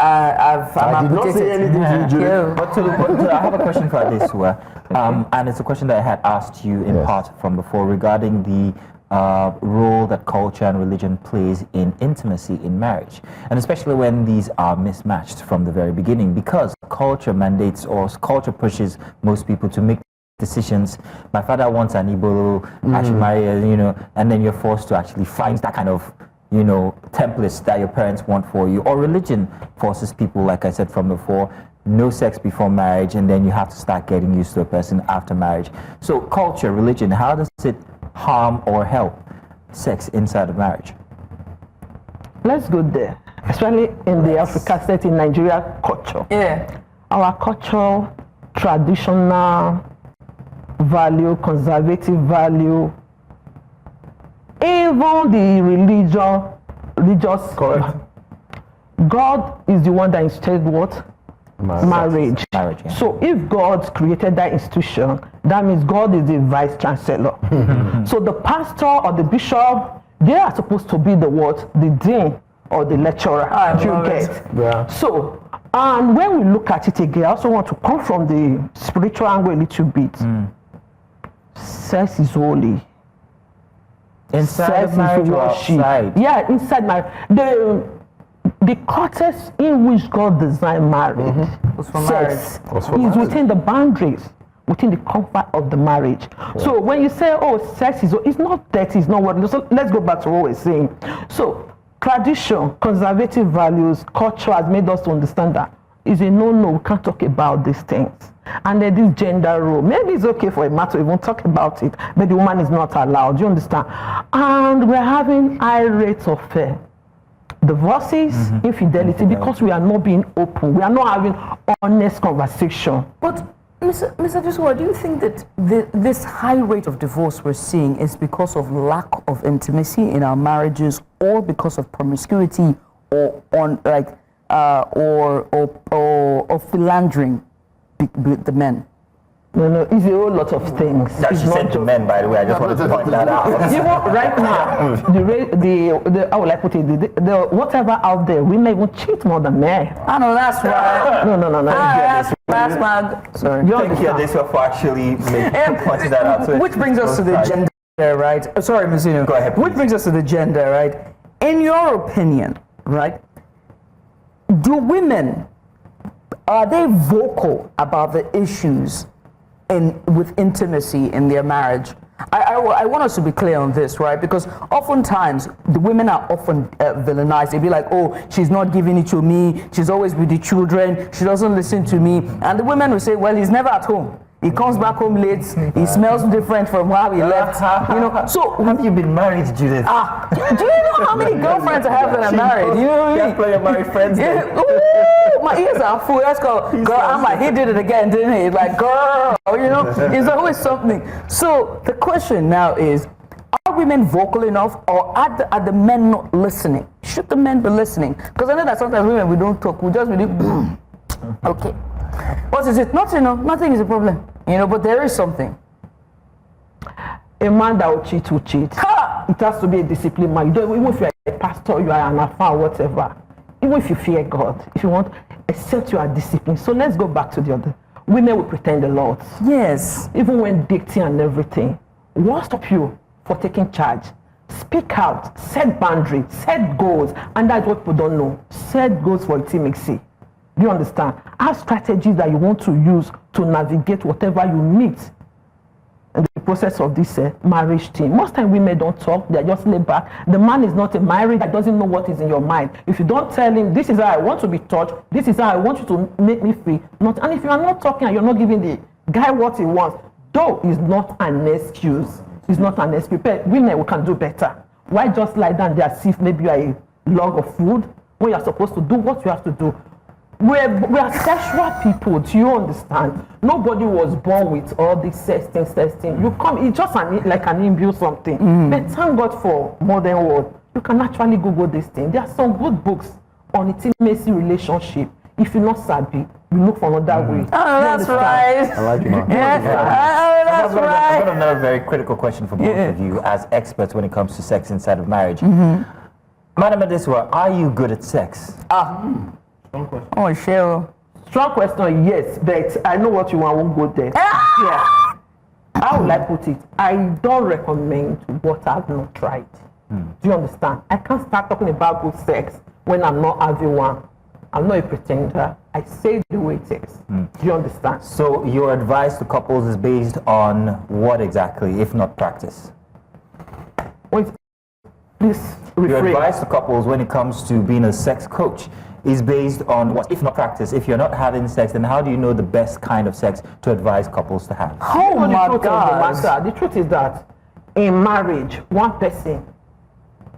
S7: I did not say anything to you.
S2: But I have a question for Adesuwa, and it's a question that I had asked you in part from before regarding the role that culture and religion plays in intimacy in marriage, and especially when these are mismatched from the very beginning, because culture mandates or culture pushes most people to make decisions. My father wants an Igbo, I should marry, and then you're forced to actually find that kind of templates that your parents want for you, or religion forces people, like I said from before, no sex before marriage, and then you have to start getting used to a person after marriage. So culture, religion, how does it harm or help sex inside of marriage?
S3: Let's go there, especially in the Africa state, in Nigeria culture.
S1: Yeah.
S3: Our culture traditional value, conservative value, even the religious.
S2: Correct.
S3: God is the one that instituted what? Marriage.
S2: Yeah.
S3: So if God created that institution, that means God is the vice chancellor. So the pastor or the bishop, they are supposed to be the what? The dean or the lecturer. You get?
S2: Yeah.
S3: So, and when we look at it again, I also want to come from the spiritual angle a little bit. Sex is holy.
S2: Inside
S3: Sex
S2: marriage
S3: is
S2: or
S3: worship.
S2: outside?
S3: Yeah, inside marriage. The context in which God designed marriage, sex, is within the boundaries, within the comfort of the marriage. So when you say, oh, sex is, it's not dirty, it's not what. So let's go back to what we're saying. So tradition, conservative values, culture has made us to understand that it's a no-no. We can't talk about these things. And then this gender role, maybe it's okay for a man to even talk about it, but the woman is not allowed. You understand? And we're having high rates of divorces, infidelity, because we are not being open. We are not having honest conversation.
S1: But Mr. Adesuwa, do you think that this high rate of divorce we're seeing is because of lack of intimacy in our marriages, or because of promiscuity, or or philandering with the men?
S3: No, it's a whole lot of things.
S2: That she said to men, by the way. I just wanted to point that out.
S3: Even right now, the how will I put it? The whatever out there, women even cheat more than men.
S1: I know that's right.
S3: No.
S1: That's my. Sorry.
S2: Thank you, Adesuwa, for actually pointing that out. So
S1: which brings us to the gender, right? Sorry, Ms. Inu.
S2: Go ahead.
S1: Which brings us to the gender, right? In your opinion, right? Do women, are they vocal about the issues with intimacy in their marriage? I want us to be clear on this, right? Because oftentimes the women are often villainized. They'll be like, oh, she's not giving it to me, she's always with the children, she doesn't listen to me. And the women will say, well, he's never at home. He comes back home late, he smells different from how he left. You know, so
S2: have you been married, Judith?
S1: Do you know how many girlfriends I have that are married? You know what I mean?
S2: Play your married friends.
S1: Ooh, my ears are full. Let's go, girl. I'm like, he did it again, didn't he? Like, girl, you know, it's always something. So the question now is, are women vocal enough, or are the men not listening? Should the men be listening? Because I know that sometimes women, we don't talk, we just really, okay. What is it? Nothing, no, nothing is a problem. You know, but there is something.
S3: A man that will cheat will cheat. It has to be a disciplined man. You don't, even if you're a pastor, you are an alpha or whatever. Even if you fear God, if you want, except you are disciplined. So let's go back to the other. Women will pretend a lot.
S1: Yes.
S3: Even when dating and everything. What stop you for taking charge? Speak out, set boundaries, set goals, and that's what people don't know. Set goals for intimacy. Do you understand? Have strategies that you want to use to navigate whatever you meet in the process of this marriage thing. Most time women don't talk, they're just laid back. The man is not a married that doesn't know what is in your mind. If you don't tell him, this is how I want to be touched, this is how I want you to make me feel, and if you are not talking and you're not giving the guy what he wants, though is not an excuse. It's not an excuse. Women, we can do better. Why just lie down there as if maybe you are a log of food when you're supposed to do what you have to do? We are sexual people, do you understand? Nobody was born with all this sex thing. You come, it's just like an imbue something. But thank God for modern world. You can actually Google this thing. There are some good books on intimacy relationship. If you're not sabi, you look for another way.
S1: Oh, that's right.
S2: I like you, man.
S1: That's right.
S2: I've got another very critical question for both of you as experts when it comes to sex inside of marriage. Madam Adesuwa, are you good at sex?
S3: Strong question.
S1: Oh, Cheryl.
S3: Strong question, yes, but I know what you want, I won't go there. Yeah. How will I put it? I don't recommend what I've not tried. Do you understand? I can't start talking about good sex when I'm not having one. I'm not a pretender. I say the way it is. Do you understand?
S2: So your advice to couples is based on what exactly, if not practice?
S3: Wait, please rephrase.
S2: Your advice to couples when it comes to being a sex coach is based on what, if not practice? If you're not having sex, then how do you know the best kind of sex to advise couples to have?
S1: Oh my God!
S3: The truth is that in marriage, one person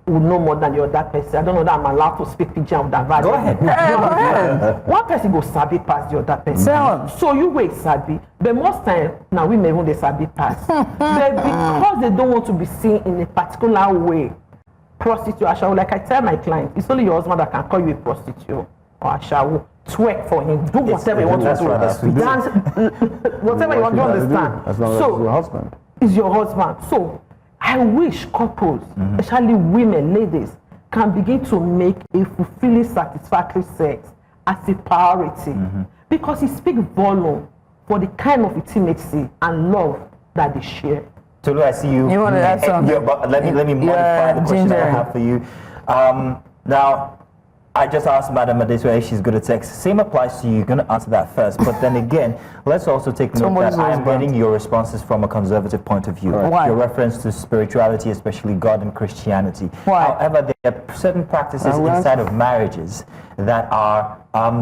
S3: will know more than the other person. I don't know that I'm allowed to speak pidgin of that value.
S2: Go ahead.
S3: One person go sabi pass the other person. So you wait sabi, but most time now we may even they sabi pass. But because they don't want to be seen in a particular way, prostitute, ashawo, like I tell my clients, it's only your husband that can call you a prostitute or ashawo. Twerk for him, do whatever you want to do. Dance, whatever you want to understand.
S7: As long as it's your husband.
S3: It's your husband. So I wish couples, especially women, ladies, can begin to make a fulfilling, satisfactory sex as a priority. Because it speaks volume for the kind of intimacy and love that they share.
S2: Tolu, I see you.
S1: You want to add something?
S2: Let me modify the question I have for you. Now, I just asked Madam Adesuwa if she's good at sex. Same applies to you. You're going to answer that first. But then again, let's also take note that I'm getting your responses from a conservative point of view.
S1: Why?
S2: Your reference to spirituality, especially God and Christianity.
S1: Why?
S2: However, there are certain practices inside of marriages that are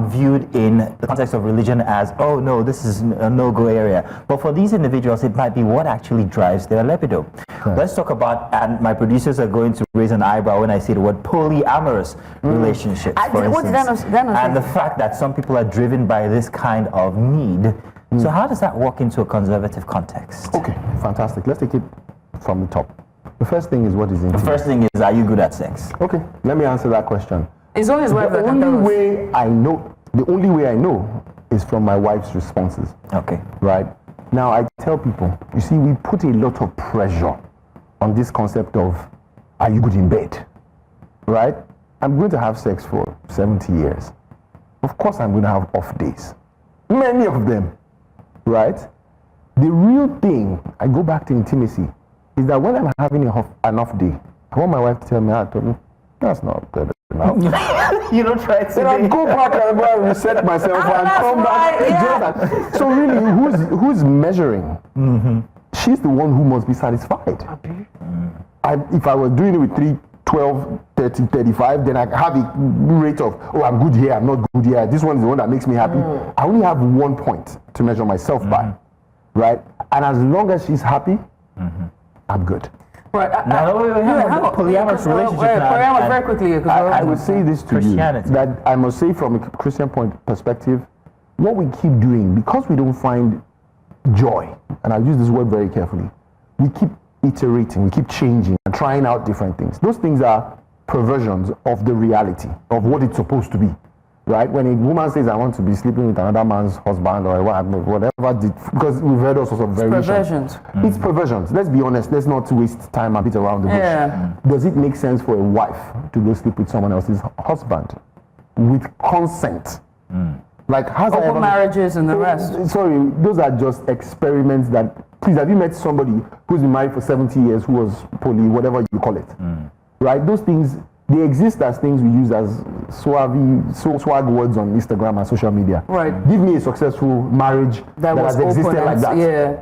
S2: viewed in the context of religion as, oh no, this is a no-go area. But for these individuals, it might be what actually drives their libido. Let's talk about, and my producers are going to raise an eyebrow when I say the word polyamorous relationships, for instance. And the fact that some people are driven by this kind of need. So how does that work into a conservative context?
S7: Okay, fantastic. Let's take it from the top. The first thing is, what is intimacy?
S2: The first thing is, are you good at sex?
S7: Okay, let me answer that question.
S1: It's always
S7: the only way I know is from my wife's responses.
S2: Okay.
S7: Right? Now I tell people, you see, we put a lot of pressure on this concept of, are you good in bed? Right? I'm going to have sex for 70 years. Of course I'm going to have off days. Many of them. Right? The real thing, I go back to intimacy, is that when I'm having an off day, I want my wife to tell me, that's not good enough.
S2: You don't try to.
S7: Then I go back and go and reset myself and come back. So really, who's measuring? She's the one who must be satisfied. If I was doing it with 3, 12, 30, 35, then I have a rate of, oh, I'm good here, I'm not good here. This one is the one that makes me happy. I only have one point to measure myself by, right? And as long as she's happy, I'm good.
S1: Right.
S2: Polyamorous relationship.
S1: Polyamorous very quickly.
S7: I would say this to you, that I must say from a Christian perspective, what we keep doing, because we don't find joy, and I'll use this word very carefully, we keep iterating, we keep changing and trying out different things. Those things are perversions of the reality, of what it's supposed to be. Right? When a woman says, I want to be sleeping with another man's husband or whatever, because we've heard all sorts of variations. It's perversions. Let's be honest. Let's not waste time a bit around the bush. Does it make sense for a wife to go sleep with someone else's husband with consent? Like, has
S1: open marriages and the rest.
S7: Sorry, those are just experiments that, please, have you met somebody who's been married for 70 years who was poly, whatever you call it? Right? Those things, they exist as things we use as swag words on Instagram and social media.
S1: Right.
S7: Give me a successful marriage that has existed like that.
S1: Yeah.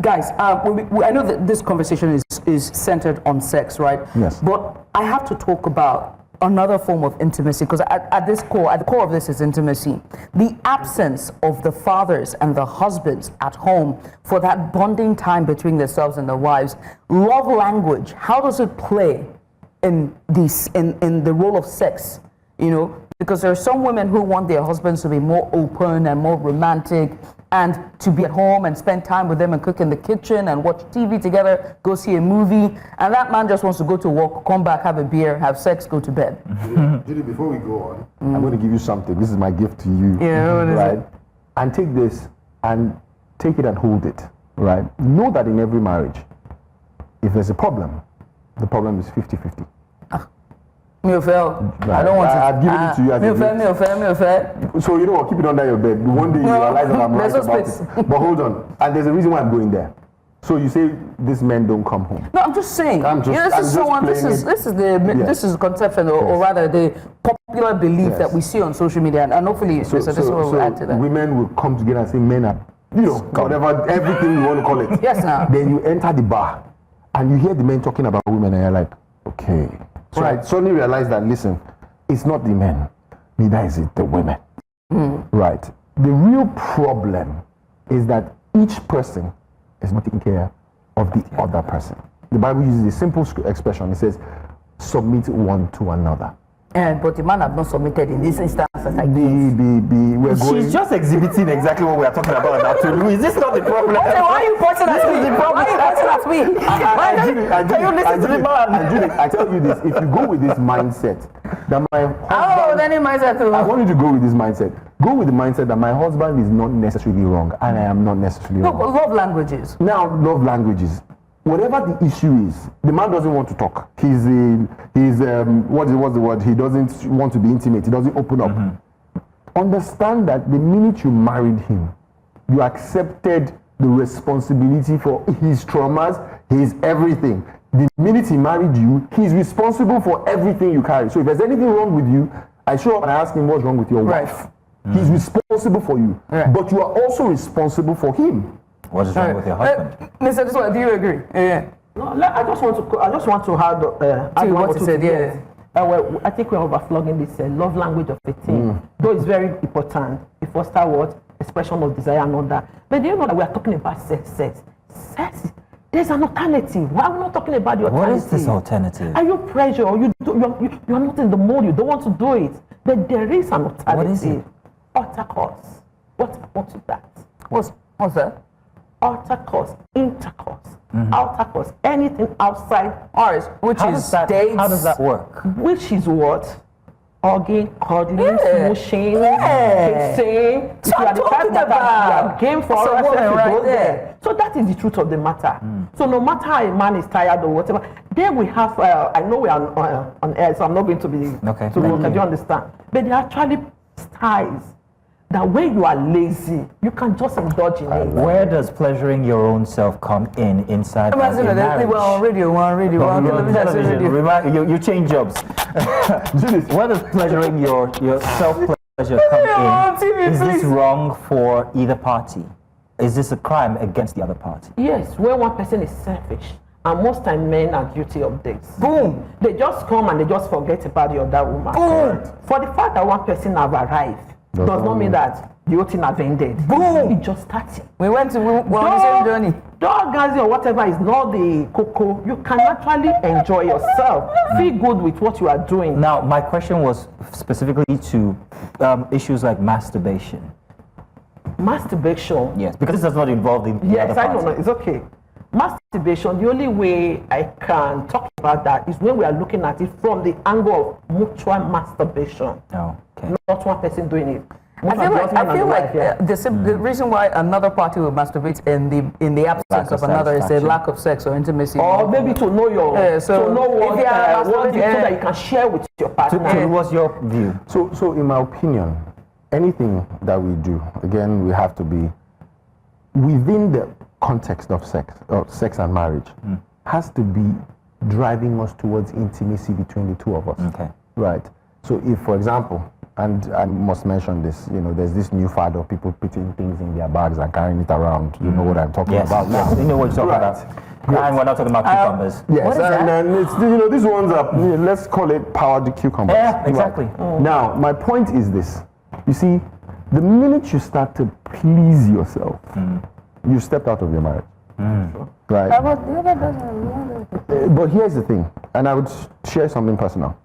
S1: Guys, I know that this conversation is centered on sex, right?
S7: Yes.
S1: But I have to talk about another form of intimacy, because at the core of this is intimacy. The absence of the fathers and the husbands at home for that bonding time between themselves and their wives. Love language, how does it play in the role of sex? You know, because there are some women who want their husbands to be more open and more romantic and to be at home and spend time with them and cook in the kitchen and watch TV together, go see a movie, and that man just wants to go to work, come back, have a beer, have sex, go to bed.
S7: Judy, before we go on, I'm going to give you something. This is my gift to you.
S1: Yeah, what is
S7: right?
S1: it?
S7: And take this and take it and hold it, right? Know that in every marriage, if there's a problem, the problem is 50-50.
S1: I don't want
S7: I've given it to you as a gift. So you know what, keep it under your bed. One day you realize that I'm right about it. But hold on, and there's a reason why I'm going there. So you say these men don't come home.
S1: No, I'm just saying. This is the conception, or rather the popular belief that we see on social media, and hopefully this will add to that.
S7: Women will come together and say men are, whatever, everything you want to call it.
S1: Yes, now.
S7: Then you enter the bar, and you hear the men talking about women, and you're like, okay. So I suddenly realized that, listen, it's not the men, neither is it the women. Right? The real problem is that each person is not taking care of the other person. The Bible uses a simple expression. It says, submit one to another.
S1: But the man have not submitted in this instance.
S2: She's just exhibiting exactly what we are talking about now. Tolu, is this not the problem?
S1: Okay, why are you pointing at me? Why are you pointing at me?
S7: Can you listen to the man? I tell you this, if you go with this mindset, that my husband, I want you to go with this mindset. Go with the mindset that my husband is not necessarily wrong and I am not necessarily wrong.
S1: No, but love languages.
S7: Now, love languages. Whatever the issue is, the man doesn't want to talk. He's what's the word? He doesn't want to be intimate. He doesn't open up. Understand that the minute you married him, you accepted the responsibility for his traumas, his everything. The minute he married you, he's responsible for everything you carry. So if there's anything wrong with you, I show up and I ask him what's wrong with your wife. He's responsible for you, but you are also responsible for him.
S2: What is wrong with your husband?
S1: Mr. Adesuwa, do you agree?
S3: No, I just want to add
S1: what you said.
S3: Well, I think we're overflogging this love language of a thing. Though it's very important. It foster what? Expression of desire and all that. But do you know that we are talking about sex? Sex, there's an alternative. Why are we not talking about the alternative?
S2: What is this alternative?
S3: Are you pressure or you're not in the mood, you don't want to do it? But there is an alternative.
S2: What is it?
S3: Intercourse. What is that?
S1: What's that?
S3: Intercourse, outercourse, anything outside ours,
S1: which is dates.
S2: How does that work?
S3: Which is what? Hugging, cuddling, smooshing, kissing.
S1: So I'm talking about
S3: game for
S1: a woman right there.
S3: So that is the truth of the matter. So no matter how a man is tired or whatever, then we have. I know we are on air, so I'm not going to be.
S2: Okay.
S3: So do you understand? But there are actually styles that when you are lazy, you can just indulge in it.
S2: Where does pleasuring your own self come inside of a marriage?
S1: We're on radio.
S2: You change jobs. Where does pleasuring your self-pleasure come in? Is this wrong for either party? Is this a crime against the other party?
S3: Yes, when one person is selfish. And most time men are guilty of this. Boom! They just come and they just forget about the other woman. Boom! For the fact that one person have arrived, does not mean that the whole thing have ended. Boom! It just started.
S1: We're on the same journey.
S3: Dog or whatever is not the cocoa. You can actually enjoy yourself. Feel good with what you are doing.
S2: Now, my question was specifically to issues like masturbation.
S3: Masturbation?
S2: Yes, because this does not involve the
S3: yes,
S2: other party.
S3: I don't know. It's okay. Masturbation, the only way I can talk about that is when we are looking at it from the angle of mutual masturbation.
S2: Oh, okay.
S3: Not one person doing it.
S1: I feel like the reason why another party will masturbate in the absence of another is a lack of sex or intimacy.
S3: Or maybe to know your to know what you that you can share with your partner.
S2: What's your view?
S7: So in my opinion, anything that we do, again, we have to be within the context of sex and marriage, has to be driving us towards intimacy between the two of us.
S2: Okay.
S7: Right. So if, for example, and I must mention this, there's this new fad of people putting things in their bags and carrying it around. You know what I'm talking about now.
S2: Yes, you know what you're talking about. And we're not talking about cucumbers.
S7: Yes, and it's, these ones are, let's call it powered cucumbers.
S2: Yeah, exactly.
S7: Right. Now, my point is this. You see, the minute you start to please yourself, you stepped out of your marriage. Right? But here's the thing, and I would share something personal.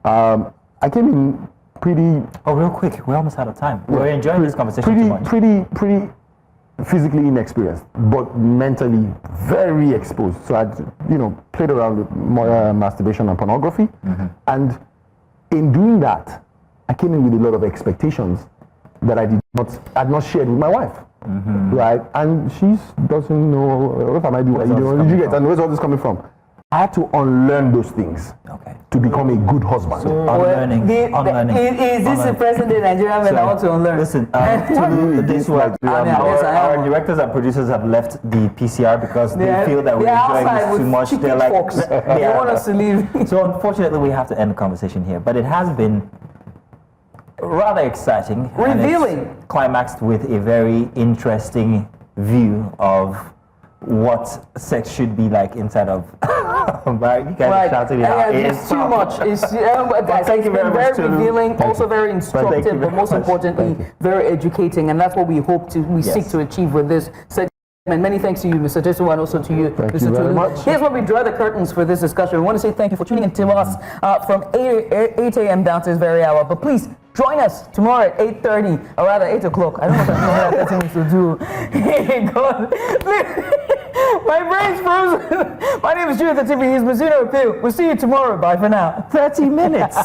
S7: I came in pretty...
S2: Oh, real quick, we're almost out of time. We're enjoying this conversation too much.
S7: Pretty physically inexperienced, but mentally very exposed. So I, played around with masturbation and pornography. And in doing that, I came in with a lot of expectations that I had not shared with my wife. Right? And she doesn't know, what am I doing? And where's all this coming from? I had to unlearn those things to become a good husband.
S2: So unlearning.
S1: Is this the present-day Nigerian men that want to unlearn?
S2: Listen, this one, our directors and producers have left the PCR because they feel that we're enjoying this too much.
S1: They're like, they want us to leave.
S2: So unfortunately, we have to end the conversation here. But it has been rather exciting.
S1: Revealing.
S2: Climaxed with a very interesting view of what sex should be like inside of marriage. You guys are shouting it out.
S1: It's too much. Thank you very much. Very revealing, also very instructive, but most importantly, very educating, and that's what we hope to seek to achieve with this. Many thanks to you, Mr. Adesuwa, and also to you,
S7: Thank
S1: Mr.
S7: you very
S1: Tolu.
S7: much.
S1: Here's where we draw the curtains for this discussion. We want to say thank you for tuning in to us from 8 a.m. down to this very hour. But please, join us tomorrow at 8:30, or rather 8 o'clock. I don't know what that means to do. Hey, God. My brain's frozen. My name is Judith Atibi. He's Mazino Appeal. We'll see you tomorrow. Bye for now.
S3: 30 minutes.